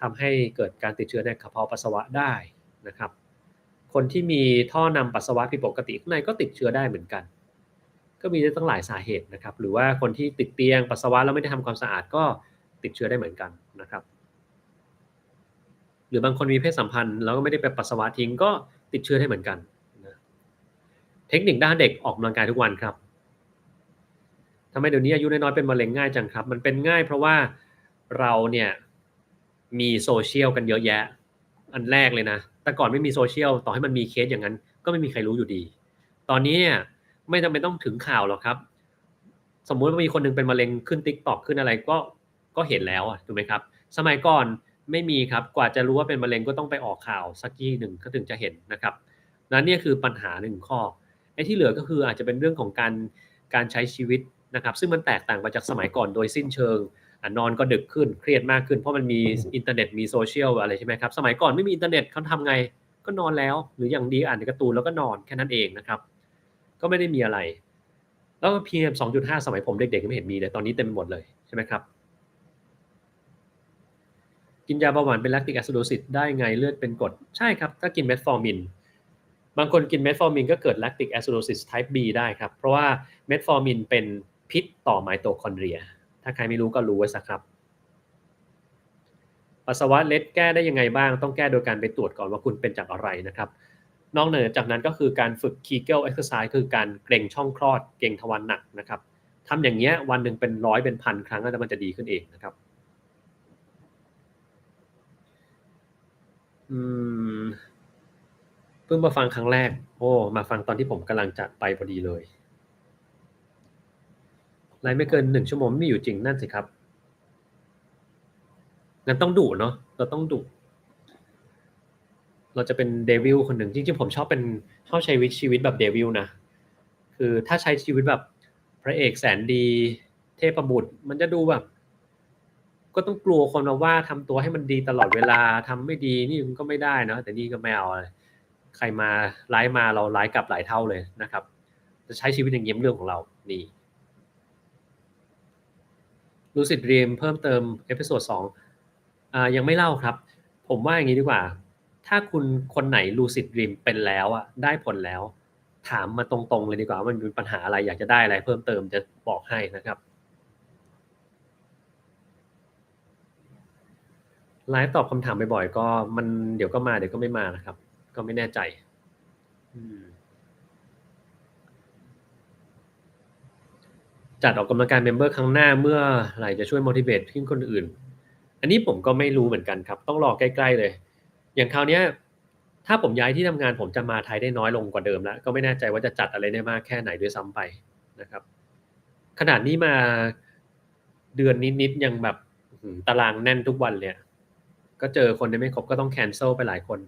ทำให้เกิดการติดเชื้อในกระเพาะปัสสาวะได้นะครับคนที่มีท่อนำปัสสาวะผิดปกติข้างในก็ติดเชื้อได้เหมือนกัน ก็มีได้ตั้งหลายสาเหตุนะครับหรือว่าคนที่ติดเตียงปัสสาวะแล้วไม่ได้ทำความสะอาดก็ติดเชื้อได้เหมือนกันนะครับหรือบางคนมีเพศสัมพันธ์แล้วก็ไม่ได้ไปปัสสาวะทิ้งก็ติดเชื้อได้เหมือนกันนะเทคนิคด้านเด็กออกกำลังกายทุกวันครับทำไมเดี๋ยวนี้อายุน้อยๆเป็นมะเร็งง่ายจังครับมันเป็นง่ายเพราะว่าเราเนี่ยมีโซเชียลกันเยอะแยะอันแรกเลยนะแต่ก่อนไม่มีโซเชียลต่อให้มันมีเคสอย่างนั้นก็ไม่มีใครรู้อยู่ดีตอนนี้เนี่ยไม่จำเป็นต้องถึงข่าวหรอกครับ สมมุติว่ามีคนนึงเป็นมะเร็งขึ้น TikTok ขึ้นอะไรก็เห็นแล้วอะถูกไหมครับสมัยก่อนไม่มีครับกว่าจะรู้ว่าเป็นมะเร็งก็ต้องไปออกข่าวสักที่หนึ่งก็ถึงจะเห็นนะครับนั้นเนี่ยคือปัญหาหนึ่งข้อไอ้ที่เหลือก็คืออาจจะเป็นเรื่องของการใช้ชีวิตนะครับซึ่งมันแตกต่างไปจากสมัยก่อนโดยสิ้นเชิงนอนก็ดึกขึ้นเครียดมากขึ้นเพราะมันมีอินเทอร์เน็ตมีโซเชียลอะไรใช่ไหมครับสมัยก่อนไม่มีอินเทอร์เน็ตเขาทำไงก็นอนแล้วหรืออย่างดีอ่านการ์ตูนแล้วก็นอนแค่นั้นเองนะครับก็ไม่ได้มีอะไรแล้ว PM 2.5สมัยผมเด็กๆไม่เห็นมีเลยตอนนี้เต็มไปหมดเลยใช่ไหมครับกินยาเบาหวานเป็น lactic acidosis ได้ไงเลือดเป็นกรดใช่ครับถ้ากินเมทฟอร์มินบางคนกินเมทฟอร์มินก็เกิด lactic acidosis type B ได้ครับเพราะว่าเมทฟอร์มินเป็นพิษต่อไมโตคอนเดรียถ้าใครไม่รู้ก็รู้ไว้สักครับปัสสาวะเล็ดแก้ได้ยังไงบ้างต้องแก้โดยการไปตรวจก่อนว่าคุณเป็นจากอะไรนะครับนอกเหนือจากนั้นก็คือการฝึก Kegel exercise คือการเกร็งช่องคลอดเกร็งทวารหนักนะครับทำอย่างเงี้ยวันหนึ่งเป็นร้อยเป็นพันครั้งแล้วมันจะดีขึ้นเองนะครับอืมเพิ่งมาฟังครั้งแรกโอ้มาฟังตอนที่ผมกำลังจะไปพอดีเลยไลฟ์ไม่เกิน1 ชั่วโมงไม่มีอยู่จริงนั่นสิครับงั้นต้องดุเนาะเราต้องดุเราจะเป็นเดวิลคนหนึ่งจริงๆผมชอบใช้ชีวิตแบบเดวิลนะคือถ้าใช้ชีวิตแบบพระเอกแสนดีเทพบุตรมันจะดูแบบก็ต้องกลัวคนมาว่าทำตัวให้มันดีตลอดเวลาทำไม่ดีนี่มันก็ไม่ได้นะแต่นี่ก็ไม่เอาอะไรใครมาร้ายมาเราร้ายกลับหลายเท่าเลยนะครับจะใช้ชีวิตอย่างเงี้ยเรื่องของเรานี่ Lucid Dream เพิ่มเติมเอพิโซด2ยังไม่เล่าครับผมว่าอย่างนี้ดีกว่าถ้าคุณคนไหน Lucid Dream เป็นแล้วอะได้ผลแล้วถามมาตรงๆเลยดีกว่าว่ามันมีปัญหาอะไรอยากจะได้อะไรเพิ่มเติมจะบอกให้นะครับไลฟ์ตอบคำถามบ่อยๆก็มันเดี๋ยวก็มาเดี๋ยวก็ไม่มานะครับก็ไม่แน่ใจอืมจัดออกกำลังกายเมมเบอร์ครั้งหน้าเมื่อไหร่จะช่วย motivate ขึ้นคนอื่นอันนี้ผมก็ไม่รู้เหมือนกันครับต้องรอใกล้ๆเลยอย่างคราวเนี้ยถ้าผมย้ายที่ทำงานผมจะมาไทยได้น้อยลงกว่าเดิมแล้วก็ไม่แน่ใจว่าจะจัดอะไรได้มากแค่ไหนด้วยซ้ำไปนะครับขนาดนี้มาเดือนนิดๆยังแบบตารางแน่นทุกวันเลยก็เจอคนได้ไม่ครบก็ต้องแคนเซิลไปหลายคน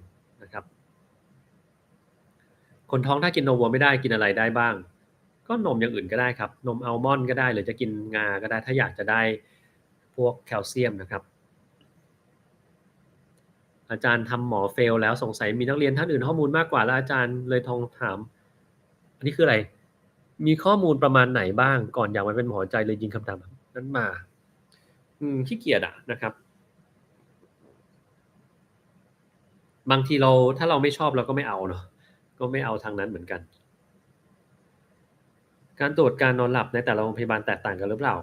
นะครับคนท้องถ้ากินนมวัวไม่ได้กินอะไรได้บ้างก็นมอย่างอื่นก็ได้ครับนมอัลมอนด์ก็ได้หรือจะกินงาก็ได้ถ้าอยากจะได้พวกแคลเซียมนะครับอาจารย์ทำหมอเฟลแล้วสงสัยมีนักเรียนท่านอื่นข้อมูลมากกว่าแล้วอาจารย์เลยทองถามอันนี้คืออะไรมีข้อมูลประมาณไหนบ้างก่อนอยากมาเป็นหมอใจเลยยิงคำถามนั้นมาขี้เกียจอะนะครับบางทีเราถ้าเราไม่ชอบเราก็ไม่เอาเนาะก็ไม่เอาทางนั้นเหมือนกัน การตรวจการนอนหลับในแต่ละโรงพยาบาลแตกต่างกันหรือเปล่า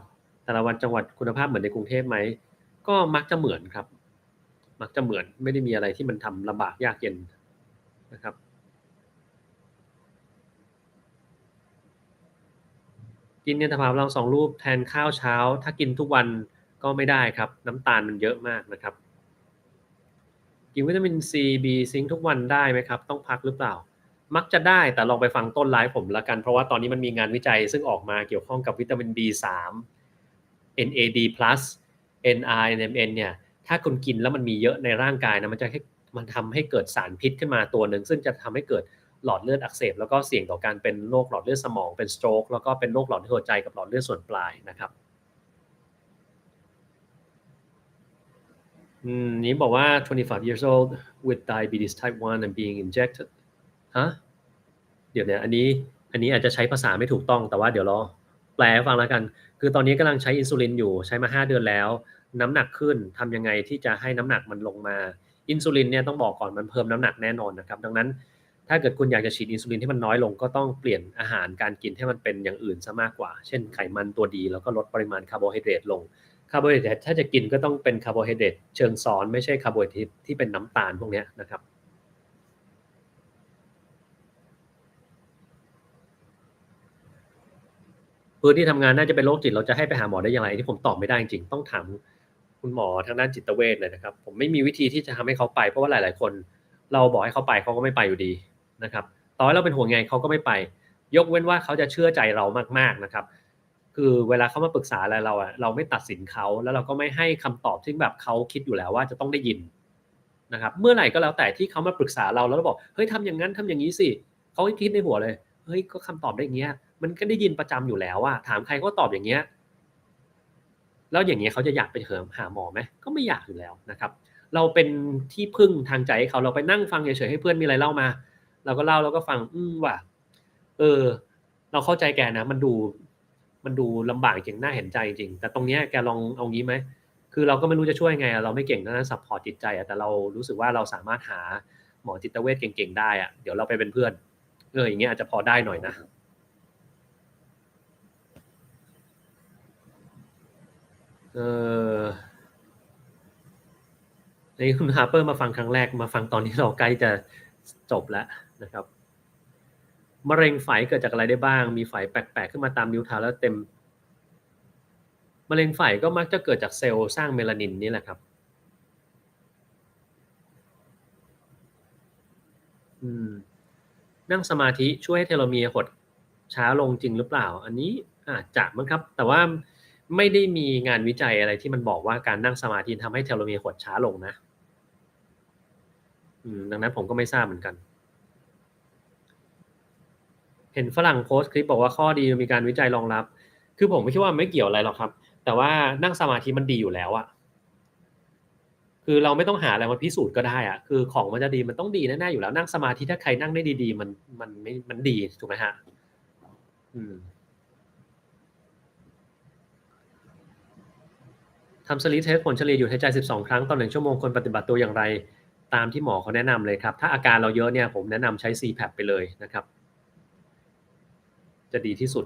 แต่ละวันจังหวัดคุณภาพเหมือนในกรุงเทพไหมก็มักจะเหมือนครับมักจะเหมือนไม่ได้มีอะไรที่มันทำลำบากยากเย็นนะครับกินอินทผลัม2 ลูกแทนข้าวเช้าถ้ากินทุกวันก็ไม่ได้ครับน้ำตาลมันเยอะมากนะครับกินวิตามินซีบีซิงค์ทุกวันได้ไหมครับต้องพักหรือเปล่ามักจะได้แต่ลองไปฟังต้นไลฟ์ผมละกันเพราะว่าตอนนี้มันมีงานวิจัยซึ่งออกมาเกี่ยวข้องกับวิตามิน B3 NAD+ NR NMN เนี่ยถ้าคุณกินแล้วมันมีเยอะในร่างกายนะมันทำให้เกิดสารพิษขึ้นมาตัวหนึ่งซึ่งจะทำให้เกิดหลอดเลือดอักเสบแล้วก็เสี่ยงต่อการเป็นโรคหลอดเลือดสมองเป็น stroke แล้วก็เป็นโรคหลอดเลือดหัวใจกับหลอดเลือดส่วนปลายนะครับนี้บอกว่า 25 years old with diabetes type 1 and being injected ฮะเดี๋ยวเนี่ยอันนี้อาจจะใช้ภาษาไม่ถูกต้องแต่ว่าเดี๋ยวเราแปลให้ฟังแล้วกันคือตอนนี้กำลังใช้อินซูลินอยู่ใช้มา5 เดือนแล้วน้ำหนักขึ้นทำยังไงที่จะให้น้ำหนักมันลงมาอินซูลินเนี่ยต้องบอกก่อนมันเพิ่มน้ำหนักแน่นอนนะครับดังนั้นถ้าเกิดคุณอยากจะฉีดอินซูลินให้มันน้อยลงก็ต้องเปลี่ยนอาหารการกินให้มันเป็นอย่างอื่นซะมากกว่าเช่นไขมันตัวดีแล้วก็ลดปริมาณคาร์โบไฮเดรตลงคาร์โบไฮเดรตถ้าจะกินก็ต้องเป็นคาร์โบไฮเดรตเชิงซ้อนไม่ใช่คาร์โบไฮเดรตที่เป็นน้ำตาลพวกนี้นะครับ พื้นที่ทำงานน่าจะเป็นโรคจิตเราจะให้ไปหาหมอได้อย่างไรที่ผมตอบไม่ได้จริงๆต้องถามคุณหมอทางด้านจิตเวชเลยนะครับผมไม่มีวิธีที่จะทำให้เขาไปเพราะว่าหลายๆคนเราบอกให้เขาไปเขาก็ไม่ไปอยู่ดีนะครับต่อให้เราเป็นห่วงไงเขาก็ไม่ไปยกเว้นว่าเขาจะเชื่อใจเรามากๆนะครับ คือเวลาเขามาปรึกษาอะไรเราอะเราไม่ตัดสินเขาแล้วเราก็ไม่ให้คำตอบที่แบบเขาคิดอยู่แล้วว่าจะต้องได้ยินนะครับเมื่อไหร่ก็แล้วแต่ที่เขามาปรึกษาเราแล้วเราบอกเฮ้ยทำอย่างงั้นทำอย่างงี้สิเขาก็คิดในหัวเลยเฮ้ยก็คำตอบได้อย่างเงี้ยมันก็ได้ยินประจำอยู่แล้วอะถามใครก็ตอบอย่างเงี้ยแล้วอย่างเงี้ยเขาจะอยากไปหาหมอไหมก็ไม่อยากอยู่แล้วนะครับเราเป็นที่พึ่งทางใจให้เขาเราไปนั่งฟังเฉยๆให้เพื่อนมีอะไรเล่ามาเราก็เล่าแล้วก็ฟังว่ะเออเราเข้าใจแกนะมันดูลำบากจริงน่าเห็นใจจริงแต่ตรงเนี้ยแกลองเอางี้ไหมคือเราก็ไม่รู้จะช่วยไงเราไม่เก่งด้านซัปพอร์ตจิตใจแต่เรารู้สึกว่าเราสามารถหาหมอจิตเวชเก่งๆได้อะเดี๋ยวเราไปเป็นเพื่อนอย่างเงี้ยอาจจะพอได้หน่อยนะเออในคุณฮาร์เปอร์มาฟังครั้งแรกมาฟังตอนที่เราใกล้จะจบแล้วนะครับมะเร็งไฝเกิดจากอะไรได้บ้างมีไฝแปลกๆขึ้นมาตามนิ้วเท้าแล้วเต็มมะเร็งไฝก็มักจะเกิดจากเซลล์สร้างเมลานินนี่แหละครับอืม นั่งสมาธิช่วยให้เทโลเมียร์หดช้าลงจริงหรือเปล่าอันนี้อาจจะมั้งครับแต่ว่าไม่ได้มีงานวิจัยอะไรที่มันบอกว่าการนั่งสมาธิทำให้เทโลเมียร์หดช้าลงนะดังนั้นผมก็ไม่ทราบเหมือนกันเห็นฝรั่งโพสต์คลิปบอกว่าข้อดีมีการวิจัยรองรับคือผมคิดว่าไม่เกี่ยวอะไรหรอกครับแต่ว่านั่งสมาธิมันดีอยู่แล้วอะคือเราไม่ต้องหาอะไรมาพิสูจน์ก็ได้อะคือของมันจะดีมันต้องดีแน่ๆอยู่แล้วนั่งสมาธิถ้าใครนั่งได้ดีๆมันไม่มันดีถูกไหมฮะอืม ทำ Sleep Test ผลเฉลี่ยหยุดหายใจ12ครั้งต่อ1ชั่วโมงควรปฏิบัติตัวอย่างไรตามที่หมอเขาแนะนำเลยครับถ้าอาการเราเยอะเนี่ยผมแนะนำใช้ CPAP ไปเลยนะครับจะดีที่สุด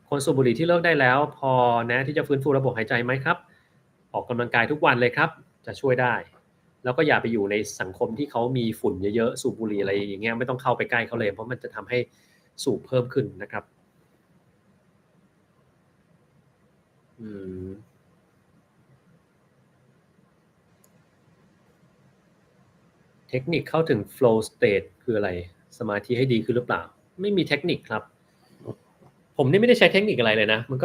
คนสูบบุหรี่ที่เลิกได้แล้วพอนะที่จะฟื้นฟูระบบหายใจไหมครับออกกำลังกายทุกวันเลยครับจะช่วยได้แล้วก็อย่าไปอยู่ในสังคมที่เขามีฝุ่นเยอะๆสูบบุหรี่อะไรอย่างเงี้ยไม่ต้องเข้าไปใกล้เขาเลยเพราะมันจะทำให้สูบเพิ่มขึ้นนะครับอืม เทคนิคเข้าถึง flow state คืออะไรสมาธิให้ดีขึ้นหรือเปล่าไม่มีเทคนิคครับผมนี่ไม่ได้ใช้เทคนิคอะไรเลยนะมัน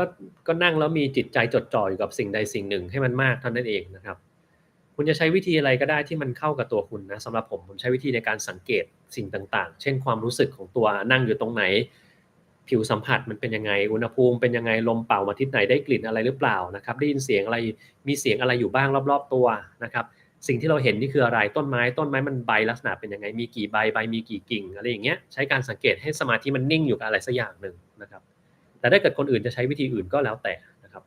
ก็นั่งแล้วมีจิตใจจดจ่ออยู่กับสิ่งใดสิ่งหนึ่งให้มันมากเท่านั้นเองนะครับคุณจะใช้วิธีอะไรก็ได้ที่มันเข้ากับตัวคุณนะสำหรับผมใช้วิธีในการสังเกตสิ่งต่างๆเช่นความรู้สึกของตัวนั่งอยู่ตรงไหนผิวสัมผัสมันเป็นยังไงอุณหภูมิเป็นยังไงลมเป่ามาทิศไหนได้กลิ่นอะไรหรือเปล่านะครับได้ยินเสียงอะไรมีเสียงอะไรอยู่บ้างรอบๆตัวนะครับ สิ่งที่เราเห็นนี่คืออะไรต้นไม้มันใบลักษณะเป็นยังไงมีกี่ใบมีกี่กิ่งอะไรอย่างเงี้ยใช้การสังเกตให้สมาธิมันนิ่งอยู่กับอะไรสักอย่างหนึ่งนะครับแต่ถ้าเกิดคนอื่นจะใช้วิธีอื่นก็แล้วแต่นะครับ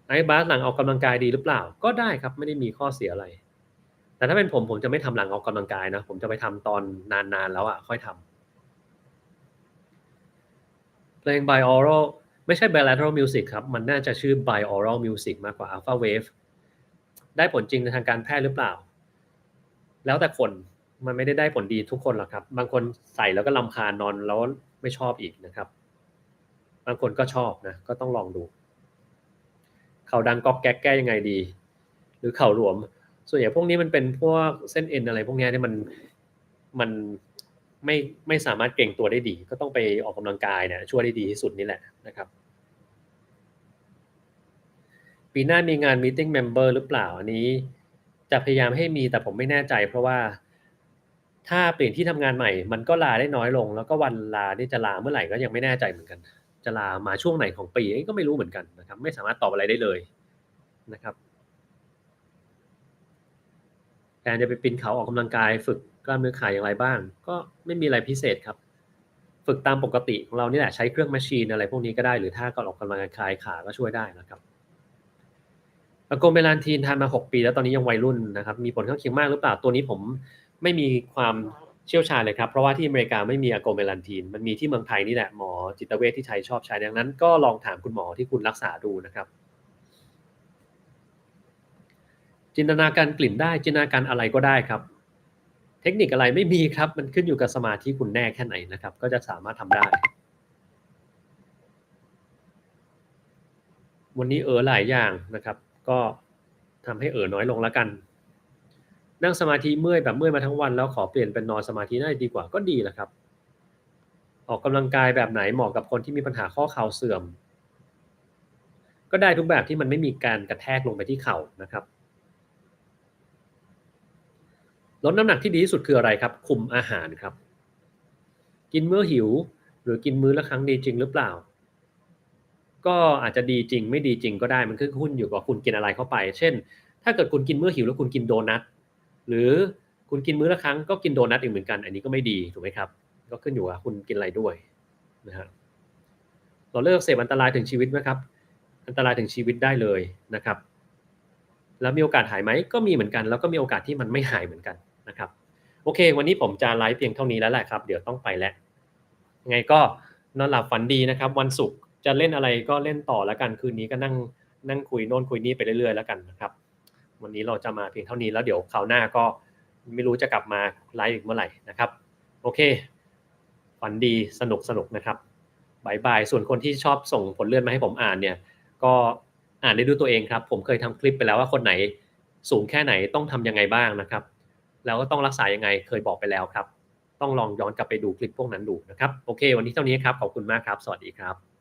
ไอ้บาสหลังออกกำลังกายดีหรือเปล่าก็ได้ครับไม่ได้มีข้อเสียอะไรแต่ถ้าเป็นผมจะไม่ทำหลังออกกำลังกายนะผมจะไปทำตอนนานๆแล้วอ่ะค่อยทำเพลง binaural ไม่ใช่ bilateral music ครับมันน่าจะชื่อ binaural music มากกว่า alpha wave ได้ผลจริงในทางการแพทย์หรือเปล่า แล้วแต่คนมันไม่ได้ผลดีทุกคนหรอกครับบางคนใส่แล้วก็รำคาญนอนแล้วไม่ชอบอีกนะครับบางคนก็ชอบนะก็ต้องลองดูเข่าดังก๊อกแก๊กแก้ยังไงดีหรือเข่าหลวมส่วนใหญ่พวกนี้มันเป็นพวกเส้นเอ็นอะไรพวกนี้ที่มันไม่ไม่สามารถเกร็งตัวได้ดีก็ต้องไปออกกำลังกายเนี่ยช่วยได้ดีที่สุดนี่แหละนะครับปีหน้ามีงาน meeting member หรือเปล่าอันนี้จะพยายามให้มีแต่ผมไม่แน่ใจเพราะว่า ถ้าเปลี่ยนที่ทำงานใหม่มันก็ลาได้น้อยลงแล้วก็วันลาที่จะลาเมื่อไหร่ก็ยังไม่แน่ใจเหมือนกันจะลามาช่วงไหนของปีก็ไม่รู้เหมือนกันนะครับไม่สามารถตอบอะไรได้เลยนะครับแทนจะไปปีนเขาออกกำลังกายฝึกกล้ามเนื้อขาอย่างไรบ้างก็ไม่มีอะไรพิเศษครับฝึกตามปกติของเรานี่แหละใช้เครื่องแมชชีนอะไรพวกนี้ก็ได้หรือถ้าก่อนออกกำลังกายขาก็ช่วยได้นะครับอะโกเมลานทีนทานมา6 ปีแล้วตอนนี้ยังวัยรุ่นนะครับมีผลข้างเคียงมากหรือเปล่าตัวนี้ผมไม่มีความเชี่ยวชาญเลยครับเพราะว่าที่อเมริกาไม่มีอะโกเมลานทีนมันมีที่เมืองไทยนี่แหละหมอจิตเวชที่ใช้ชอบใช้ดังนั้นก็ลองถามคุณหมอที่คุณรักษาดูนะครับจินตนาการกลิ่นได้จินตนาการอะไรก็ได้ครับเทคนิคอะไรไม่มีครับมันขึ้นอยู่กับสมาธิคุณแน่แค่ไหนนะครับก็จะสามารถทำได้วันนี้หลายอย่างนะครับก็ทำให้น้อยลงแล้วกัน นั่งสมาธิเมื่อยแบบเมื่อยมาทั้งวันแล้วขอเปลี่ยนเป็นนอนสมาธิได้ดีกว่าก็ดีแหละครับ ออกกำลังกายแบบไหนเหมาะกับคนที่มีปัญหาข้อเข่าเสื่อมก็ได้ทุกแบบที่มันไม่มีการกระแทกลงไปที่เข่านะครับลดน้ำหนักที่ดีที่สุดคืออะไรครับคุมอาหารครับกินมื้อหิวหรือกินมื้อละครั้งดีจริงหรือเปล่าก็อาจจะดีจริงไม่ดีจริงก็ได้มันขึ้นอยู่กับคุณกินอะไรเข้าไปเช่นถ้าเกิดคุณกินมื้อหิวแล้วคุณกินโดนัทหรือคุณกินมื้อละครั้งก็กินโดนัทอีกเหมือนกันอันนี้ก็ไม่ดีถูกไหมครับก็ขึ้นอยู่กับคุณกินอะไรด้วยนะฮะ เราเลิกเสพอันตรายถึงชีวิตไหมครับอันตรายถึงชีวิตได้เลยนะครับแล้วมีโอกาสหายไหมก็มีเหมือนกันแล้วก็มีโอกาสที่มันไม่หายเหมือนกันนะครับโอเควันนี้ผมจะไลฟ์เพียงเท่านี้แล้วแหละครับเดี๋ยวต้องไปแล้วยังไงก็นอนหลับฝันดีนะครับวันศุกร์จะเล่นอะไรก็เล่นต่อแล้วกันคืนนี้ก็นั่งคุยโน่นคุยนี่ไปเรื่อยๆแล้วกันนะครับวันนี้เราจะมาเพียงเท่านี้แล้วเดี๋ยวคราวหน้าก็ไม่รู้จะกลับมาไลฟ์อีกเมื่อไหร่นะครับโอเคฝันดีสนุกนะครับ บายบายส่วนคนที่ชอบส่งผลเลือดมาให้ผมอ่านเนี่ยก็อ่านได้ด้วยตัวเองครับผมเคยทำคลิปไปแล้วว่าคนไหนสูงแค่ไหนต้องทำยังไงบ้างนะครับแล้วก็ต้องรักษายังไงเคยบอกไปแล้วครับต้องลองย้อนกลับไปดูคลิปพวกนั้นดูนะครับโอเควันนี้เท่านี้ครับขอบคุณมากครับสวัสดีครับ